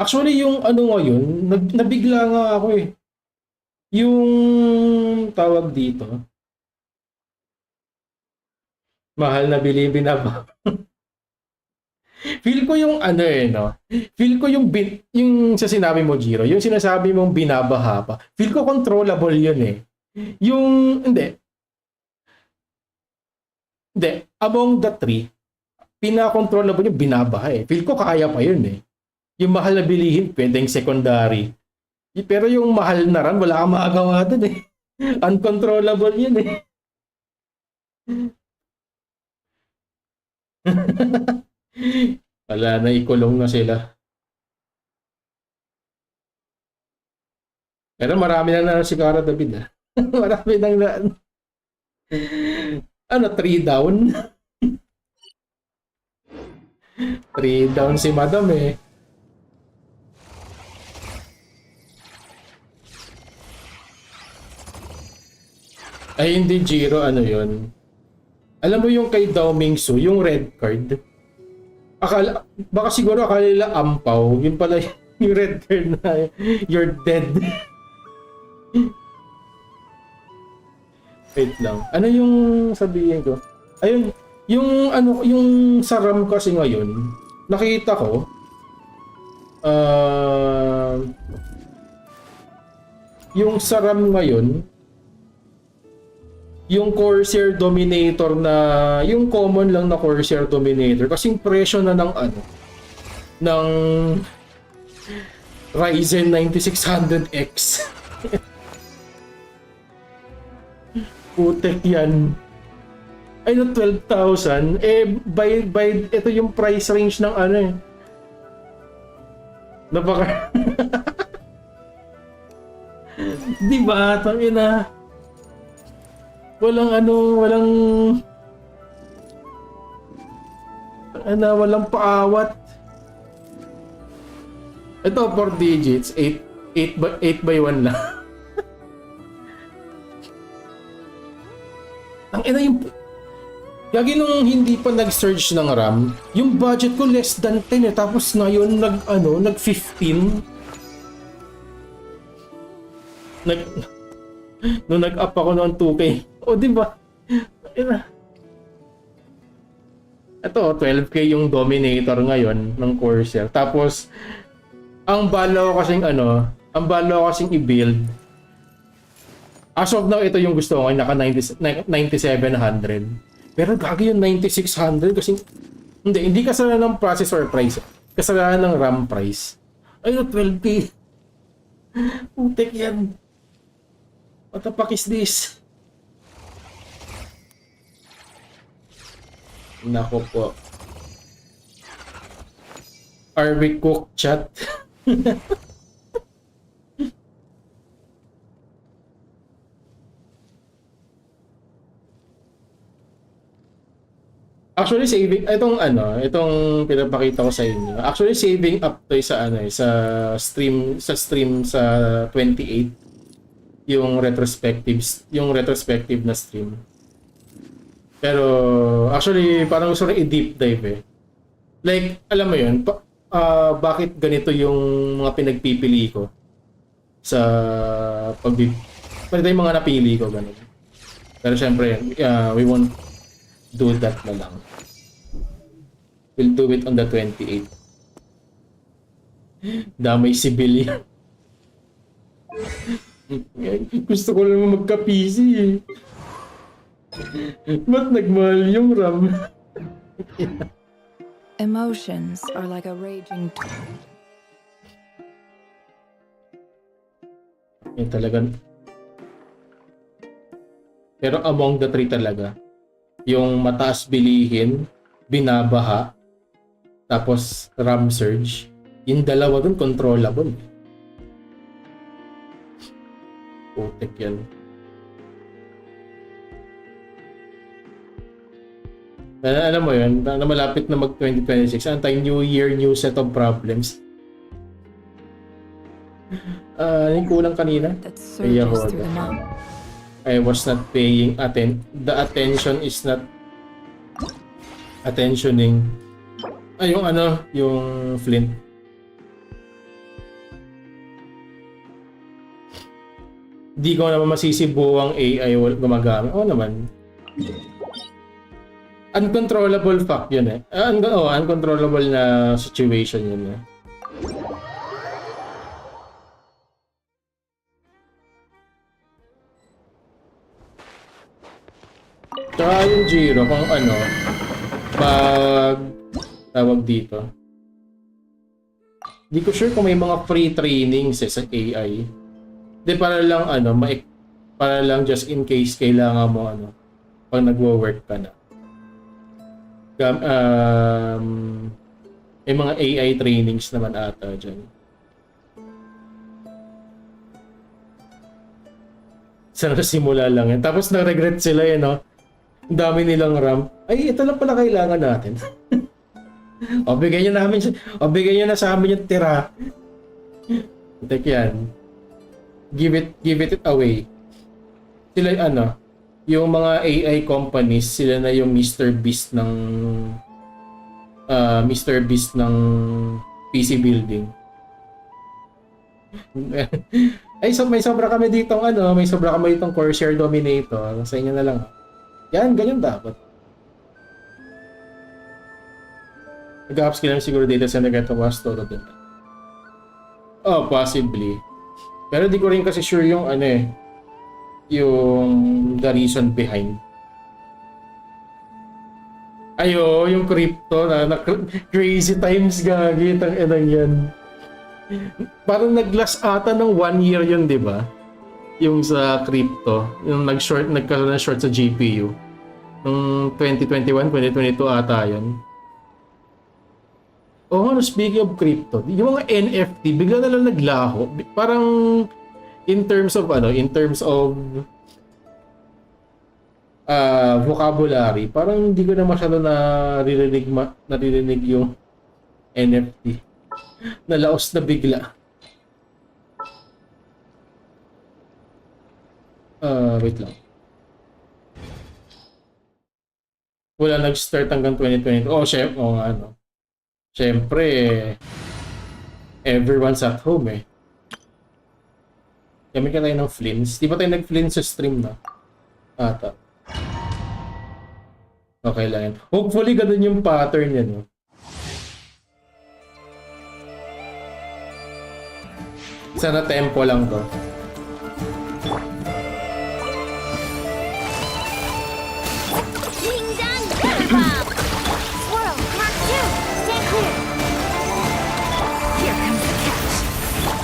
Actually, yung ngayon, nabigla nga ako eh. Yung tawag dito, mahal na bilihin, binabaha. Feel ko yung Feel ko yung sa sinabi mo, Jiro, yung sinasabi mong binabaha pa. Feel ko controllable yun eh. Hindi. Among the three, pina-controllable yung binabaha eh. Feel ko kaya pa yun eh. Yung mahal na bilihin, pwedeng secondary. Pero yung mahal na RAM, wala kang magagawa dun eh. Uncontrollable yun eh. Wala na, ikulong na sila. Pero marami na si Cara David, ah. Marami nang na... Ano, 3 down? 3 down si Madam eh. Ay, hindi Jiro, ano yun? Alam mo yung kay Dao Mingsu, yung red card? Akala, baka siguro akala nila ampaw. Yun pala yung red card na you're dead. Wait lang. Ano yung sabihin ko? Ayun, yung ano, yung sa RAM kasi ngayon, nakita ko, yung sa RAM ngayon, yung Corsair Dominator na, yung common lang na Corsair Dominator, kasing presyo na ng ano, ng Ryzen 9600X. Putek yan. Ay no, 12,000. Eh, by, ito yung price range ng ano eh. Napaka... Diba? Tangina. Walang ano, walang paawat. Ito 4 digits, 8 by 1 lang. Ang ina yung gagi nung hindi pa nag-surge ng RAM, yung budget ko less than 10 eh, tapos ngayon nag 15. Nung nag-up ako noon 2K. O, di ba? Ito, 12K yung Dominator ngayon ng Corsair. Tapos, ang bala ko kasing i-build. As of now, ito yung gusto ko, naka 9700. Pero gagi yung 9600 kasi hindi kasalanan ng processor price. Kasalanan ng RAM price. Ayun, 12K. Putek yan. What the fuck is this? Nako po. Are we cooked, chat? Actually saving itong pinapakita ko sa inyo. Actually saving up to sa stream sa 28 yung retrospective na stream. Pero actually parang gusto rin i-deep dive eh. Like alam mo 'yun, bakit ganito yung mga pinagpipili ko sa yung mga napili ko ganun. Pero syempre, we won't do that na lang. We'll do it on the 28. Damay civilian. Gusto ko lang magka-PC eh. Ba't nagmahal yung RAM? Emotions are like a raging... Yan talaga. Pero among the three talaga, yung mataas bilihin, binabaha, tapos RAM surge, yung dalawa dun controllable. Putek yan. Alam mo yun, na malapit na mag 2026, antay new year, new set of problems. Yung kulang kanina? Kaya I was not paying the attention is not attentioning. Yung yung Flint. Di ko naman masisibuang AI gumagamit. Oo naman. Uncontrollable fact yun eh. Uncontrollable na situation yun eh. Tsaka yung Jiro, kung pag tawag dito. Di ko sure kung may mga free trainings sa AI. Di para lang para lang just in case kailangan mo pag nagwo-work ka na. May mga AI trainings naman ata dyan. Sana simula lang yan. Tapos na-regret sila eh, no? Ang dami nilang RAM. Ay, ito lang pala kailangan natin. O, bigyan nyo namin, o, bigyan nyo na sa amin yung tira. Tek yan. Give it away. Sila, ano, yung mga AI companies, sila na yung Mr. Beast ng PC building. Ay, so may sobra kami ditong ano, may sobra kami ditong Corsair Dominator. Sa inyo na lang. Yan, ganyan dapat. Nag-upskill lang siguro data center kahit was todo din. Oh, possibly. Pero di ko rin kasi sure yung ano eh, yung the reason behind. Ayo, yung crypto na crazy times gagi, tang enang yan. Parang nag-last ata ng 1 year yun, di ba? Yung sa crypto, yung nagkaroon ng short sa GPU. Nung 2021, 2022 ata yun. Oh, ano, speaking of crypto, yung mga NFT, bigla na lang naglaho. Parang in terms of vocabulary, parang hindi ko na masyado naririnig yung NFT. Nalaos na bigla. Wait lang. Wala nag-start hanggang 2020. Oh, ano. Siyempre, everyone's at home eh. Kami ka tayo ng Flins. Di ba tayo nag-Flins sa stream na? Ata. Okay lang yan. Hopefully, ganun yung pattern yan. No? Sana tempo lang to.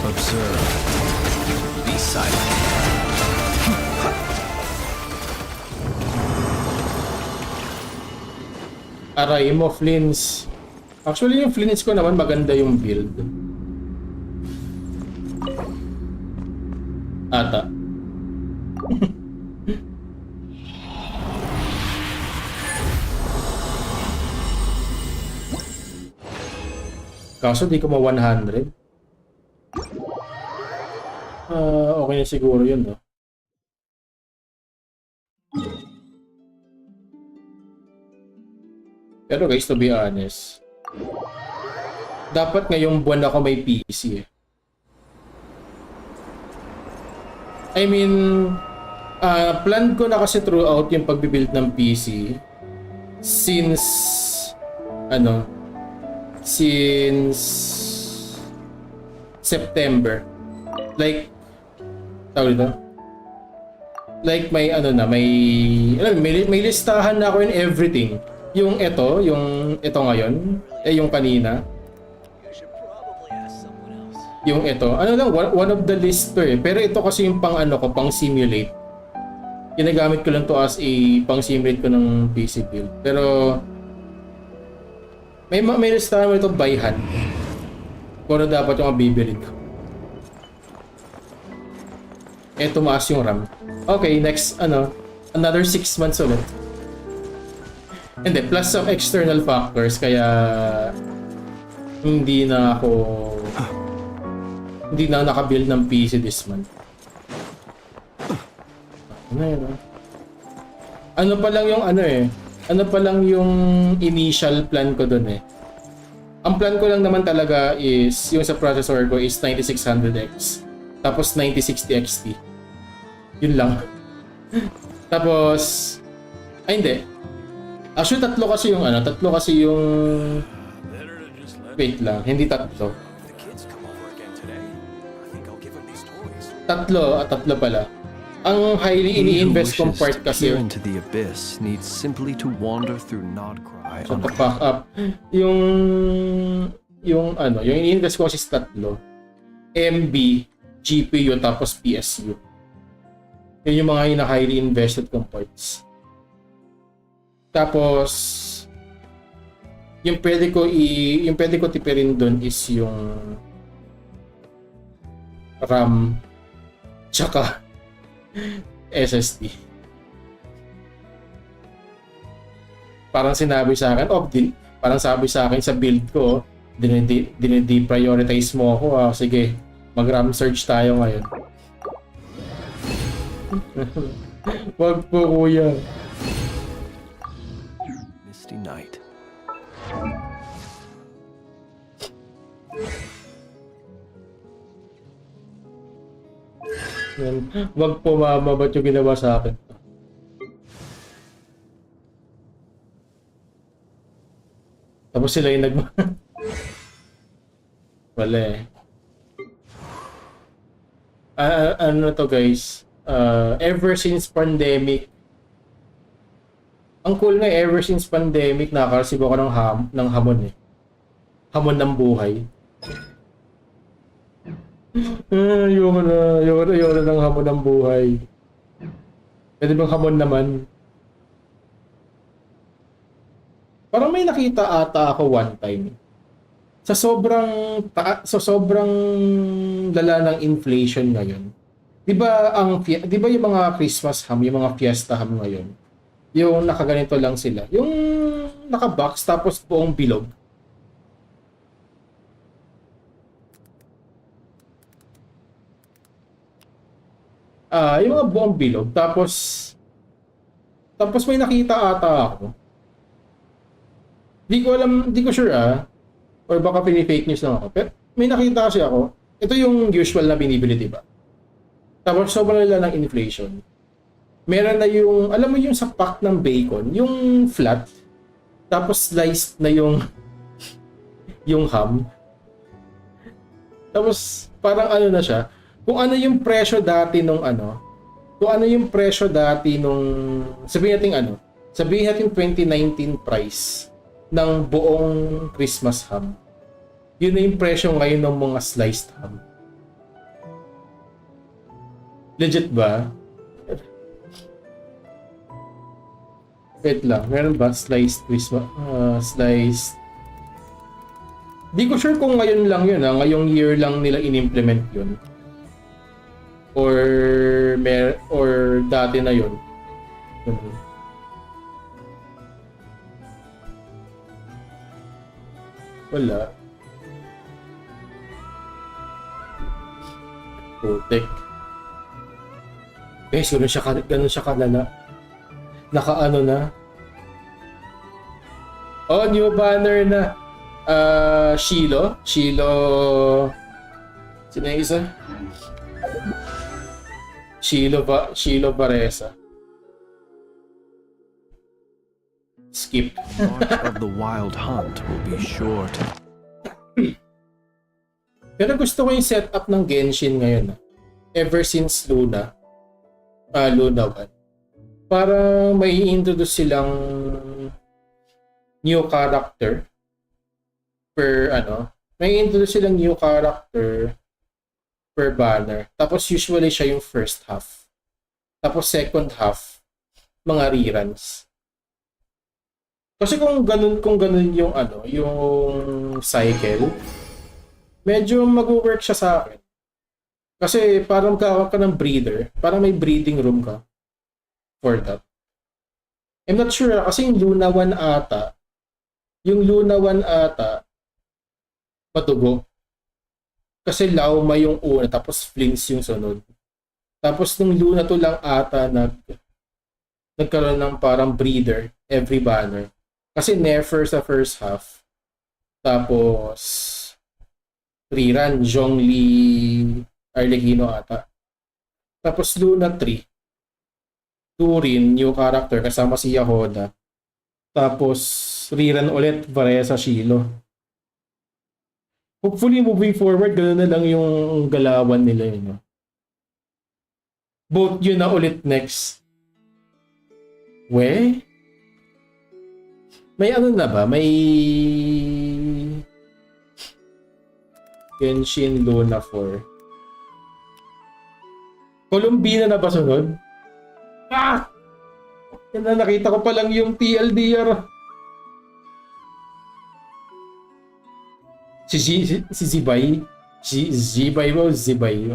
Observe. Be silent. Aray mo, Flins. Actually, yung Flins ko naman maganda yung build. Ata. Kaso di ko ma 100. Okay na siguro yun, no? Pero guys, to be honest, dapat ngayong buwan ako may PC eh. I mean, plan ko na kasi throughout yung pagbibuild ng PC since September. Like, tawag dito? Like may may listahan na ako in everything. Yung ito ngayon, yung kanina. Yung ito, one of the list to eh. Pero ito kasi yung pang simulate. Ginagamit ko lang to as a pang simulate ko ng PC build. Pero may listahan mo ito by hand. Kung ano dapat yung bibilin ko. Tumaas yung RAM. Okay, next, another 6 months ulit. And then, plus some external factors, kaya hindi na ako nakabuild ng PC this month. Ano pa lang yung initial plan ko dun eh. Ang plan ko lang naman talaga is, yung sa processor ko is 9600X. Tapos 9060 XT. Yun lang. Tapos, hindi. Actually, tatlo kasi yung wait lang, hindi tatlo. Tatlo pala. Ang highly ini-invest kong part kasi into the abyss needs simply to wander through Nodcry. So, to back up. Yung ini-invest ko kasi tatlo. MB, GPU, tapos PSU. Yun yung mga highly invested kong parts. Tapos, Yung pwede ko tipirin doon is yung RAM tsaka SSD. Parang sinabi sa akin, parang sabi sa akin sa build ko, dinidi-prioritize mo ako. Sige, mag-RAM search tayo ngayon. Wag po, kuya. Misty night. Wag po, mama, ba't yung ginawa sa akin? Tapos sila yung wala eh. Ano to guys? Ever since pandemic, ang cool nga, ever since pandemic, nakareceive ako ng hamon eh. Hamon ng buhay. Ayoko na ng hamon ng buhay. Pwede bang hamon naman? Parang may nakita ata ako one time. Sa sobrang lala ng inflation ngayon. 'Di ba yung mga Christmas ham, yung mga fiesta ham ngayon, yung nakaganito lang sila. Yung naka-box tapos buong bilog. Yung mga buong bilog tapos may nakita ata ako. Di ko sure or baka pini-fake news lang ako. Pero may nakita kasi ako. Ito yung usual na binibili, diba? Tapos sobrang lala ng inflation. Meron na yung, alam mo yung sa pack ng bacon, yung flat, tapos sliced na yung ham. Tapos parang ano na siya, kung ano yung presyo dati nung sabihin natin 2019 price ng buong Christmas ham. Yun na yung presyo ngayon ng mga sliced ham. Legit ba? Wait lang, meron ba sliced Christmas? Sliced. Di ko sure kung ngayon lang yun, ngayong year lang nila in-implement yun. Or dati na yun. Wala. Putek. Guys, ganun siya kalala. Nakaano na. Oh, new banner na. Shilo. Sino yung isa? Shilo Baresa. Skip. March of the wild hunt will be short. Pero gusto ko yung setup ng Genshin ngayon. Ever since Luna 1. Para may introduce silang new character per banner. Tapos usually siya yung first half. Tapos second half, mga reruns. Kasi kung ganun yung yung cycle, medyo mag-work siya sa akin. Kasi parang magkakaroon ka ng breeder, parang may breeding room ka for that. I'm not sure kasi yung Luna 1 ata, matugo. Kasi Lauma yung una, tapos Flints yung sunod. Tapos nung Luna 2 lang ata nagkaroon ng parang breeder every banner. Kasi Nefer sa first half. Tapos rerun, Zhongli Arlecchino ata. Tapos Luna 3. Turin, new character, kasama si Yahoda. Tapos rerun ulit, Varesa Shilo. Hopefully moving forward, ganoon na lang yung galawan nila yun. Both yun na ulit next. May ano na ba? May Genshin Luna 4. Columbina na ba sunod? Yan na, nakita ko pa lang yung TLDR. Si Zibay. Zibay ba o Zibay?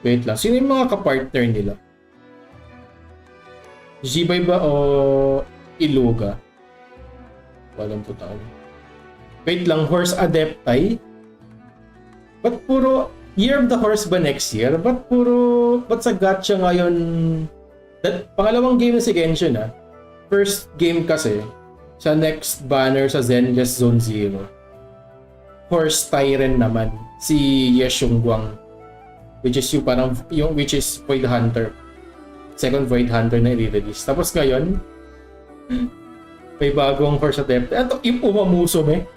Wait lang. Sino yung mga kapartner nila? Zibay ba o Iluga? Walang totoo. Wait lang. Horse Adeptai? Ba't puro... Year of the Horse ba next year? Ba't sa gacha ngayon? Pangalawang game na si Genshin ah. First game kasi sa next banner sa Zenless Zone 0. Horse Tyrant naman si Yeshunguang, which is which is Void Hunter. Second Void Hunter na i-release. Tapos ngayon may bagong Horse Adept. Ito yung umamuso eh.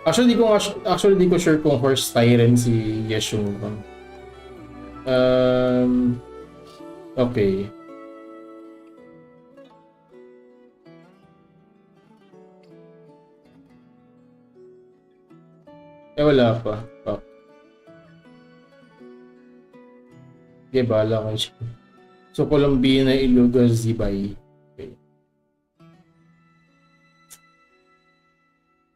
Actually, di ko sure kung Horse Tyrant si Yeshunguang. Okay. Wala pa. Fuck. Okay, bahala ko siya. So, Colombia na Iluga Zibay. Okay.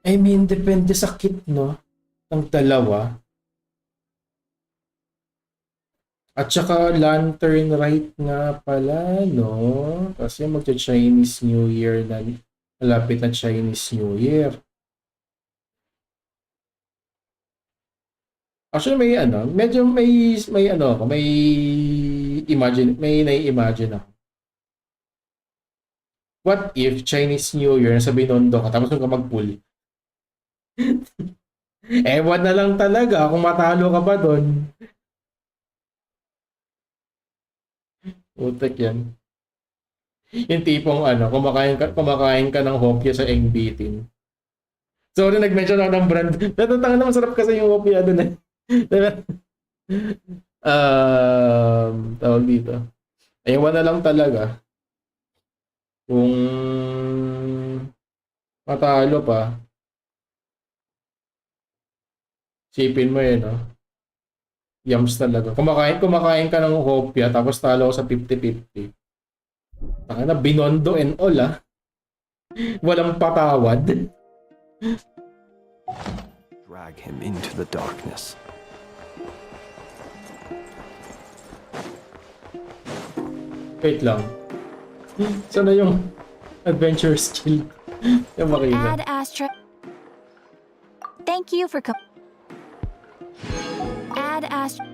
I mean, depende sa kit, no? Ang dalawa. At saka Lantern Rite nga pala, no? Kasi magcha-Chinese New Year na, malapit na Chinese New Year. Actually, medyo may nai-imagine ako. What if Chinese New Year, nasa Binondo ka, tapos ka mag-pull? Ewan na lang talaga kung matalo ka ba doon. Utek yan. Yung tipong kumakain ka ng hopya sa Engbitin. Sorry, nag-mention ako ng brand. Natatanga naman, sarap kasi yung hopya doon eh. Tawag dito. Ewan na lang talaga kung matalo pa. Sipin mo yun, no? Yams talaga. Kumakain ka ng hopya, tapos talo sa 50-50. Tanga na, Binondo and all, ah. Walang patawad. Drag him into the darkness. Wait lang. Sana yung adventure skill? Yung makina. Add Astra. Thank you for Add Astra.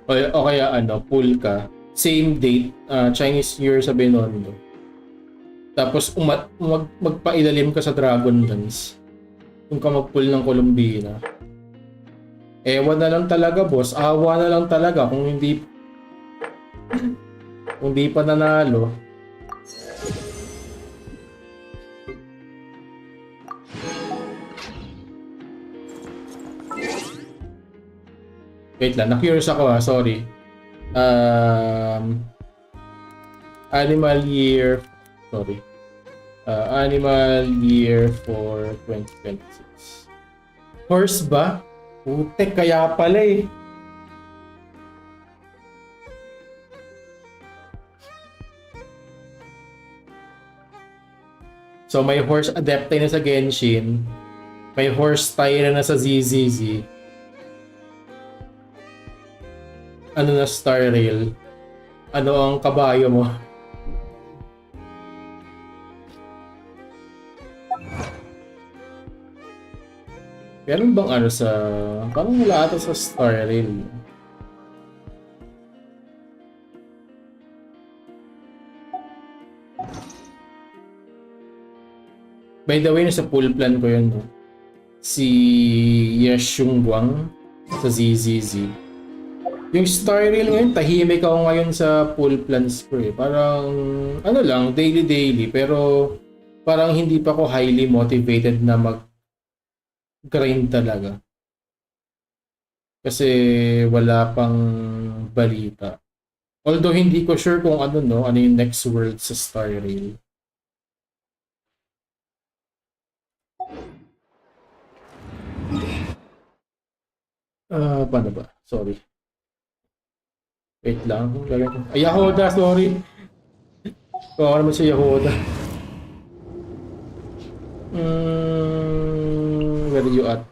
O kaya pull ka. Same date, Chinese New Year sa Binondo. Tapos magpailalim ka sa Dragon Dance. Kung ka mag-pull ng Colombina. Ewan na lang talaga, boss. Awa na lang talaga kung hindi pa nanalo. Wait lang, na-curious ako sorry. Animal year for 2026. Horse ba? Putek, kaya pala eh. So may horse adepte na sa Genshin. May horse Tyra na sa ZZZ. Ano na Star Rail? Ano ang kabayo mo? Meron bang parang wala ata sa Star Rail. By the way, nasa pool plan ko yun, no? Si Yeshunguang sa ZZZ. Yung Star Rail ngayon, tahimik ako ngayon sa pool plans ko eh. Parang, lang, daily, pero parang hindi pa ako highly motivated na mag-grind talaga. Kasi wala pang balita. Although hindi ko sure kung ano yung next world sa Star Rail. Paano ba? Sorry. Wait lang. Ay, Yahoda, sorry. Kawawa naman si Yahoda. Where are you at?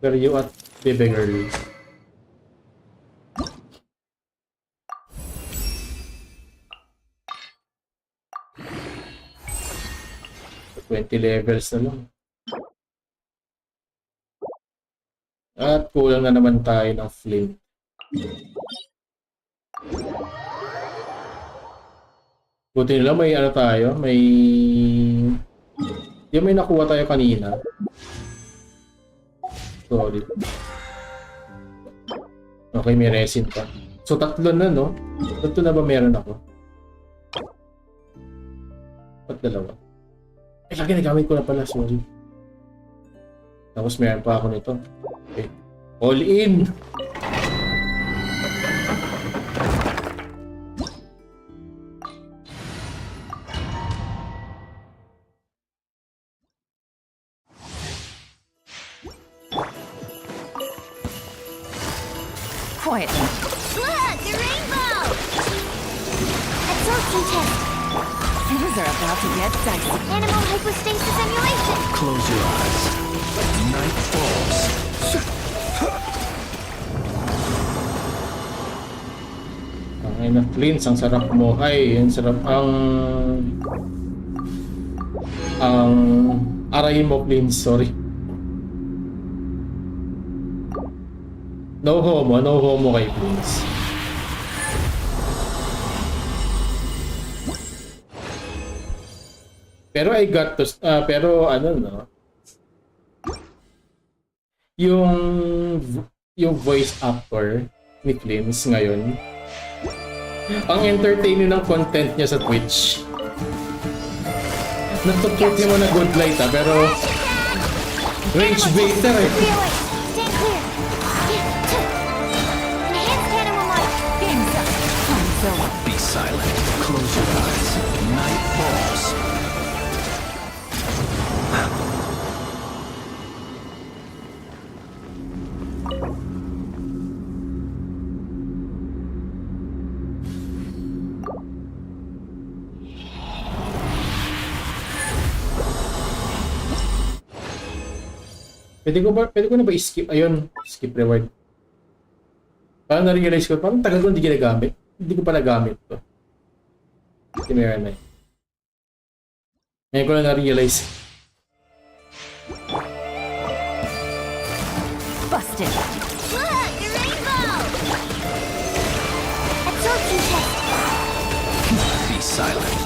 Where are you at, baby girl? So, 20 levels na lang. At kulang na naman tayo ng flint. Buti nila may ano tayo, may... Yung may nakuha tayo kanina. Sorry. Okay, may resin pa. So, 3 na, no? 3 na ba meron ako? Ba't 2? Eh, lagi nagamit ko na pala, sorry. Tapos meron pa ako nito. Okay. All in! Quietly. Look, the rainbow! Absorption test. Things are about to get dicey. Animal hypostasis emulation. Close your eyes. Night falls. Ay na, Flint, ang sarap mo. Ay, ang sarap. Ang aray mo, Flint, sorry. No homo kay Flint. Pero I got to, pero ano no, yung voice actor ni Flint ngayon, ang entertaining ng content niya sa Twitch. Natupot niya mo na good light pero rage baiter eh. Stand clear. Enhanced animal light. Game's up. Time's over. Be silent. Close your eyes. Night falls. Pwede ko na ba i-skip? Ayun, skip reward. Parang na-realize ko, parang tagal ko hindi ginagamit. Hindi ko pa nagamit to. Hindi meron na eh. Ngayon ko na na-realize. Busted. Look, the rainbow! Absorption test. Be silent.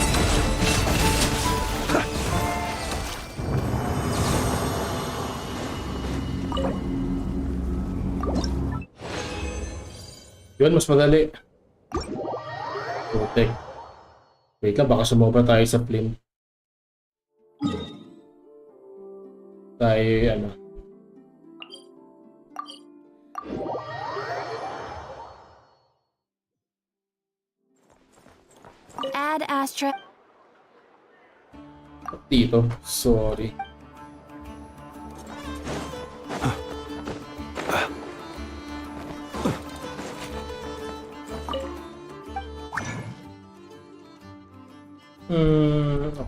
Yun, mas madali. Putek. Wait lang, baka sumobra tayo sa flame. Tayo, ano. Add Astra. Dito, sorry.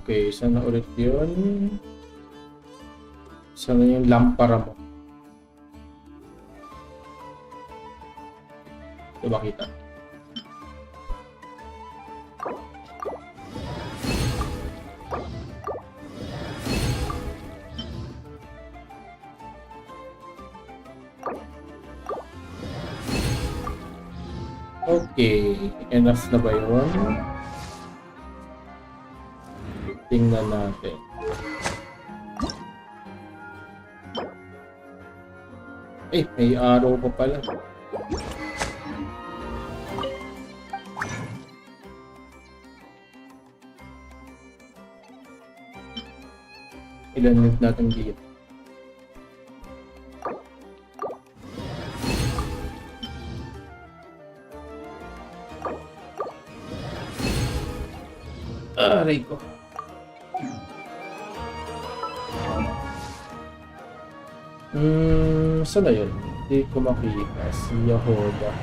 Okay, sana ulit yun. Sana yung lampara mo. Ito ba kita? Okay, enough na ba yun? Tingnan natin. Eh, may arrow pa pala. Ilan ulit natin dito? Aray ko. Saan na yun? Hindi ko makita si Yahoda.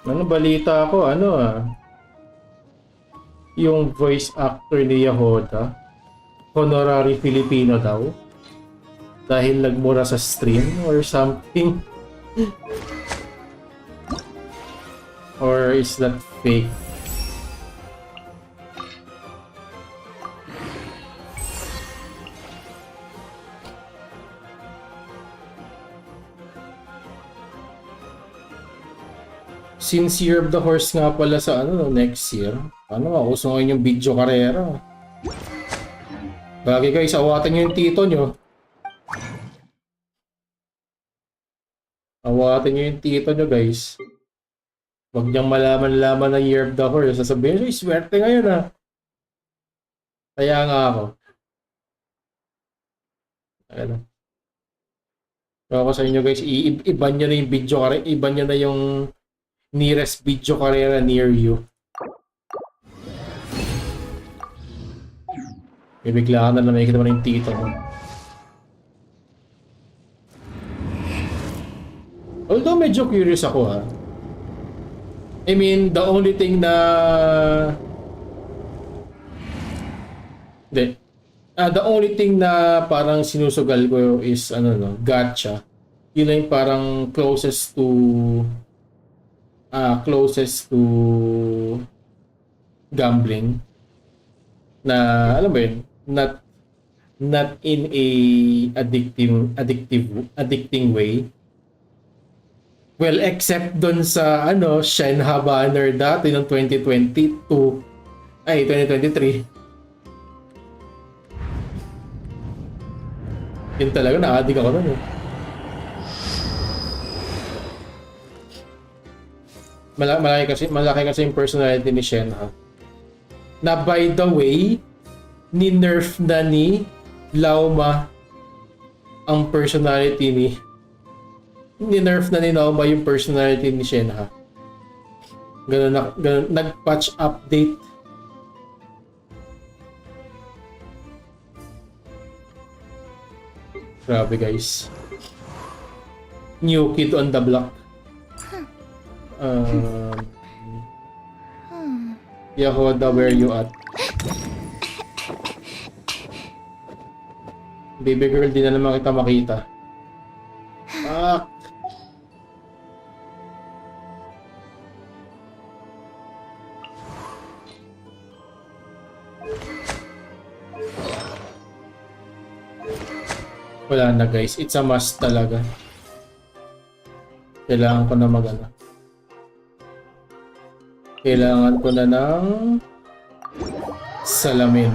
Ano balita ko, yung voice actor ni Yahoda, honorary Filipino daw. Dahil nagmura sa stream or something. Or is that fake? Since Year of the Horse nga pala sa next year, uso ngayon yung video karera. Bagay guys, awatan nyo yung tito nyo. Awatan nyo yung tito nyo guys. Huwag niyang malaman-laman na Year of the Horse. Sasabihin nyo, swerte ngayon Kaya nga ako. Ako sa inyo guys, iban nyo na yung video karera, iban nyo na yung nearest video karera near you. Bibigla ka na makikita mo na yung tito mo. Although medyo curious ako I mean, the only thing na... the only thing na parang sinusugal ko is gacha. Yun lang yung parang closest to gambling na alam mo yun, not in a addicting way. Well, except dun sa Shenhe banner dati ng 2023. Yun talaga, na-addict ako nun Malaki kasi yung personality ni Shenhe. Na by the way, ni-nerf na ni Lauma ang personality ni-nerf na ni Lauma yung personality ni Shenhe. Ganun nag-patch update. Grabe guys. New kid on the block. Yahoda, where you at? Baby girl, di na naman kita makita. Fuck! Wala na guys, it's a must talaga. Kailangan ko na Kailangan ko na ng salamin.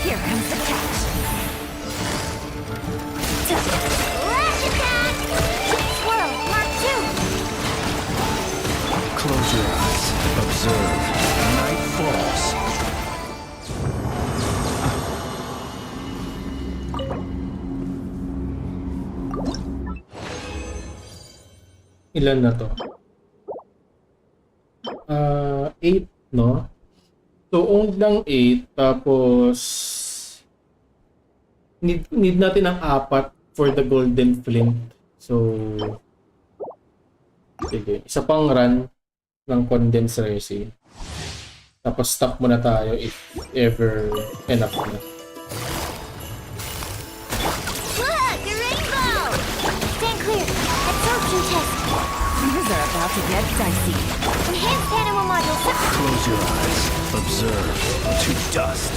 Here comes the catch. Swirl, Mark 2. Close your eyes. Observe. Night falls. Ilan na to? 8, no? So, only lang 8, tapos need natin ng 4 for the golden flint. So, sige. Isa pang run ng condensed resin. Tapos stop muna tayo if ever enough na. Look, a rainbow! Stand clear. Absorption test. Things are about to get dicey. Enhanced animal module. Close your eyes. Observe. To dust.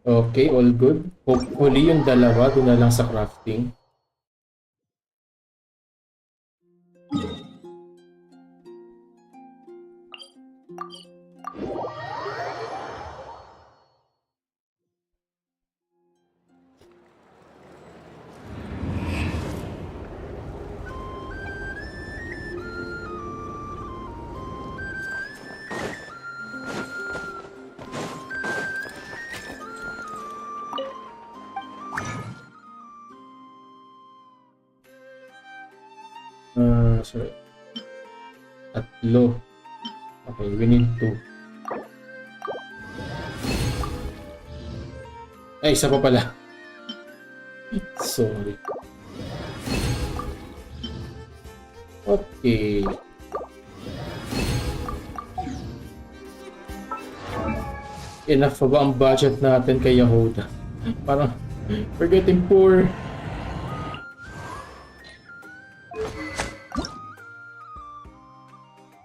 Okay, all good. Hopefully yung dalawa doon na lang sa crafting. sorry. Tatlo. Okay, we need 2. Ay, isa pa pala. Sorry. Okay. Enough pa ba ang budget natin kay Yahoda? Parang, we're getting poor.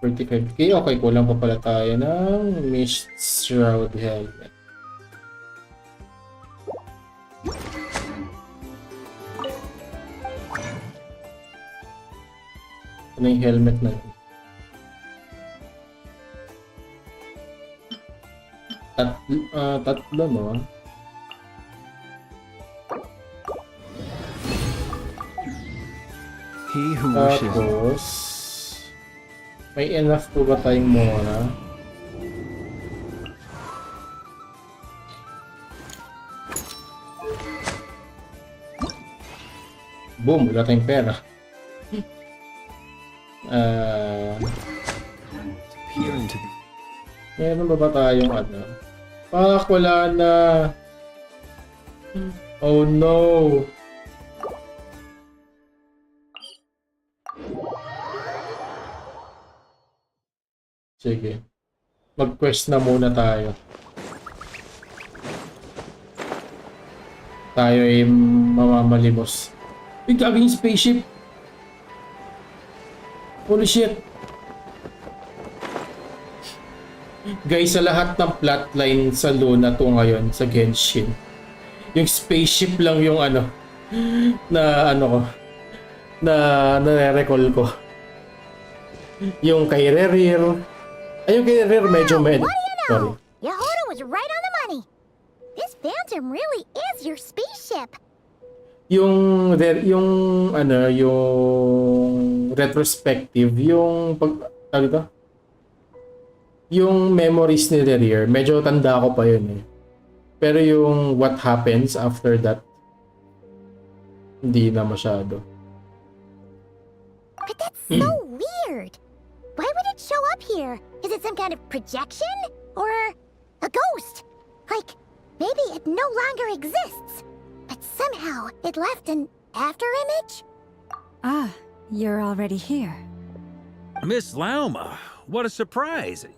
$35K. Okay, kulang pa pala tayo ng Mist Shroud Helmet. Ano yung helmet na yun? Tatlo, no? He who wishes. Tapos, may enough po ba tayong muna? Boom! Wala tayong pera. Meron ba tayong ano? Pak! Wala na! Oh no! Sige. Mag-quest na muna tayo. Tayo ay mamamalimos. Uy, gagawin yung spaceship! Holy shit! Guys, sa lahat ng plotline sa Luna to ngayon, sa Genshin, yung spaceship lang yung ano, na ano ko, na nare-recall ko. Yung kay Rerir, ayun kay Rerir medyo sorry. Yahoda was right on the money. This Phantom really is your spaceship. Yung ano, yung retrospective, yung tawag ito? Yung memories ni Rerir, medyo tanda ko pa yun eh. Pero yung what happens after that, hindi na masyado. But that's so weird. Why would it show up here? Is it some kind of projection? Or a ghost? Like, maybe it no longer exists, but somehow it left an after-image? Ah, you're already here. Miss Lauma, what a surprise.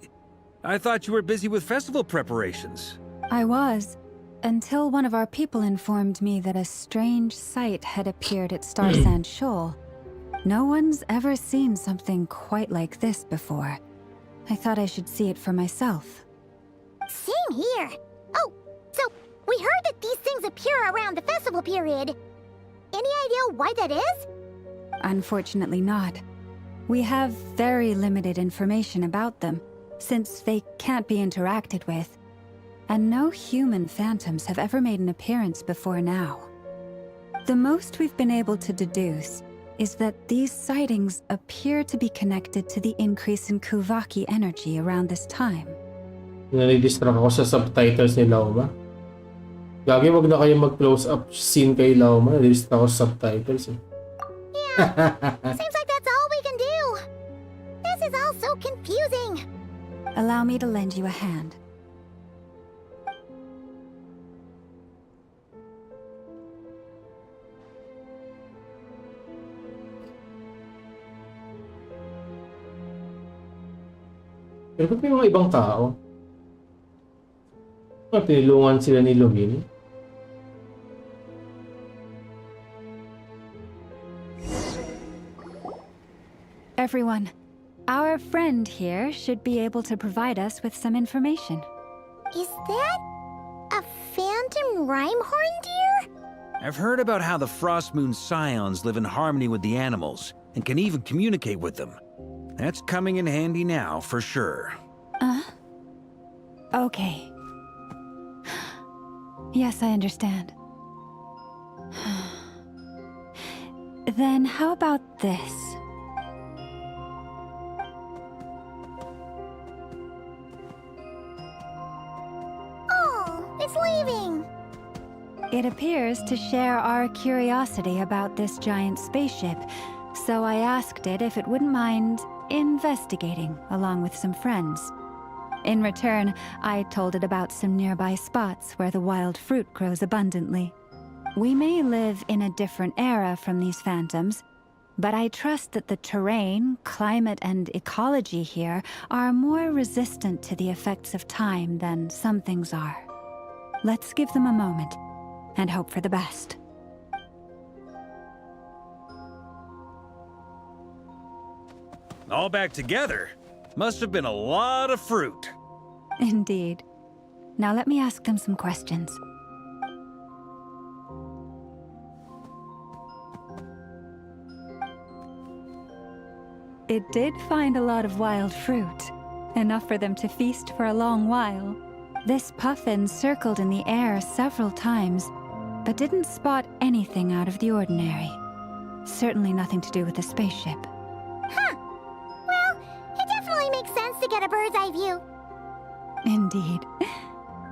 I thought you were busy with festival preparations. I was, until one of our people informed me that a strange sight had appeared at Star Sand Shoal. No one's ever seen something quite like this before. I thought I should see it for myself. Same here. Oh, so we heard that these things appear around the festival period. Any idea why that is? Unfortunately not. We have very limited information about them, since they can't be interacted with. And no human phantoms have ever made an appearance before now. The most we've been able to deduce is that these sightings appear to be connected to the increase in Kuvaki energy around this time. Nanidistract ako sa subtitles ni Lauma. Gagi, wag na kayo mag-close up scene kay Lauma. Nanidistract ako sa subtitles eh. Yeah, seems like that's all we can do. This is all so confusing. Allow me to lend you a hand. Pero ba't may mga ibang tao? Tinulungan sila ni Lumine. Everyone, our friend here should be able to provide us with some information. Is that a phantom rhymehorn deer? I've heard about how the Frost Moon Scions live in harmony with the animals and can even communicate with them. That's coming in handy now, for sure. Okay. Yes, I understand. Then how about this? Oh, it's leaving. It appears to share our curiosity about this giant spaceship, So I asked it if it wouldn't mind investigating along with some friends. In return, I told it about some nearby spots where the wild fruit grows abundantly. We may live in a different era from these phantoms, but I trust that the terrain, climate, and ecology here are more resistant to the effects of time than some things are. Let's give them a moment and hope for the best. All back together? Must have been a lot of fruit. Indeed. Now let me ask them some questions. It did find a lot of wild fruit, enough for them to feast for a long while. This puffin circled in the air several times, but didn't spot anything out of the ordinary. Certainly nothing to do with the spaceship. Huh. Well, it definitely makes sense to get a bird's eye view. Indeed.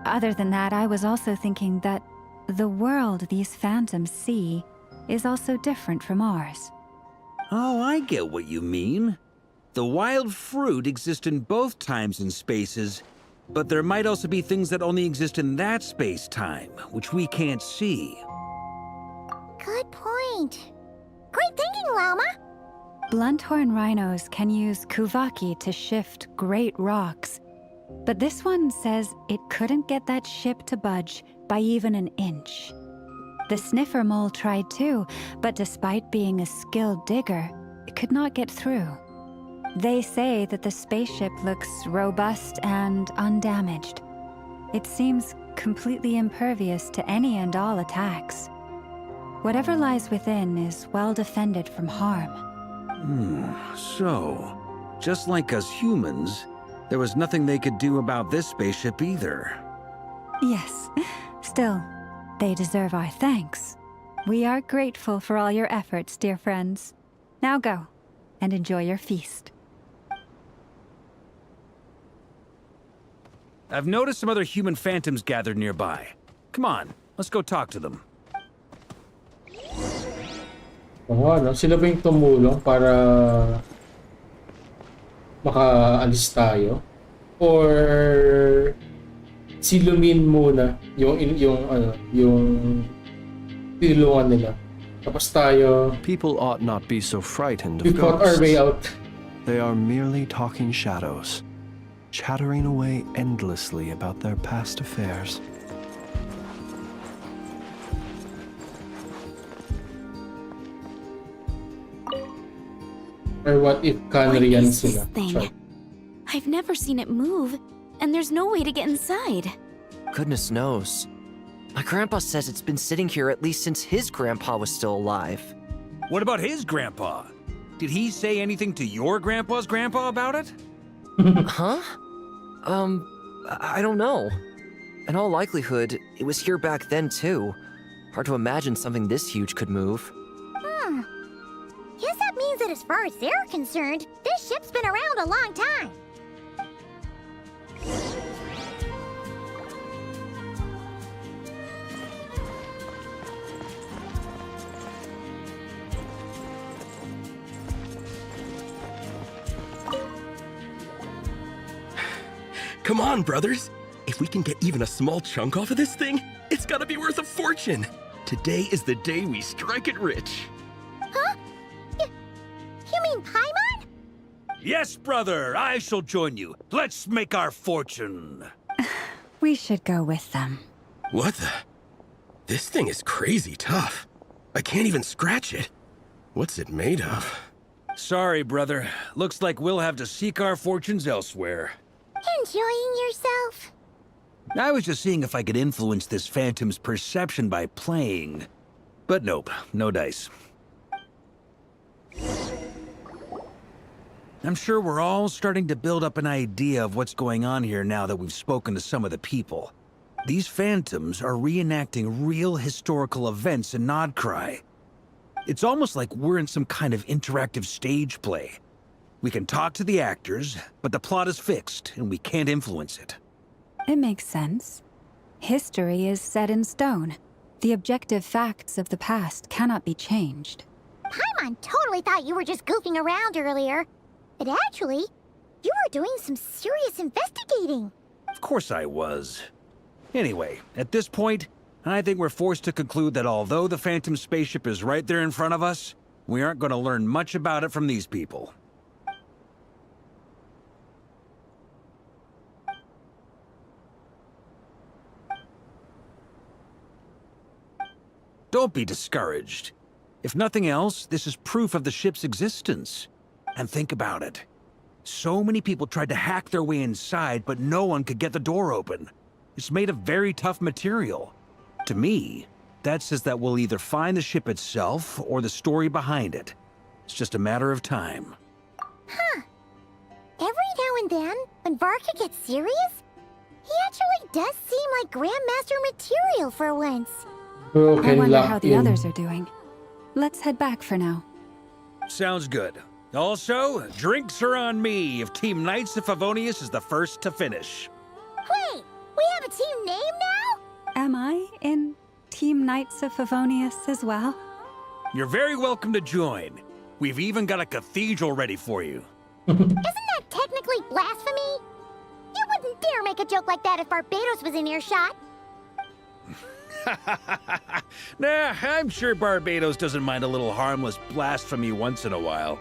Other than that, I was also thinking that the world these phantoms see is also different from ours. Oh, I get what you mean. The wild fruit exist in both times and spaces, but there might also be things that only exist in that space-time, which we can't see. Good point. Great thinking, Llama. Blunthorn rhinos can use kuvaki to shift great rocks, but this one says it couldn't get that ship to budge by even an inch. The sniffer mole tried too, but despite being a skilled digger, it could not get through. They say that the spaceship looks robust and undamaged. It seems completely impervious to any and all attacks. Whatever lies within is well defended from harm. So, just like us humans, there was nothing they could do about this spaceship either. Yes, still, they deserve our thanks. We are grateful for all your efforts, dear friends. Now go, and enjoy your feast. I've noticed some other human phantoms gathered nearby. Come on, let's go talk to them. Oo, ano? Sila ba yung tumulong para makaalis tayo? Or si Lumin muna yung tinulungan nila. Tapos tayo, People ought not be so frightened we of fought our way ghosts. out. They are merely talking shadows, chattering away endlessly about their past affairs. Or what if Kanrian What is this sila? thing? Sorry. I've never seen it move, and there's no way to get inside. Goodness knows. My grandpa says it's been sitting here at least since his grandpa was still alive. What about his grandpa? Did he say anything to your grandpa's grandpa about it? Huh? I don't know. In all likelihood, it was here back then too. Hard to imagine something this huge could move. Guess that means that as far as they're concerned, this ship's been around a long time. Come on, brothers. If we can get even a small chunk off of this thing, it's gotta be worth a fortune. Today is the day we strike it rich. Huh? You mean Paimon? Yes, brother, I shall join you. Let's make our fortune. We should go with them. What the? This thing is crazy tough. I can't even scratch it. What's it made of? Sorry, brother. Looks like we'll have to seek our fortunes elsewhere. Enjoying yourself? I was just seeing if I could influence this phantom's perception by playing. But nope, no dice. I'm sure we're all starting to build up an idea of what's going on here now that we've spoken to some of the people. These phantoms are reenacting real historical events in Nodcry. It's almost like we're in some kind of interactive stage play. We can talk to the actors, but the plot is fixed, and we can't influence it. It makes sense. History is set in stone. The objective facts of the past cannot be changed. Paimon totally thought you were just goofing around earlier. But actually, you were doing some serious investigating. Of course I was. Anyway, at this point, I think we're forced to conclude that although the Phantom spaceship is right there in front of us, we aren't going to learn much about it from these people. Don't be discouraged. If nothing else, this is proof of the ship's existence. And think about it. So many people tried to hack their way inside, but no one could get the door open. It's made of very tough material. To me, that says that we'll either find the ship itself or the story behind it. It's just a matter of time. Huh. Every now and then, when Varka gets serious, he actually does seem like Grandmaster material for once. I wonder how the others are doing. Let's head back for now. Sounds good. Also, drinks are on me if Team Knights of Favonius is the first to finish. Wait, we have a team name now? Am I in Team Knights of Favonius as well? You're very welcome to join. We've even got a cathedral ready for you. Isn't that technically blasphemy? You wouldn't dare make a joke like that if Barbados was in earshot. Nah, I'm sure Barbados doesn't mind a little harmless blasphemy once in a while.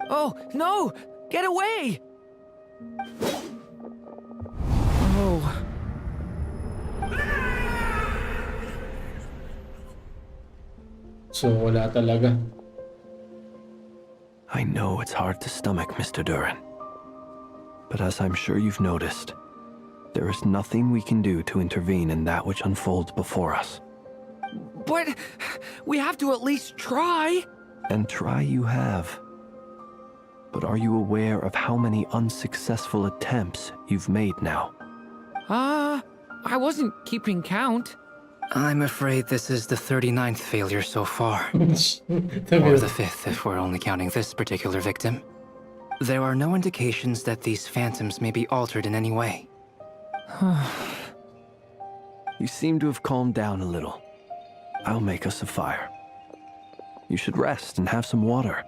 Oh, no! Get away! Oh. So, wala talaga. I know it's hard to stomach, Mr. Duran. But as I'm sure you've noticed, there is nothing we can do to intervene in that which unfolds before us. But we have to at least try. And try you have. But are you aware of how many unsuccessful attempts you've made now? I wasn't keeping count. I'm afraid this is the 39th failure so far. Or the 5th if we're only counting this particular victim. There are no indications that these phantoms may be altered in any way. You seem to have calmed down a little. I'll make us a fire. You should rest and have some water.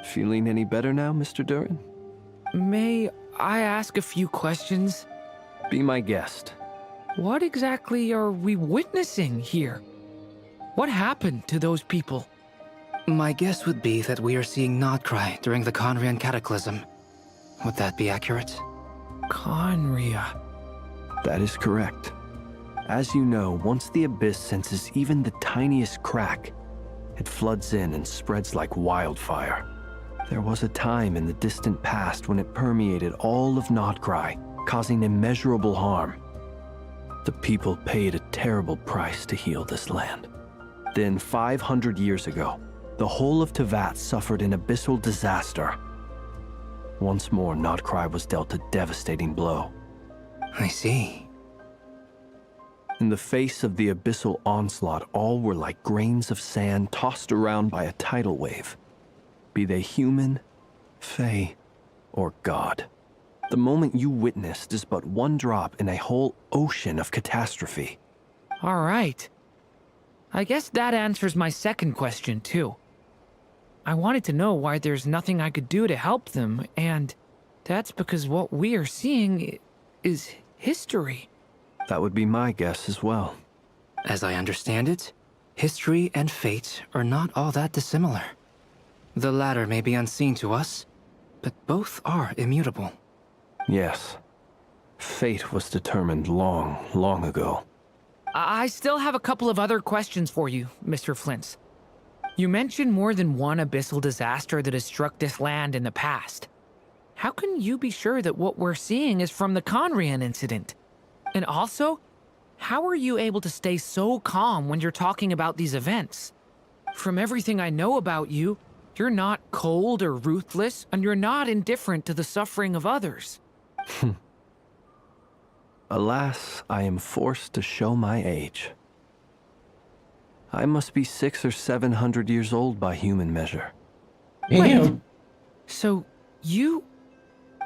Feeling any better now, Mr. Duran? May I ask a few questions? Be my guest. What exactly are we witnessing here? What happened to those people? My guess would be that we are seeing Nodcry during the Conrian Cataclysm. Would that be accurate? Conria. That is correct. As you know, once the Abyss senses even the tiniest crack, it floods in and spreads like wildfire. There was a time in the distant past when it permeated all of Nodcry, causing immeasurable harm. The people paid a terrible price to heal this land. Then 500 years ago, the whole of Teyvat suffered an abyssal disaster. Once more, Nodcry was dealt a devastating blow. I see. In the face of the abyssal onslaught, all were like grains of sand tossed around by a tidal wave. Be they human, fae, or god. The moment you witnessed is but one drop in a whole ocean of catastrophe. All right. I guess that answers my second question, too. I wanted to know why there's nothing I could do to help them, and that's because what we are seeing is history. That would be my guess as well. As I understand it, history and fate are not all that dissimilar. The latter may be unseen to us, but both are immutable. Yes. Fate was determined long, long ago. I still have a couple of other questions for you, Mr. Flint's. You mentioned more than one abyssal disaster that has struck this land in the past. How can you be sure that what we're seeing is from the Conrian incident? And also, how are you able to stay so calm when you're talking about these events? From everything I know about you, you're not cold or ruthless, and you're not indifferent to the suffering of others. Alas, I am forced to show my age. I must be 600 or 700 years old by human measure. Damn. So, you...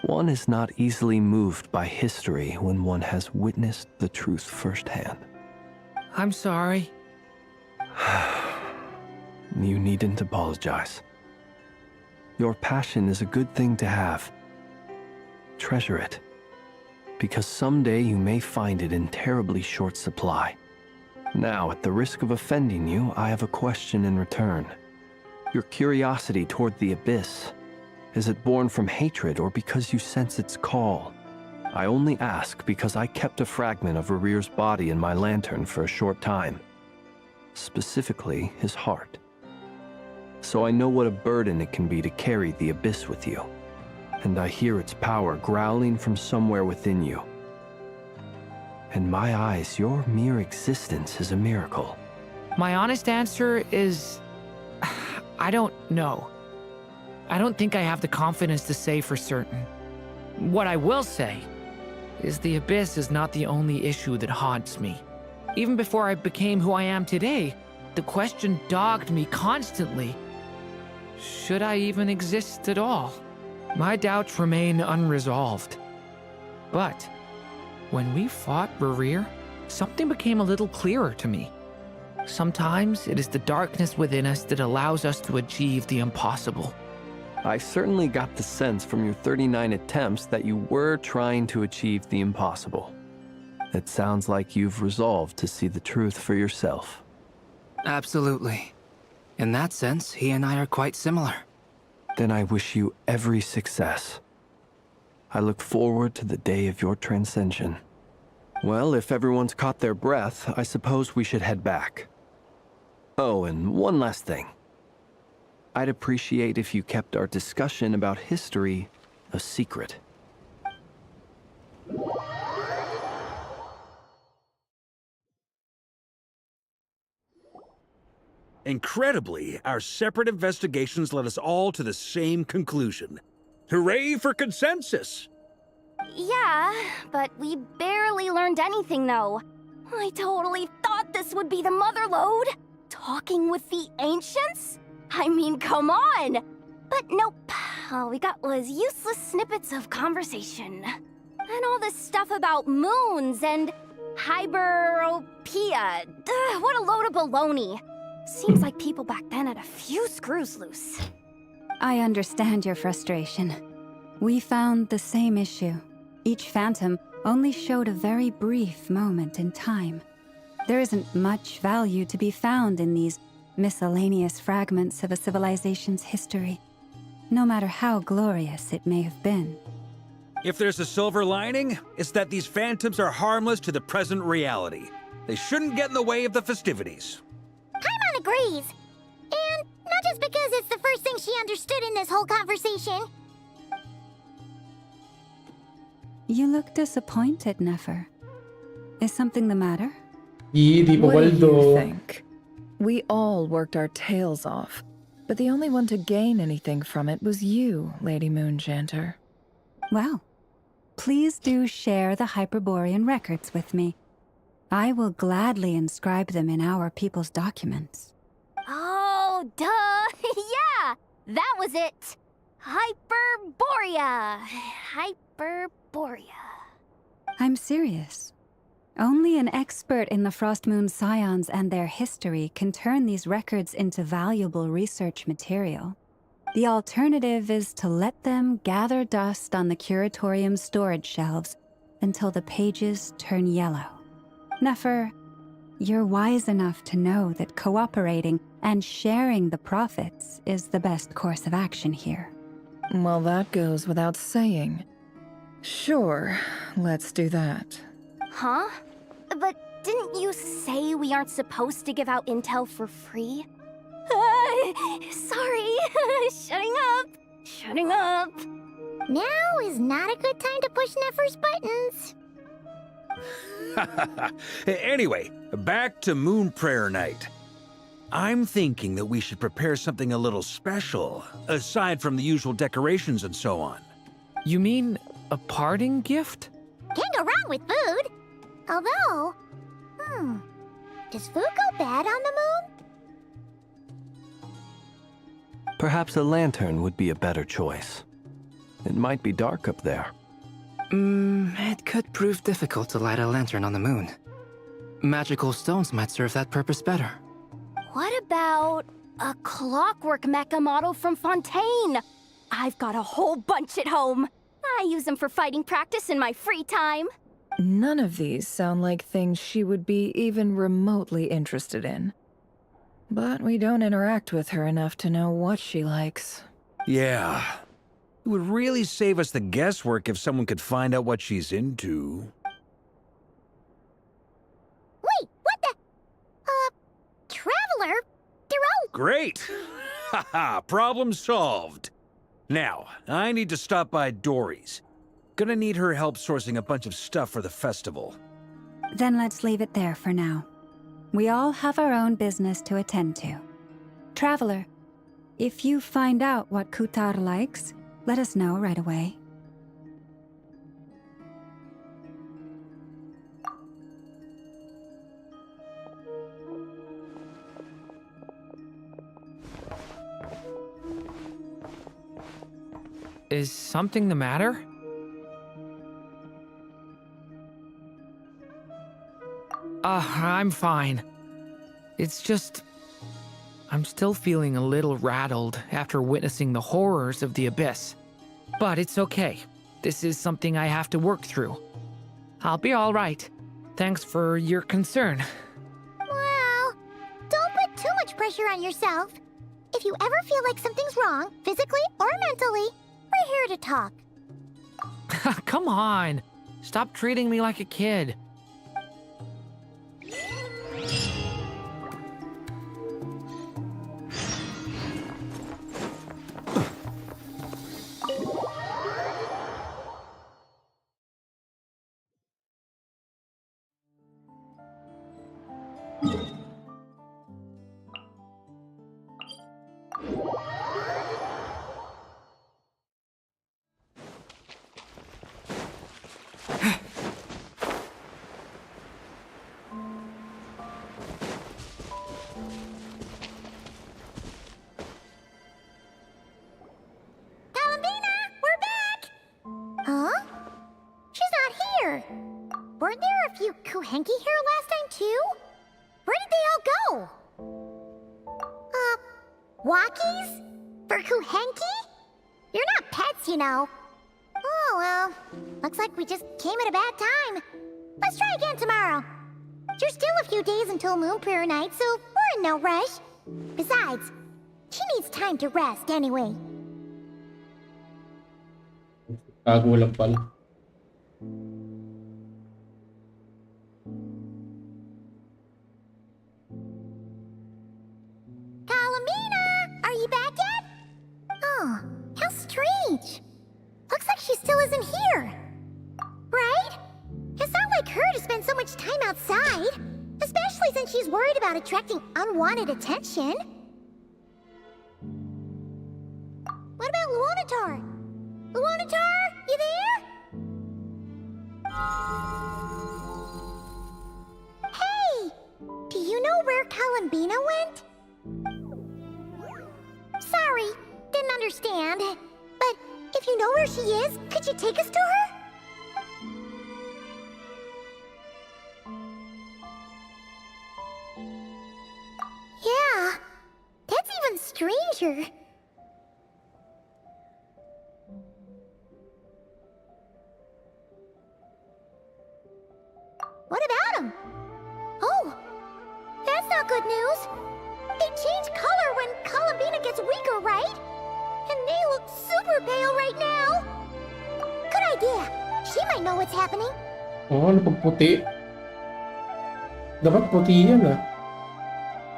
One is not easily moved by history when one has witnessed the truth firsthand. I'm sorry. You needn't apologize. Your passion is a good thing to have. Treasure it, because someday you may find it in terribly short supply. Now, at the risk of offending you, I have a question in return. Your curiosity toward the abyss, is it born from hatred or because you sense its call? I only ask because I kept a fragment of Rarir's body in my lantern for a short time. Specifically, his heart. So I know what a burden it can be to carry the abyss with you. And I hear its power growling from somewhere within you. In my eyes, your mere existence is a miracle. My honest answer is... I don't know. I don't think I have the confidence to say for certain. What I will say is the abyss is not the only issue that haunts me. Even before I became who I am today, the question dogged me constantly. Should I even exist at all? My doubts remain unresolved. But when we fought Rarir, something became a little clearer to me. Sometimes it is the darkness within us that allows us to achieve the impossible. I certainly got the sense from your 39 attempts that you were trying to achieve the impossible. It sounds like you've resolved to see the truth for yourself. Absolutely. In that sense, he and I are quite similar. Then I wish you every success. I look forward to the day of your transcension. Well, if everyone's caught their breath, I suppose we should head back. Oh, and one last thing. I'd appreciate if you kept our discussion about history a secret. Incredibly, our separate investigations led us all to the same conclusion. Hooray for consensus! Yeah, but we barely learned anything, though. I totally thought this would be the mother lode. Talking with the ancients? I mean, come on! But nope. All we got was useless snippets of conversation. And all this stuff about moons and hyperopia. What a load of baloney. Seems like people back then had a few screws loose. I understand your frustration. We found the same issue. Each phantom only showed a very brief moment in time. There isn't much value to be found in these miscellaneous fragments of a civilization's history, no matter how glorious it may have been. If there's a silver lining, it's that these phantoms are harmless to the present reality. They shouldn't get in the way of the festivities. Paimon agrees. And not just because it's the first thing she understood in this whole conversation. You look disappointed, Nefer. Is something the matter? What do you think? We all worked our tails off, but the only one to gain anything from it was you, Lady Moonjanter. Well, please do share the Hyperborean records with me. I will gladly inscribe them in our people's documents. Oh, duh! Yeah! That was it! Hyperborea! Hyperborea. I'm serious. Only an expert in the Frostmoon Scions and their history can turn these records into valuable research material. The alternative is to let them gather dust on the Curatorium's storage shelves until the pages turn yellow. Nefer, you're wise enough to know that cooperating and sharing the profits is the best course of action here. Well, that goes without saying. Sure, let's do that. Huh? But didn't you say we aren't supposed to give out intel for free? Sorry. Shutting up. Now is not a good time to push Nefer's buttons. Anyway, back to Moon Prayer Night. I'm thinking that we should prepare something a little special, aside from the usual decorations and so on. You mean a parting gift? Can't go wrong with food. Although, does food go bad on the moon? Perhaps a lantern would be a better choice. It might be dark up there. It could prove difficult to light a lantern on the moon. Magical stones might serve that purpose better. What about a clockwork mecha model from Fontaine? I've got a whole bunch at home. I use them for fighting practice in my free time. None of these sound like things she would be even remotely interested in. But we don't interact with her enough to know what she likes. Yeah. It would really save us the guesswork if someone could find out what she's into. Wait, what the? Traveler? They're all... Great! Haha, problem solved. Now, I need to stop by Dory's. Gonna need her help sourcing a bunch of stuff for the festival. Then let's leave it there for now. We all have our own business to attend to. Traveler, if you find out what Kutar likes, let us know right away. Is something the matter? I'm fine. It's just... I'm still feeling a little rattled after witnessing the horrors of the Abyss. But it's okay. This is something I have to work through. I'll be all right. Thanks for your concern. Well, don't put too much pressure on yourself. If you ever feel like something's wrong, physically or mentally, we're here to talk. Come on. Stop treating me like a kid. Weren't there a few Kuhenki here last time, too? Where did they all go? Walkies? For Kuhenki? You're not pets, you know. Oh, well. Looks like we just came at a bad time. Let's try again tomorrow. There's still a few days until Moonprayer night, so we're in no rush. Besides, she needs time to rest anyway. Tago lang pala. Are you back yet? Oh, how strange. Looks like she still isn't here. Right? It's not like her to spend so much time outside, especially since she's worried about attracting unwanted attention. What about Luonatar? Luonatar, you there? Hey! Do you know where Kalambina went? Sorry, didn't understand. But if you know where she is, could you take us to her? Yeah, that's even stranger. What about him? Oh, that's not good news. They change color when Kalambina gets weaker, right? And they look super pale right now. Good idea. She might know what's happening. Oh, ano pag puti? Dapat puti yan ah.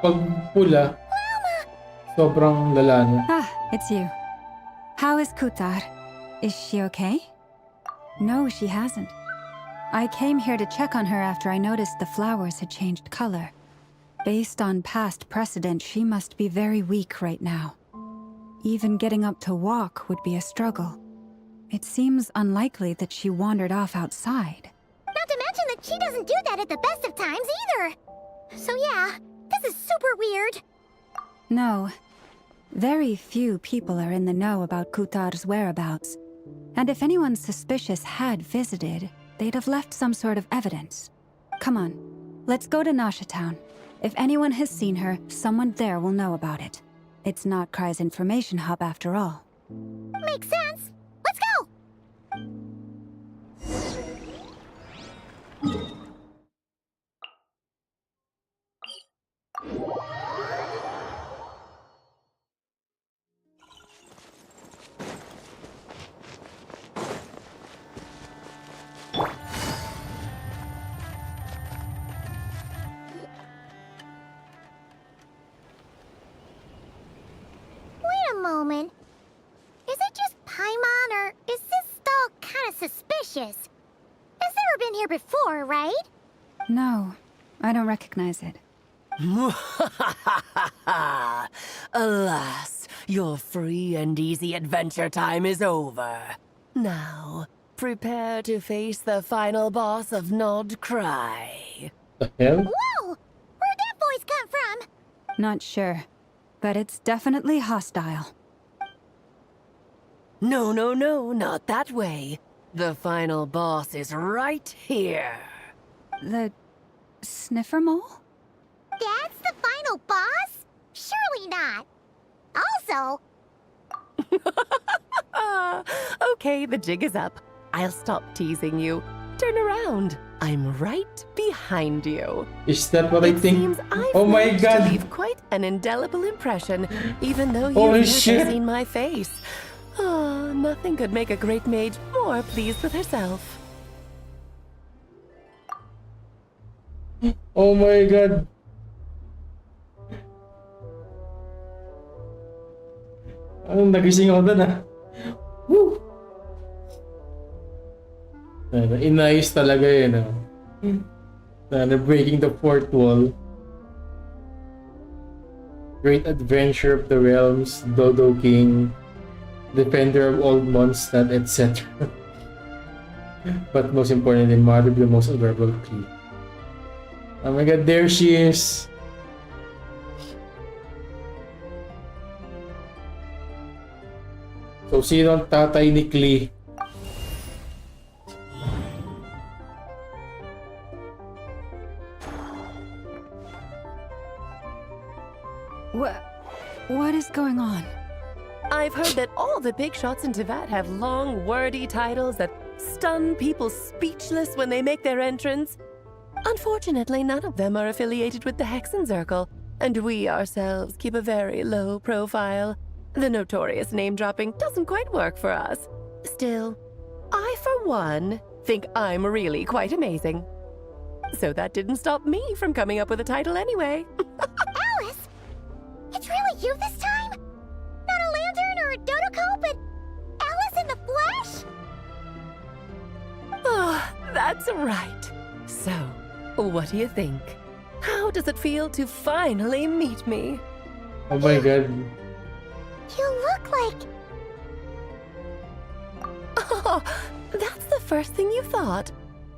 Pag pula, sobrang lala na. Ah, it's you. How is Kutar? Is she okay? No, she hasn't. I came here to check on her after I noticed the flowers had changed color. Based on past precedent, she must be very weak right now. Even getting up to walk would be a struggle. It seems unlikely that she wandered off outside. Not to mention that she doesn't do that at the best of times either. So yeah, this is super weird. No. Very few people are in the know about Kutar's whereabouts, and if anyone suspicious had visited, they'd have left some sort of evidence. Come on, let's go to Nasha Town. If anyone has seen her, someone there will know about it. It's not Cry's information hub after all. Makes sense. Let's go! Wait a moment. Is it just Paimon, or is this stall kind of suspicious? It's never been here before, right? No, I don't recognize it. Alas, your free and easy adventure time is over. Now, prepare to face the final boss of Nod Cry. The hell? Whoa! Where'd that voice come from? Not sure, but it's definitely hostile. No, not that way. The final boss is right here. The sniffer mole? That's the final boss? Surely not. Also... Okay, the jig is up. I'll stop teasing you. Turn around. I'm right behind you. Is that what I think? Seems I've Oh my managed to god! leave quite an indelible impression, even though Holy you've never shit. seen my face. Oh, nothing could make a great mage more pleased with herself. Oh my god! Nagising ako doon ah. Woo! Inayos talaga yun ah. Breaking the fourth wall. Great adventure of the realms, Dodo King, defender of old Mondstadt, etc. But most importantly, mother of the most adorable Klee. Oh my god, there she is! So, sino ang tatay ni Klee? What is going on? I've heard that all the big shots in Tevat have long, wordy titles that stun people speechless when they make their entrance. Unfortunately, none of them are affiliated with the Hexen Circle, and we ourselves keep a very low profile. The notorious name-dropping doesn't quite work for us. Still, I, for one, think I'm really quite amazing. So that didn't stop me from coming up with a title anyway. Alice? It's really you this time? Not a lantern or a dodo, but Alice in the flesh? Oh, that's right. So, what do you think? How does it feel to finally meet me? Oh my god. You look like... Oh, that's the first thing you thought.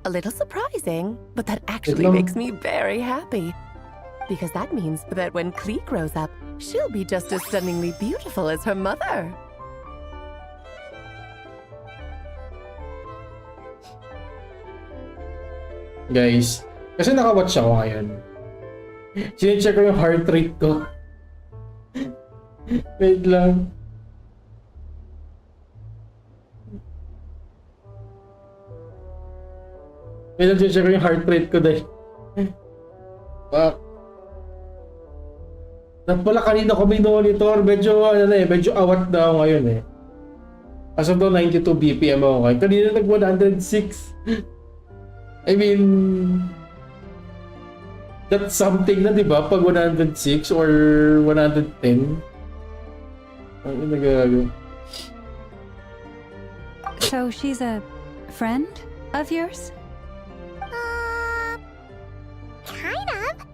A little surprising, but that actually Hello. makes me very happy. Because that means that when Klee grows up, she'll be just as stunningly beautiful as her mother. Guys, kasi nakawatch ako ngayon. Sinecheck ko yung heart rate ko. Wait lang. Wait lang, sinecheck ko yung heart rate ko dahil. Pala kanina ko may monitor, medyo medyo awat na ako ngayon eh. As of now, 92 BPM ako ngayon. Kanina nag 106. I mean, that's something na, di ba? Pag 106 or 110. Ano nagagawa? So she's a friend of yours? Kind of.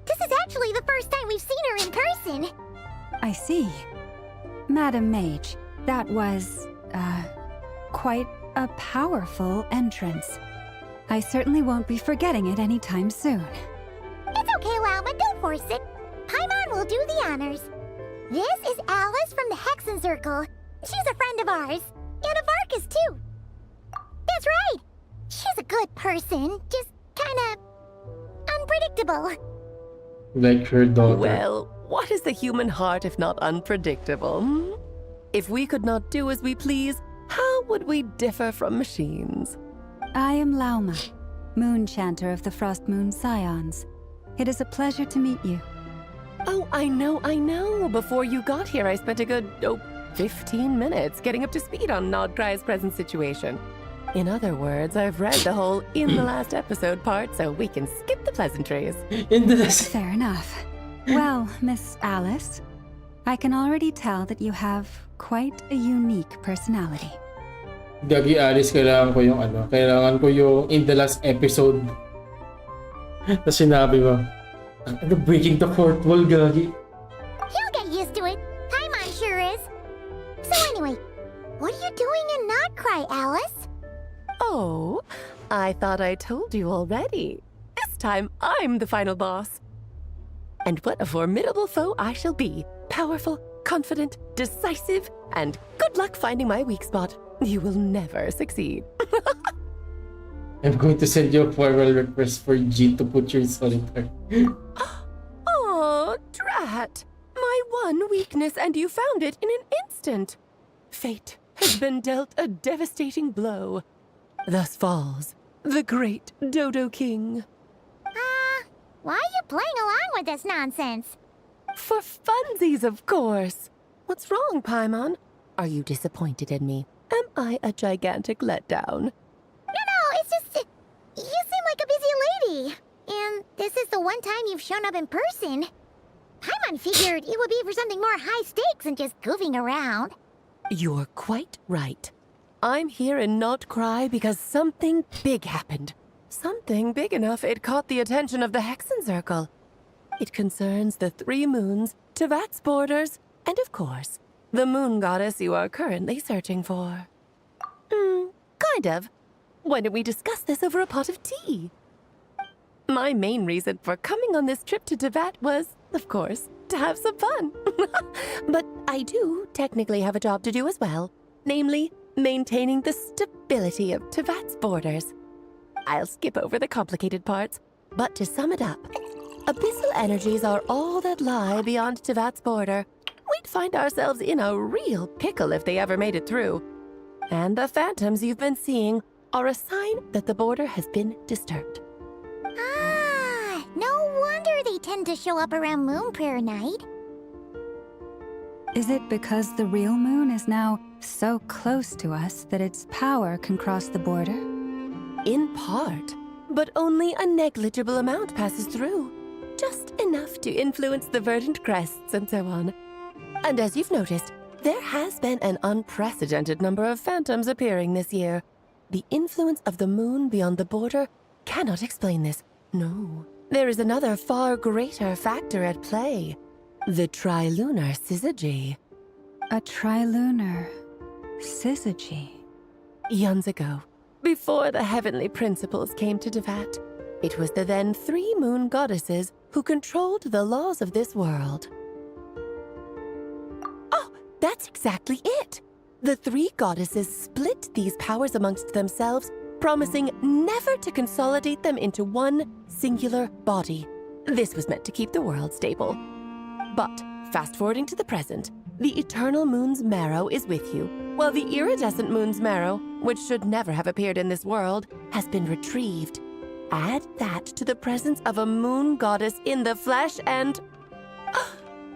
This is actually the first time we've seen her in person. I see. Madam Mage, that was, quite a powerful entrance. I certainly won't be forgetting it anytime soon. It's okay, Lauma, don't force it. Paimon will do the honors. This is Alice from the Hexen Circle. She's a friend of ours. And of Arcus, too. That's right. She's a good person, just kinda unpredictable. Like her daughter. Well, what is the human heart if not unpredictable? Hmm? If we could not do as we please, how would we differ from machines? I am Lauma, Moon Chanter of the Frost Moon Scions. It is a pleasure to meet you. Oh, I know. Before you got here, I spent a good, 15 minutes getting up to speed on Nodcry's present situation. In other words, I've read the whole in the last episode part, so we can skip the pleasantries. Fair enough. Well, Miss Alice, I can already tell that you have quite a unique personality. Gagi Alice, kailangan ko yung in the last episode. Na sinabi mo, ano, breaking the fourth wall, Gagi. He'll get used to it. Paimon sure is. So anyway, what are you doing in Nodcry, Alice? Oh, I thought I told you already. This time, I'm the final boss. And what a formidable foe I shall be. Powerful, confident, decisive, and good luck finding my weak spot. You will never succeed. I'm going to send you a formal request for G to put you in solitaire. Oh, drat. My one weakness, and you found it in an instant. Fate has been dealt a devastating blow. Thus falls the great Dodo King. Why are you playing along with this nonsense? For funsies, of course. What's wrong, Paimon? Are you disappointed in me? Am I a gigantic letdown? No, it's just... You seem like a busy lady. And this is the one time you've shown up in person. Paimon figured it would be for something more high stakes than just goofing around. You're quite right. I'm here in Nodcry because something big happened. Something big enough it caught the attention of the Hexen Circle. It concerns the 3 moons, Tevat's borders, and of course, the moon goddess you are currently searching for. Kind of. Why don't we discuss this over a pot of tea? My main reason for coming on this trip to Tevat was, of course, to have some fun. But I do technically have a job to do as well, namely, maintaining the stability of Tevat's borders. I'll skip over the complicated parts, but to sum it up, abyssal energies are all that lie beyond Tevat's border. We'd find ourselves in a real pickle if they ever made it through. And the phantoms you've been seeing are a sign that the border has been disturbed. No wonder they tend to show up around Moon Prayer Night. Is it because the real moon is now so close to us that its power can cross the border? In part, but only a negligible amount passes through. Just enough to influence the verdant crests and so on. And as you've noticed, there has been an unprecedented number of phantoms appearing this year. The influence of the moon beyond the border cannot explain this. No, there is another far greater factor at play. The trilunar syzygy. A trilunar syzygy? Eons ago, before the heavenly principles came to Tevat, it was the then 3 moon goddesses who controlled the laws of this world. Oh, that's exactly it! The 3 goddesses split these powers amongst themselves, promising never to consolidate them into one singular body. This was meant to keep the world stable. But, fast-forwarding to the present, the eternal moon's marrow is with you, while the iridescent moon's marrow, which should never have appeared in this world, has been retrieved. Add that to the presence of a moon goddess in the flesh and...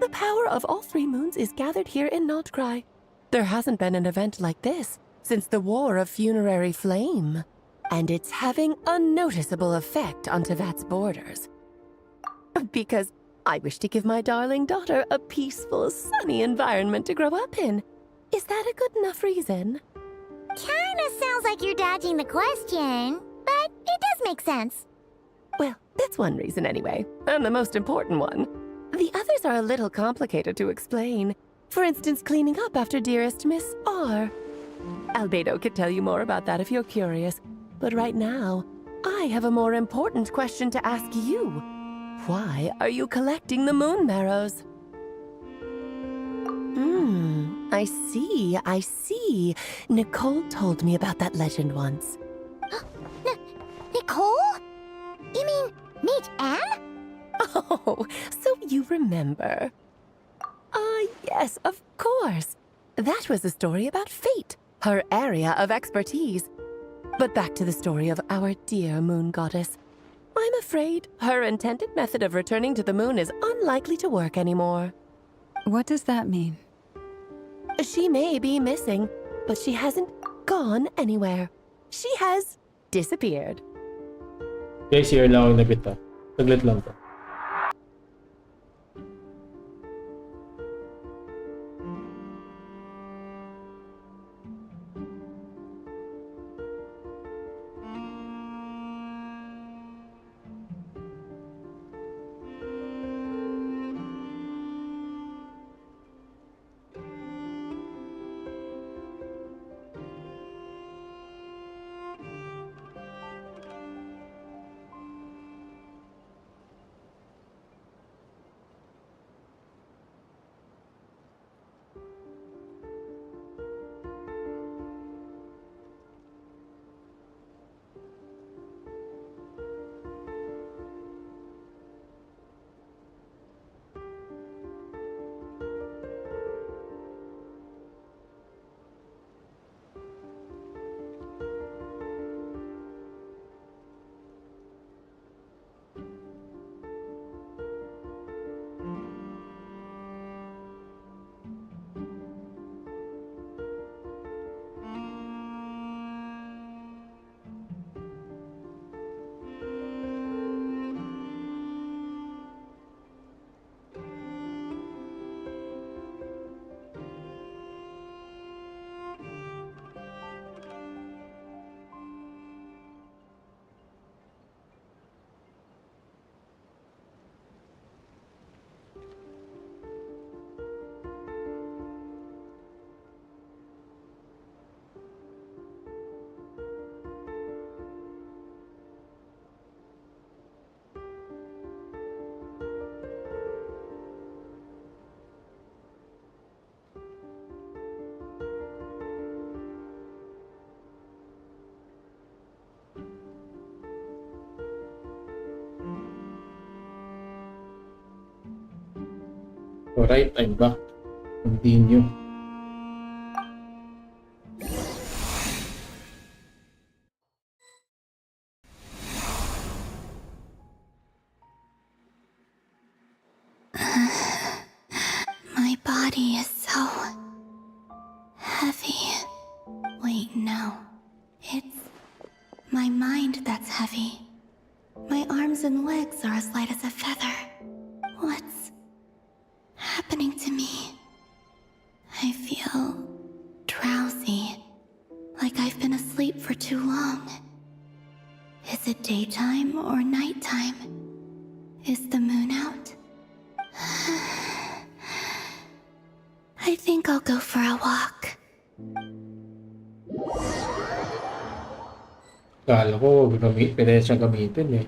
the power of all 3 moons is gathered here in Nodcry. There hasn't been an event like this since the War of Funerary Flame, and it's having a noticeable effect on Tevat's borders. Because I wish to give my darling daughter a peaceful, sunny environment to grow up in. Is that a good enough reason? Kinda sounds like you're dodging the question, but it does make sense. Well, that's one reason anyway, and the most important one. The others are a little complicated to explain. For instance, cleaning up after dearest Miss R. Albedo could tell you more about that if you're curious, but right now, I have a more important question to ask you. Why are you collecting the moon marrows? I see, I see. Nicole told me about that legend once. Nicole? You mean Nate Ann? Oh, so you remember. Yes, of course. That was a story about fate, her area of expertise. But back to the story of our dear moon goddess. I'm afraid her intended method of returning to the moon is unlikely to work anymore. What does that mean? She may be missing, but she hasn't gone anywhere. She has disappeared. Guys, here lang ako nabit ha. Saglit lang to. Alright, I'm back. Continue. My body is so heavy. Wait, no. It's my mind that's heavy. My arms and legs are as light as a feather. What's happening to me? I feel drowsy, like I've been asleep for too long. Is it daytime or nighttime? Is the moon out? I think I'll go for a walk. Kala ko, pwede siyang gamitin eh.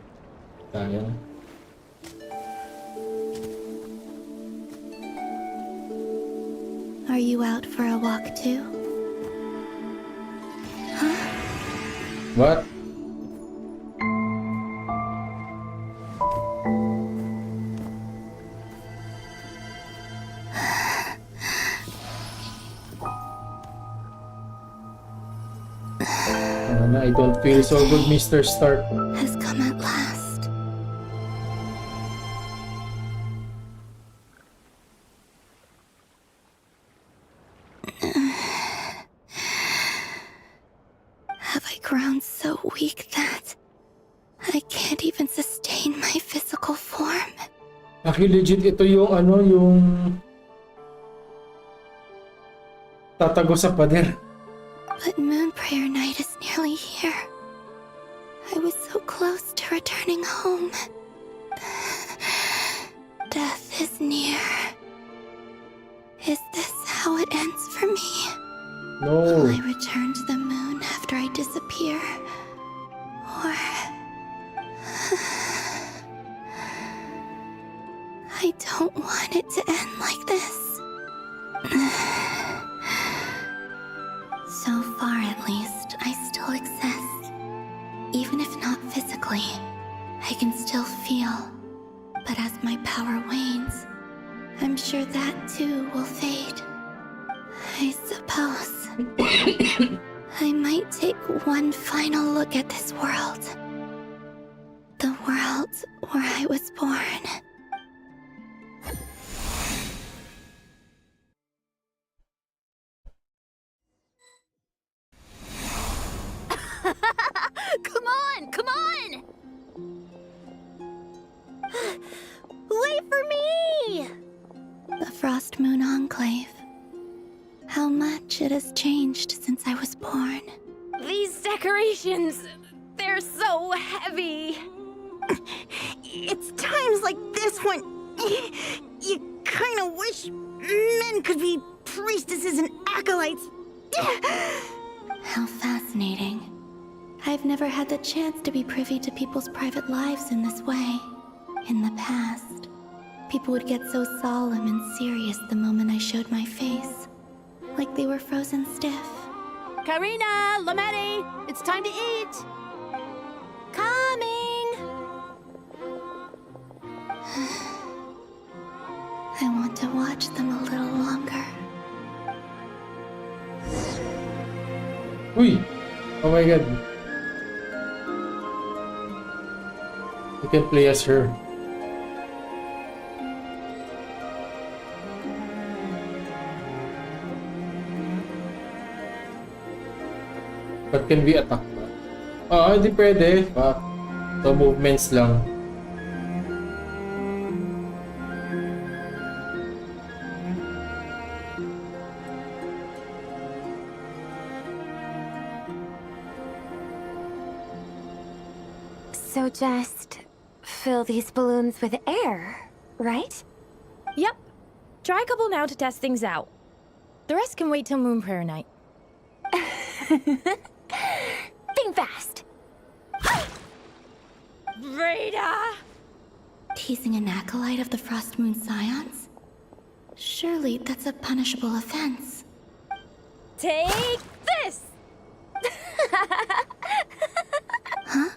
Sayang. Are you out for a walk too? Huh? What? I don't feel so good, Mr. Stark. Has come at last. Have I grown so weak that I can't even sustain my physical form? Actually, legit ito yung yung tatago sa pader. But Moon Prayer Night is nearly here. I was so close to returning home. Death is near. Is this how it ends for me? No. Will I return to the moon after I disappear? Or... I don't want it to end like this. Even if not physically, I can still feel. But as my power wanes, I'm sure that too will fade. I suppose I might take one final look at this world. The world where I was born. Come on, come on! Wait for me! The Frost Moon Enclave. How much it has changed since I was born. These decorations, they're so heavy. It's times like this when you kind of wish men could be priestesses and acolytes. How fascinating. I've never had the chance to be privy to people's private lives in this way. In the past, people would get so solemn and serious the moment I showed my face. Like they were frozen stiff. Karina, Lametti, it's time to eat. Coming! I want to watch them a little longer. Uy! Oh my god. You can play as her. But can we attack ba? Hindi pwede. Fuck. So movements lang. So just fill these balloons with air, right? Yep. Try a couple now to test things out. The rest can wait till Moon Prayer night. Think fast. Rita! Teasing an acolyte of the Frost Moon Scions? Surely that's a punishable offense. Take this! Huh?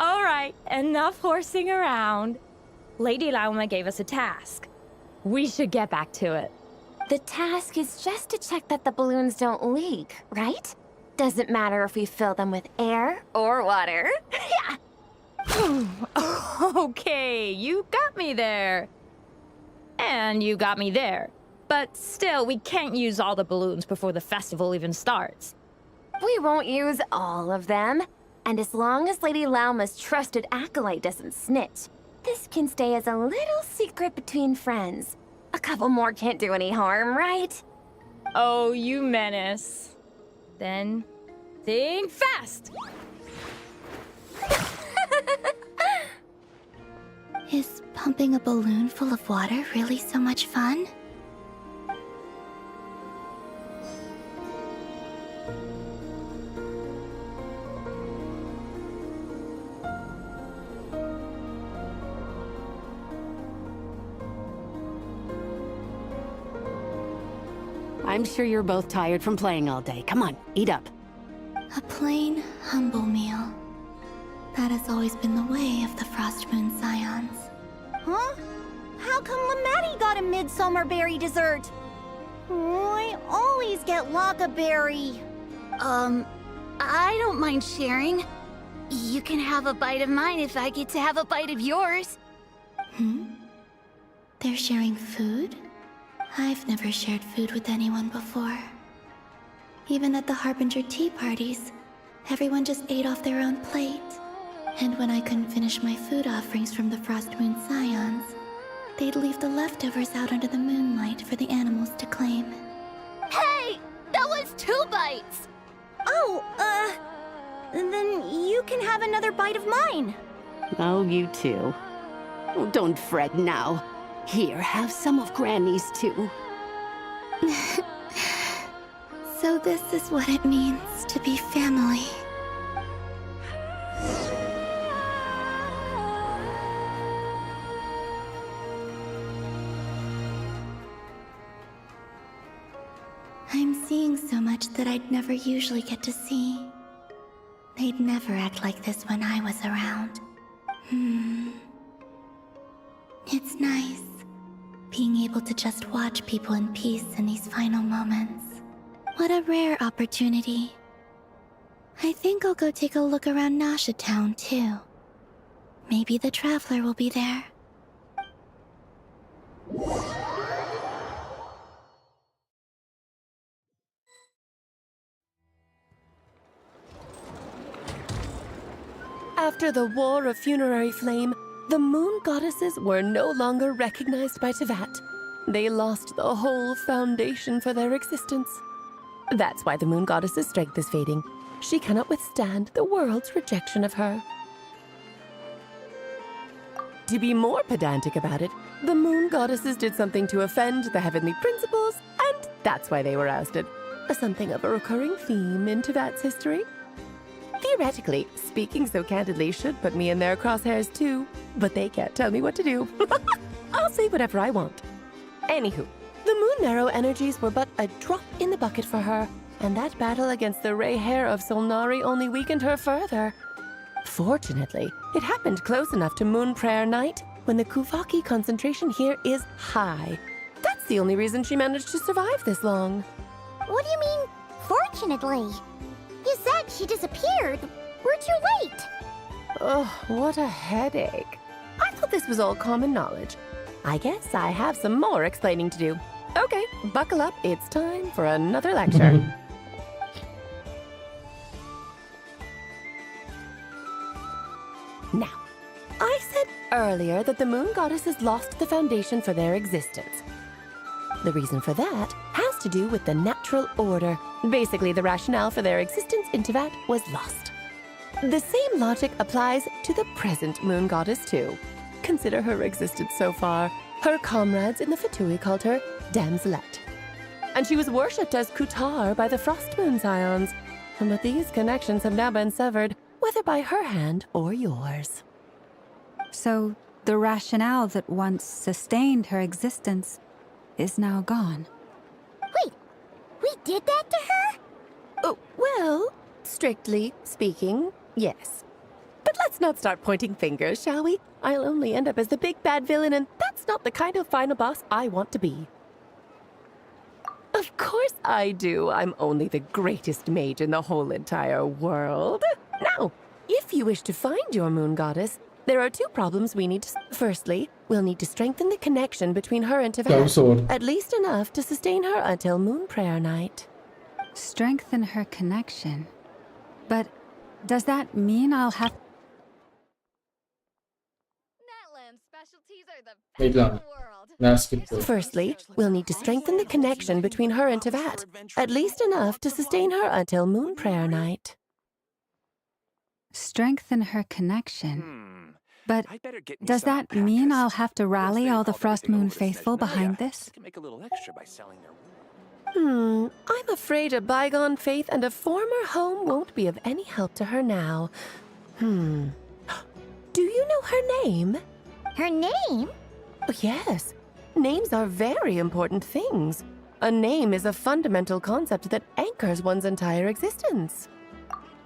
Alright, enough horsing around. Lady Lauma gave us a task. We should get back to it. The task is just to check that the balloons don't leak, right? Doesn't matter if we fill them with air or water. Yeah. Okay, you got me there. And you got me there. But still, we can't use all the balloons before the festival even starts. We won't use all of them. And as long as Lady Lauma's trusted acolyte doesn't snitch, this can stay as a little secret between friends. A couple more can't do any harm, right? Oh, you menace. Then, think fast! Is pumping a balloon full of water really so much fun? I'm sure you're both tired from playing all day. Come on, eat up. A plain, humble meal. That has always been the way of the Frost Moon Scions. Huh? How come Lametti got a midsummer berry dessert? I always get Lockaberry. I don't mind sharing. You can have a bite of mine if I get to have a bite of yours. They're sharing food? I've never shared food with anyone before. Even at the Harbinger tea parties, everyone just ate off their own plate. And when I couldn't finish my food offerings from the Frost Moon Scions, they'd leave the leftovers out under the moonlight for the animals to claim. Hey! That was 2 bites! Oh, then you can have another bite of mine. Oh, you too. Oh, don't fret now. Here, have some of Granny's too. So this is what it means to be family. I'm seeing so much that I'd never usually get to see. They'd never act like this when I was around. It's nice, being able to just watch people in peace in these final moments. What a rare opportunity. I think I'll go take a look around Nasha Town, too. Maybe the Traveler will be there. After the War of Funerary Flame, the Moon Goddesses were no longer recognized by Teyvat. They lost the whole foundation for their existence. That's why the Moon Goddess's strength is fading. She cannot withstand the world's rejection of her. To be more pedantic about it, the Moon Goddesses did something to offend the heavenly principles, and that's why they were ousted. Something of a recurring theme in Teyvat's history. Theoretically, speaking so candidly should put me in their crosshairs too, but they can't tell me what to do. I'll say whatever I want. Anywho, the Moon Marrow energies were but a drop in the bucket for her, and that battle against the Ray Hair of Solnari only weakened her further. Fortunately, it happened close enough to Moon Prayer Night when the Kuvaki concentration here is high. That's the only reason she managed to survive this long. What do you mean, fortunately? You said she disappeared. We're too late. Oh, what a headache. I thought this was all common knowledge. I guess I have some more explaining to do. Okay, buckle up. It's time for another lecture. Now, I said earlier that the Moon Goddesses lost the foundation for their existence. The reason for that has to do with the natural order. Basically, the rationale for their existence in Teyvat was lost. The same logic applies to the present Moon Goddess too. Consider her existence so far. Her comrades in the Fatui called her Damselette. And she was worshipped as Kutar by the Frost Moon Scions. But these connections have now been severed, whether by her hand or yours. So, the rationale that once sustained her existence is now gone. Wait, we did that to her? Oh, well, strictly speaking, yes. But let's not start pointing fingers, shall we? I'll only end up as the big bad villain, and that's not the kind of final boss I want to be. Of course I do. I'm only the greatest mage in the whole entire world. Now, if you wish to find your Moon Goddess, there are two problems we need to... Firstly, we'll need to strengthen the connection between her and Teyvat. At least enough to sustain her until Moon Prayer Night. Strengthen her connection? But does that mean I'll have... Wait lang. Na-skip ko. Firstly, we'll need to strengthen the connection between her and Teyvat. At least enough to sustain her until Moon Prayer Night. Strengthen her connection? But does that mean I'll have to rally all the Frost Moon faithful behind this? I'm afraid a bygone faith and a former home won't be of any help to her now. Do you know her name? Her name? Oh, yes. Names are very important things. A name is a fundamental concept that anchors one's entire existence.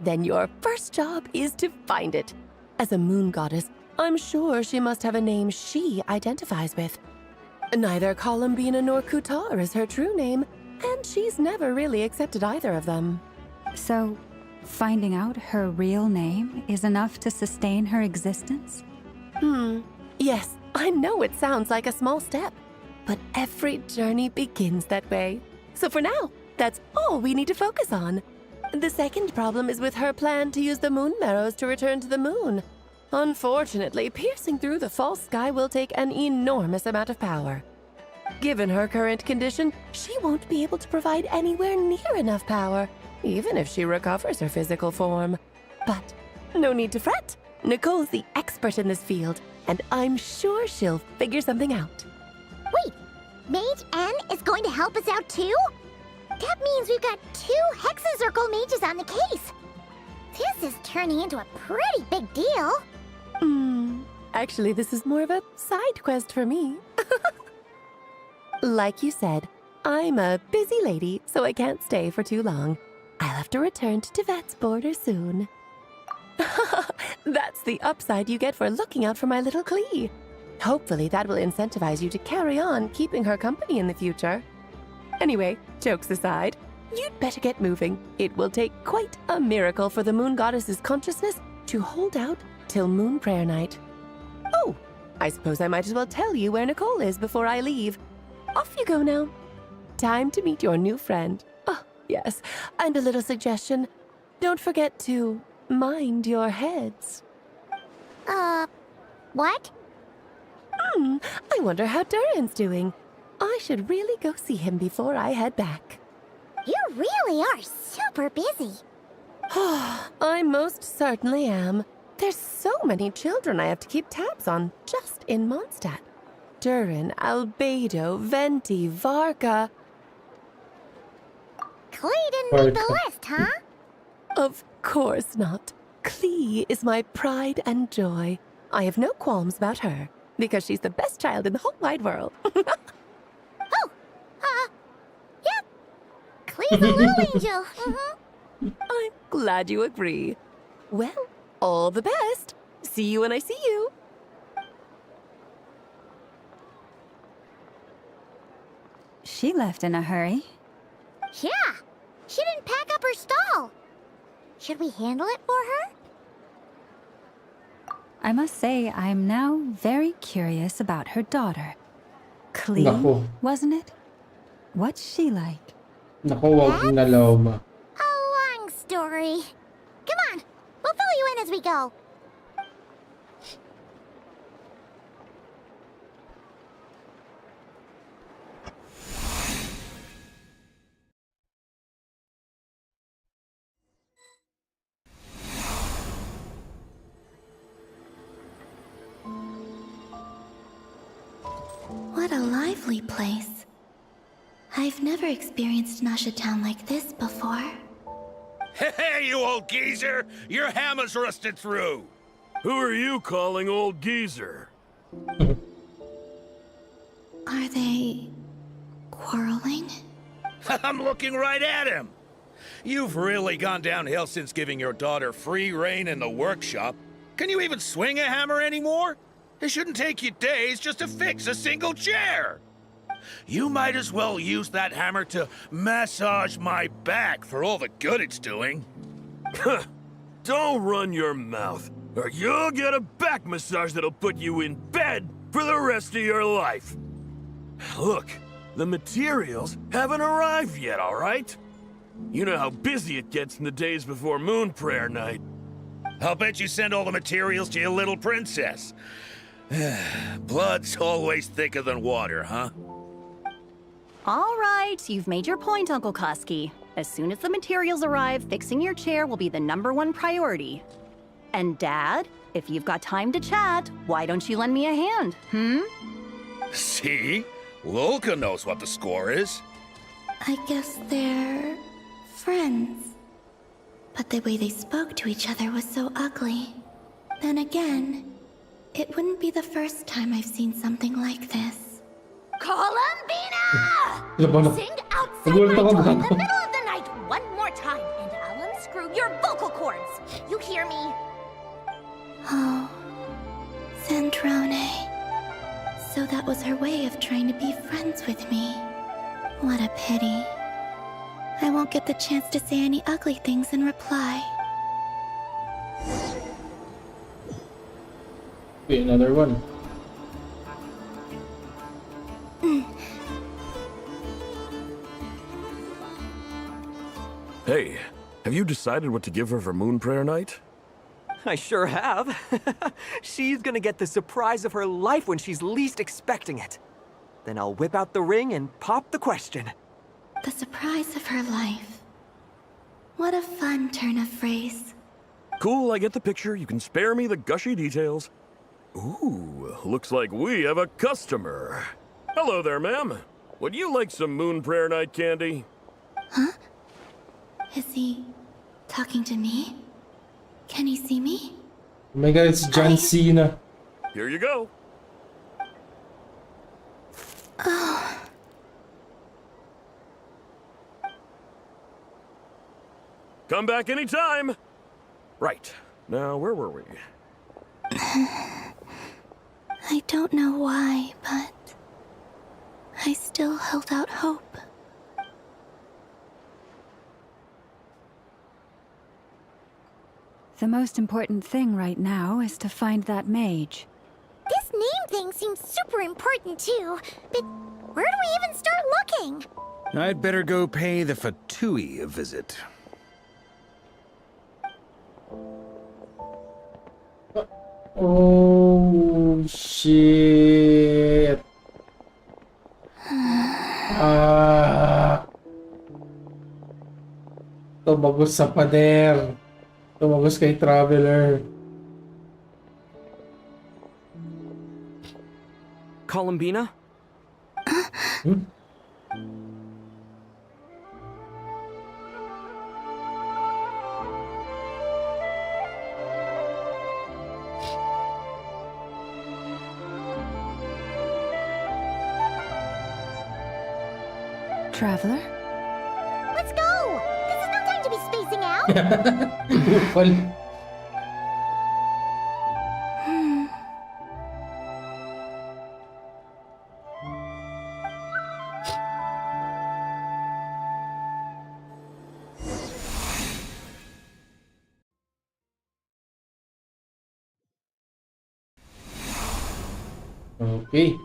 Then your first job is to find it. As a moon goddess, I'm sure she must have a name she identifies with. Neither Columbina nor Kutar is her true name, and she's never really accepted either of them. So, finding out her real name is enough to sustain her existence? Yes, I know it sounds like a small step, but every journey begins that way. So for now, that's all we need to focus on. The second problem is with her plan to use the moon marrows to return to the moon. Unfortunately, piercing through the false sky will take an enormous amount of power. Given her current condition, she won't be able to provide anywhere near enough power, even if she recovers her physical form. But no need to fret. Nicole's the expert in this field, and I'm sure she'll figure something out. Wait, Mage N is going to help us out too? That means we've got 2 Hexacircle mages on the case. This is turning into a pretty big deal. Actually, this is more of a side quest for me. Like you said, I'm a busy lady, so I can't stay for too long. I'll have to return to Teyvat's border soon. That's the upside you get for looking out for my little Klee. Hopefully that will incentivize you to carry on keeping her company in the future. Anyway, jokes aside, you'd better get moving. It will take quite a miracle for the moon goddess's consciousness to hold out till moon prayer night. Oh, I suppose I might as well tell you where Nicole is before I leave. Off you go now. Time to meet your new friend. Oh, yes, and a little suggestion. Don't forget to mind your heads. What? I wonder how Durin's doing. I should really go see him before I head back. You really are super busy. I most certainly am. There's so many children I have to keep tabs on just in Mondstadt. Durin, Albedo, Venti, Varka. Klee didn't make the list, huh? Of course not. Klee is my pride and joy. I have no qualms about her, because she's the best child in the whole wide world. Yeah. Klee's a little angel. I'm glad you agree. Well, all the best. See you when I see you. She left in a hurry. Yeah. She didn't pack up her stall. Should we handle it for her? I must say, I'm now very curious about her daughter. Klee, Nako. wasn't it? What's she like? Naku, wag inalaw mo. A long story. Come on. We'll fill you in as we go. What a lively place. I've never experienced Nasha Town like this before. Hey, you old geezer! Your hammer's rusted through! Who are you calling old geezer? Are they quarreling? I'm looking right at him! You've really gone downhill since giving your daughter free rein in the workshop. Can you even swing a hammer anymore? It shouldn't take you days just to fix a single chair. You might as well use that hammer to massage my back for all the good it's doing. Don't run your mouth, or you'll get a back massage that'll put you in bed for the rest of your life. Look, the materials haven't arrived yet, all right? You know how busy it gets in the days before moon prayer night. I'll bet you send all the materials to your little princess. Blood's always thicker than water, huh? All right, you've made your point, Uncle Kusky. As soon as the materials arrive, fixing your chair will be the #1 priority. And Dad, if you've got time to chat, why don't you lend me a hand, See? Lolka knows what the score is. I guess they're friends. But the way they spoke to each other was so ugly. Then again, it wouldn't be the first time I've seen something like this. Columbina! Sing outside my door in the middle of the night one more time, and I'll unscrew your vocal cords. You hear me? Oh, Zendrone. So that was her way of trying to be friends with me. What a pity. I won't get the chance to say any ugly things in reply. Okay, another one. Hey, have you decided what to give her for moon prayer night? I sure have. She's gonna get the surprise of her life when she's least expecting it. Then I'll whip out the ring and pop the question. The surprise of her life. What a fun turn of phrase. Cool, I get the picture. You can spare me the gushy details. Ooh, looks like we have a customer. Hello there, ma'am. Would you like some moon prayer night candy? Huh? Is he talking to me? Can he see me? Oh my god, it's John Cena. Here you go. Oh. Come back anytime. Right. Now, where were we? I don't know why, but I still held out hope. The most important thing right now is to find that mage. This name thing seems super important too, but where do we even start looking? I'd better go pay the Fatui a visit. Oh, shit. Tumagos sa pader. Tumagos kay Traveler. Columbina? Traveler? Let's go! This is no time to be spacing out! Well, okay.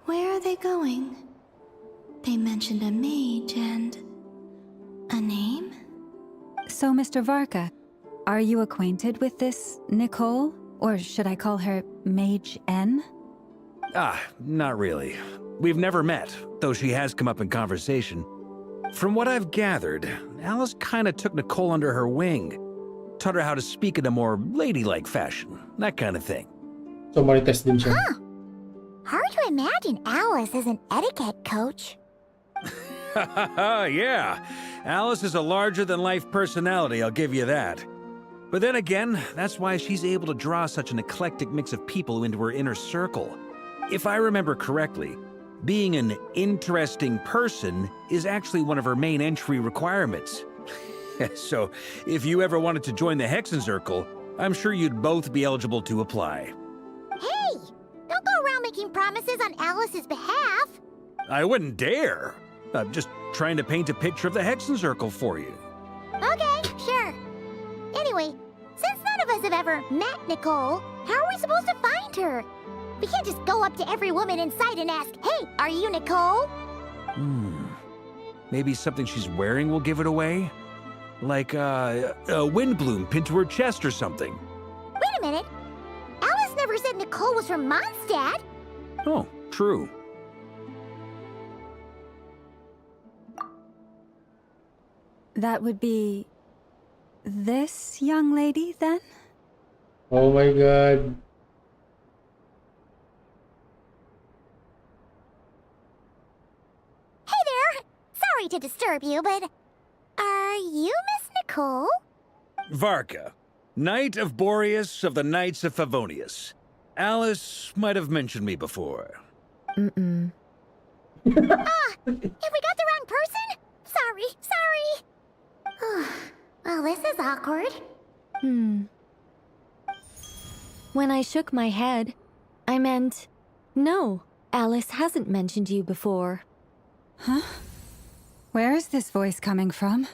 Where are they going? They mentioned a mage and a name? So, Mr. Varka, are you acquainted with this Nicole? Or should I call her Mage N? Not really. We've never met, though she has come up in conversation. From what I've gathered, Alice kinda took Nicole under her wing. Taught her how to speak in a more ladylike fashion, that kind of thing. So, marites din siya. Hard to imagine Alice as an etiquette coach. Yeah, Alice is a larger-than-life personality, I'll give you that. But then again, that's why she's able to draw such an eclectic mix of people into her inner circle. If I remember correctly, being an interesting person is actually one of her main entry requirements. So, if you ever wanted to join the Hexen Circle, I'm sure you'd both be eligible to apply. Hey! Don't go around making promises on Alice's behalf! I wouldn't dare. I'm just trying to paint a picture of the Hexen Circle for you. Okay, sure. Anyway, since none of us have ever met Nicole, how are we supposed to find her? We can't just go up to every woman in sight and ask, "Hey, are you Nicole?" Maybe something she's wearing will give it away? Like a windbloom pinned to her chest or something. Wait a minute. Alice never said Nicole was from Mondstadt. Oh, true. That would be this young lady, then? Oh my god. Hey there! Sorry to disturb you, but are you Miss Nicole? Varka, Knight of Boreas of the Knights of Favonius. Alice might have mentioned me before. Have we got the wrong person? Sorry. Well, this is awkward. When I shook my head, I meant, no, Alice hasn't mentioned you before. Huh? Where is this voice coming from?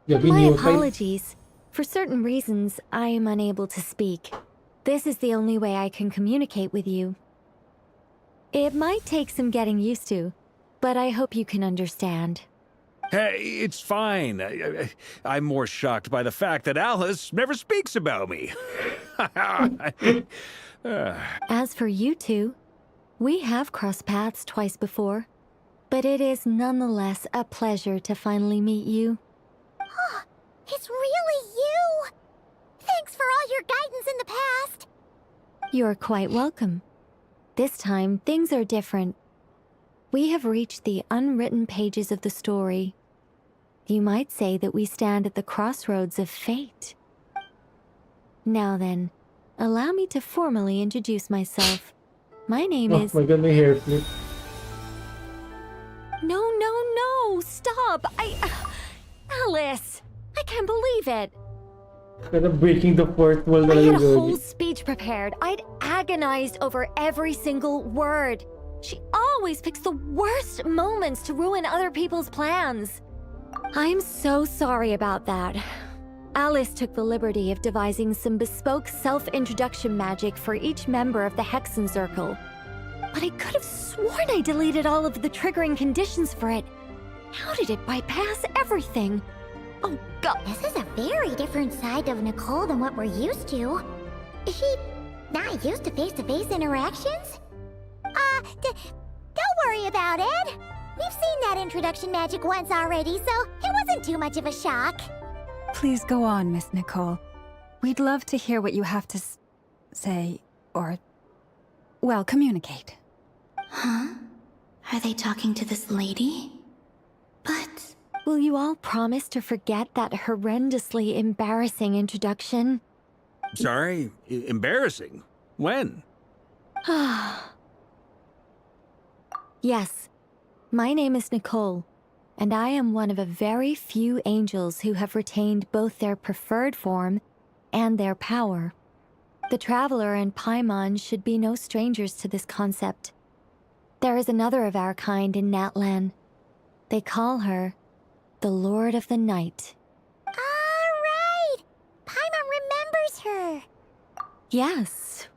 My apologies. For certain reasons, I am unable to speak. This is the only way I can communicate with you. It might take some getting used to, but I hope you can understand. Hey, it's fine. I'm more shocked by the fact that Alice never speaks about me. As for you two, we have crossed paths twice before, but it is nonetheless a pleasure to finally meet you. It's really you! Thanks for all your guidance in the past! You're quite welcome. This time, things are different. We have reached the unwritten pages of the story. You might say that we stand at the crossroads of fate. Now then, allow me to formally introduce myself. My name is... Oh my god, my hair flip. No, stop! Alice! I can't believe it! Kind of breaking the fourth wall. I had a whole speech prepared. I'd agonized over every single word. She always picks the worst moments to ruin other people's plans. I'm so sorry about that. Alice took the liberty of devising some bespoke self-introduction magic for each member of the Hexen Circle. But I could have sworn I deleted all of the triggering conditions for it. How did it bypass everything? Oh god. This is a very different side of Nicole than what we're used to. Is she not used to face-to-face interactions? Don't worry about it. We've seen that introduction magic once already, so it wasn't too much of a shock. Please go on, Miss Nicole. We'd love to hear what you have to say, or, well, communicate. Huh? Are they talking to this lady? But... Will you all promise to forget that horrendously embarrassing introduction? Sorry? Embarrassing? When? Yes. My name is Nicole, and I am one of a very few angels who have retained both their preferred form and their power. The Traveler and Paimon should be no strangers to this concept. There is another of our kind in Natlan. They call her the Lord of the Night. Alright! Paimon remembers her! Yes.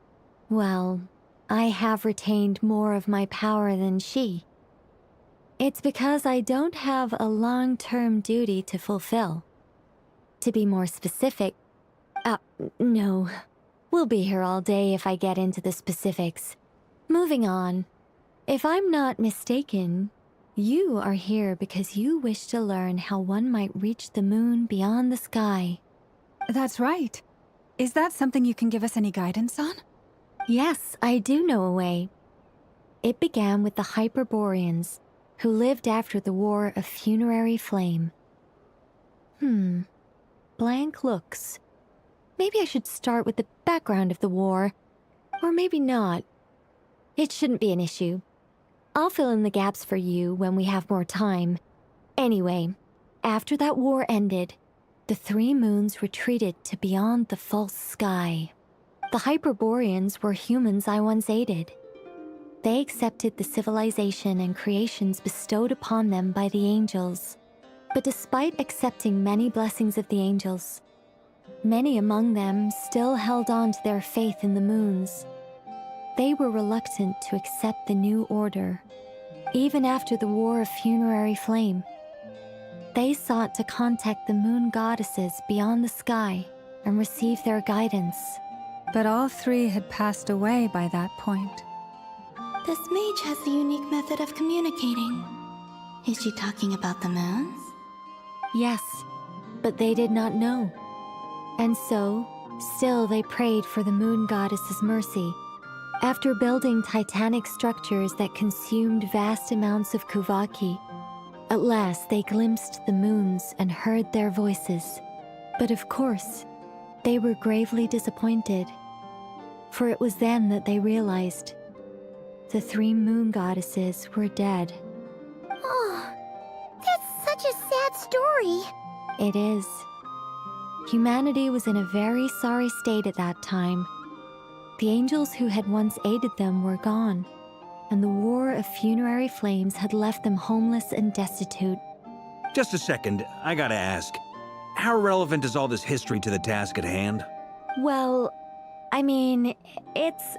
Well, I have retained more of my power than she. It's because I don't have a long-term duty to fulfill. To be more specific... no. We'll be here all day if I get into the specifics. Moving on. If I'm not mistaken, you are here because you wish to learn how one might reach the moon beyond the sky. That's right. Is that something you can give us any guidance on? Yes, I do know a way. It began with the Hyperboreans, who lived after the War of Funerary Flame. Blank looks. Maybe I should start with the background of the war. Or maybe not. It shouldn't be an issue. I'll fill in the gaps for you when we have more time. Anyway, after that war ended, the three moons retreated to beyond the false sky. The Hyperboreans were humans I once aided. They accepted the civilization and creations bestowed upon them by the angels. But despite accepting many blessings of the angels, many among them still held on to their faith in the moons. They were reluctant to accept the new order, even after the War of Funerary Flame. They sought to contact the moon goddesses beyond the sky and receive their guidance. But all three had passed away by that point. This mage has a unique method of communicating. Is she talking about the moons? Yes, but they did not know. And so, still they prayed for the moon goddess's mercy. After building titanic structures that consumed vast amounts of Kuvaki, at last they glimpsed the moons and heard their voices. But of course, they were gravely disappointed. For it was then that they realized the three moon goddesses were dead. Oh, that's such a sad story. It is. Humanity was in a very sorry state at that time. The angels who had once aided them were gone, and the War of Funerary Flames had left them homeless and destitute. Just a second, I gotta ask. How relevant is all this history to the task at hand? Well, I mean, it's...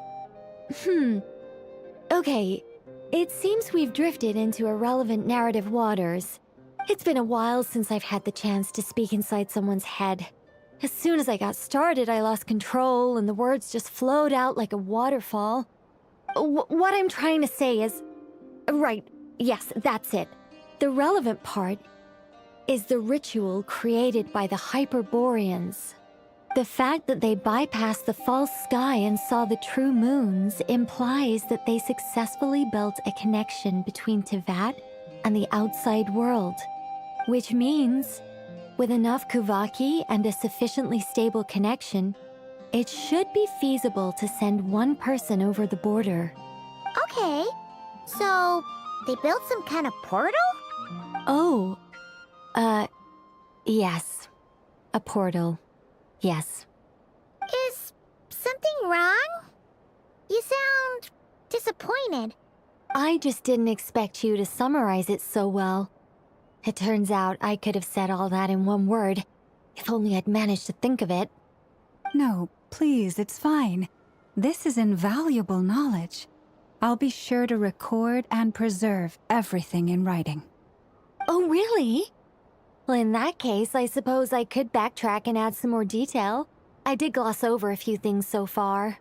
Okay, it seems we've drifted into irrelevant narrative waters. It's been a while since I've had the chance to speak inside someone's head. As soon as I got started, I lost control, and the words just flowed out like a waterfall. What I'm trying to say is... Right, yes, that's it. The relevant part is the ritual created by the Hyperboreans. The fact that they bypassed the false sky and saw the true moons implies that they successfully built a connection between Teyvat and the outside world. Which means, with enough Kuvaki and a sufficiently stable connection, it should be feasible to send one person over the border. Okay, so they built some kind of portal? Oh, yes. A portal. Yes. Is something wrong? You sound disappointed. I just didn't expect you to summarize it so well. It turns out I could have said all that in one word, if only I'd managed to think of it. No, please, it's fine. This is invaluable knowledge. I'll be sure to record and preserve everything in writing. Oh, really? Well, in that case, I suppose I could backtrack and add some more detail. I did gloss over a few things so far.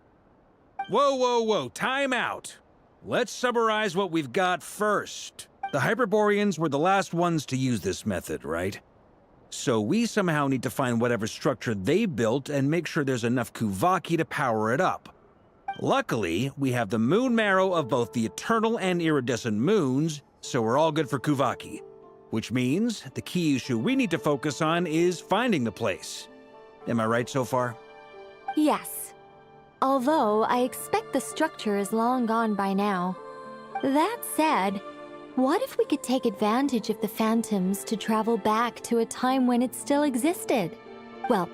Whoa, whoa, whoa, time out. Let's summarize what we've got first. The Hyperboreans were the last ones to use this method, right? So we somehow need to find whatever structure they built and make sure there's enough Kuvaki to power it up. Luckily, we have the moon marrow of both the eternal and iridescent moons, so we're all good for Kuvaki. Which means the key issue we need to focus on is finding the place. Am I right so far? Yes. Although I expect the structure is long gone by now. That said, what if we could take advantage of the phantoms to travel back to a time when it still existed? Well,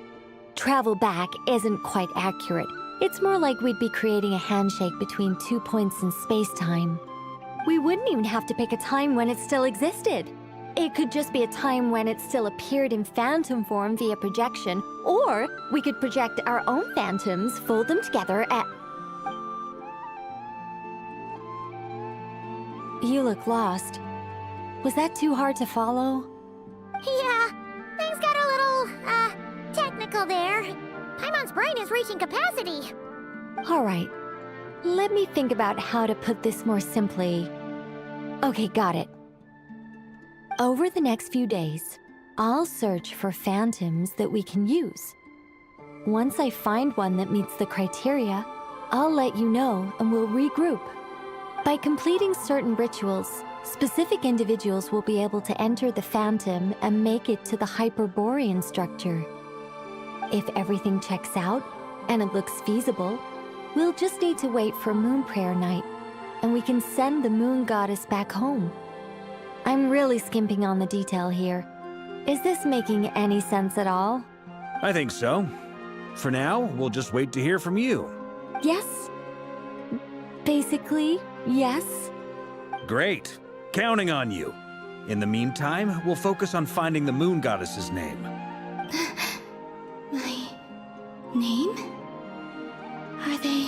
travel back isn't quite accurate. It's more like we'd be creating a handshake between 2 points in space-time. We wouldn't even have to pick a time when it still existed. It could just be a time when it still appeared in phantom form via projection, or we could project our own phantoms, fold them together, and... You look lost. Was that too hard to follow? Yeah, things got a little, technical there. Paimon's brain is reaching capacity. All right. Let me think about how to put this more simply. Okay, got it. Over the next few days, I'll search for phantoms that we can use. Once I find one that meets the criteria, I'll let you know and we'll regroup. By completing certain rituals, specific individuals will be able to enter the phantom and make it to the Hyperborean structure. If everything checks out, and it looks feasible, we'll just need to wait for Moon Prayer Night, and we can send the Moon Goddess back home. I'm really skimping on the detail here. Is this making any sense at all? I think so. For now, we'll just wait to hear from you. Yes. Basically, yes. Great. Counting on you. In the meantime, we'll focus on finding the Moon Goddess's name. My name? Are they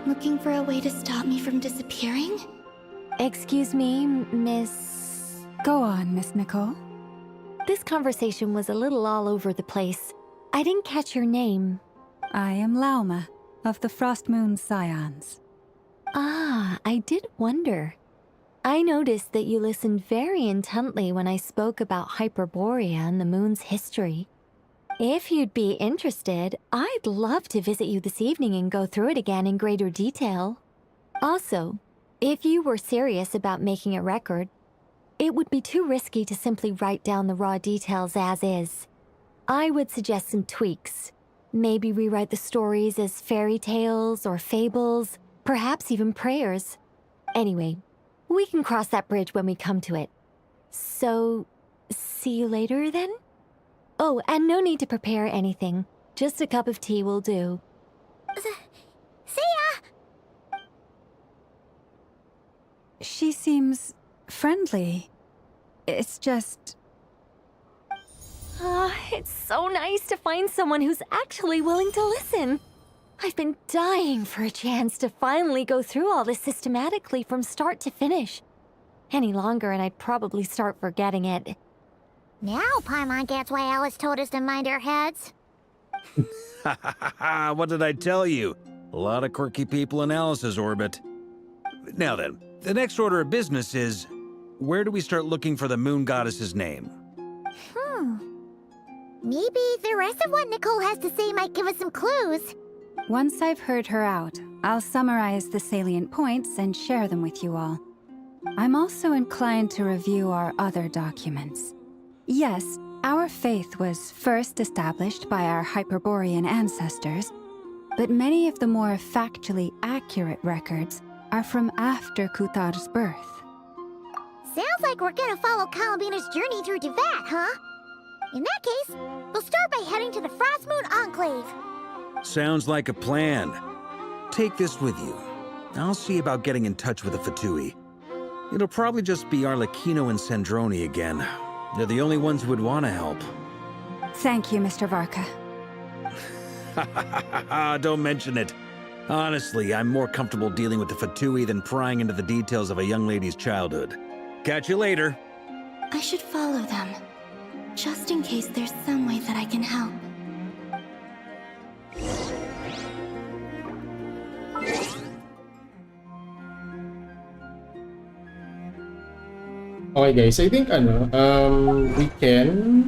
looking for a way to stop me from disappearing? Excuse me, Miss... Go on, Miss Nicole. This conversation was a little all over the place. I didn't catch your name. I am Lauma, of the Frost Moon Scions. Ah, I did wonder. I noticed that you listened very intently when I spoke about Hyperborea and the moon's history. If you'd be interested, I'd love to visit you this evening and go through it again in greater detail. Also, if you were serious about making a record, it would be too risky to simply write down the raw details as is. I would suggest some tweaks. Maybe rewrite the stories as fairy tales or fables, perhaps even prayers. Anyway, we can cross that bridge when we come to it. So, see you later then? Oh, and no need to prepare anything. Just a cup of tea will do. See ya! She seems friendly. It's just... It's so nice to find someone who's actually willing to listen. I've been dying for a chance to finally go through all this systematically from start to finish. Any longer and I'd probably start forgetting it. Now Paimon gets why Alice told us to mind our heads. What did I tell you? A lot of quirky people in Alice's orbit. Now then, the next order of business is, where do we start looking for the Moon Goddess's name? Maybe the rest of what Nicole has to say might give us some clues. Once I've heard her out, I'll summarize the salient points and share them with you all. I'm also inclined to review our other documents. Yes, our faith was first established by our Hyperborean ancestors, but many of the more factually accurate records are from after Kutar's birth. Sounds like we're gonna follow Columbina's journey through Devat, huh? In that case, we'll start by heading to the Frost Moon Enclave. Sounds like a plan. Take this with you. I'll see about getting in touch with the Fatui. It'll probably just be Arlecchino and Sandroni again. They're the only ones who would want to help. Thank you, Mr. Varka. Don't mention it. Honestly, I'm more comfortable dealing with the Fatui than prying into the details of a young lady's childhood. Catch you later. I should follow them, just in case there's some way that I can help. Okay guys, I think we can,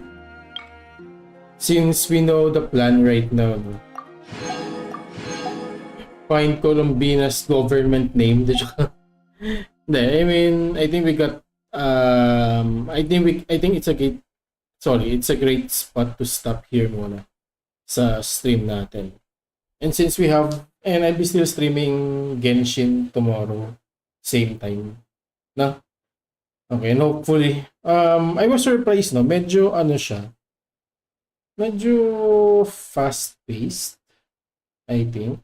since we know the plan right now, find Columbina's government name. I mean, I think we got I think it's a great spot to stop here muna sa stream natin. And since we have, and I'll be still streaming Genshin tomorrow, same time. No? Okay, and hopefully, I was surprised, no? Medyo, siya, medyo fast-paced, I think.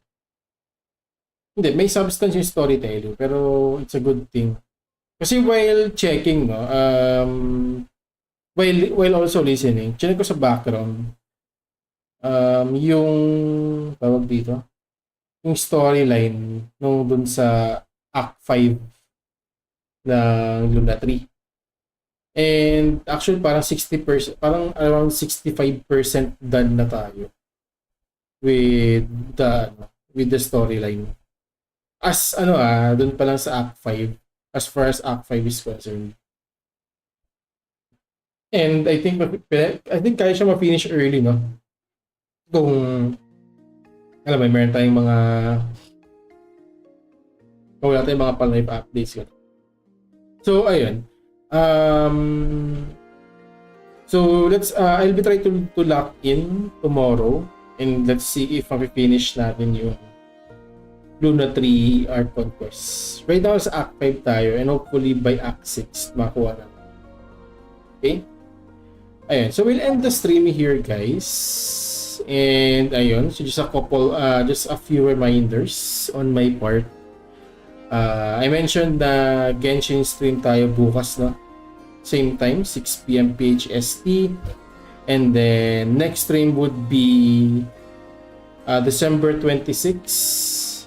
Hindi, may substance yung storytelling, pero it's a good thing. Kasi while checking, no, while also listening, check ko sa background, yung, tawag dito, yung storyline nung dun sa Act 5 ng Luna 3. And actually parang 60%, parang around 65% done na tayo with the storyline. As dun pa lang sa Act 5, as far as Act 5 is concerned. And I think kaya siya ma-finish early, no? Kung alam mo, meron tayong mga wala tayong mga pang-live updates. So ayun. So let's I'll be trying to lock in tomorrow and let's see if ma-finish natin yung Luna 3 Art Conquest. Right now sa Act 5 tayo and hopefully by Act 6 makuha na. Okay? Ayun. So we'll end the stream here, guys. And ayun, so just a few reminders on my part. I mentioned na Genshin stream tayo bukas, no? Same time, 6 PM PHST. And then next stream would be December 26.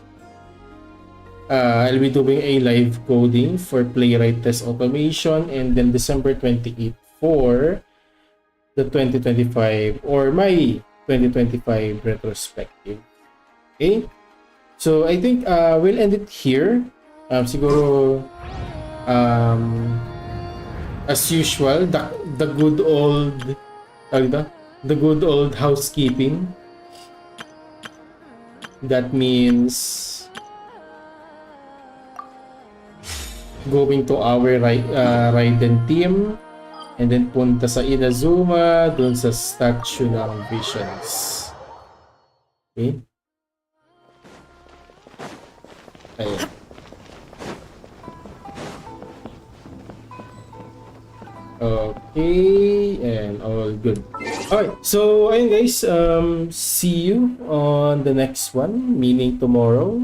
I'll be doing a live coding for Playwright Test Automation, and then December 28 for the 2025 or my 2025 retrospective. Okay? So I think we'll end it here. Siguro as usual, the good old housekeeping. That means going to our Raiden team and then punta sa Inazuma dun sa statue ng Visions. Okay? Ayan. Okay, and all good. Alright, so ayun guys, see you on the next one, meaning tomorrow.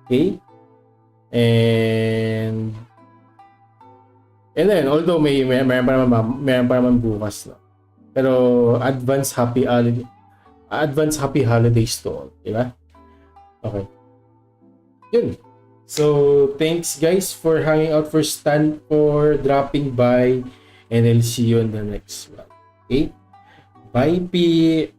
Okay? And then, although meron pa naman bukas, no? Pero advance happy holidays to all, di ba? Okay. Yun. So, thanks guys for hanging out, for dropping by, and I'll see you on the next one. Okay? Bye, P.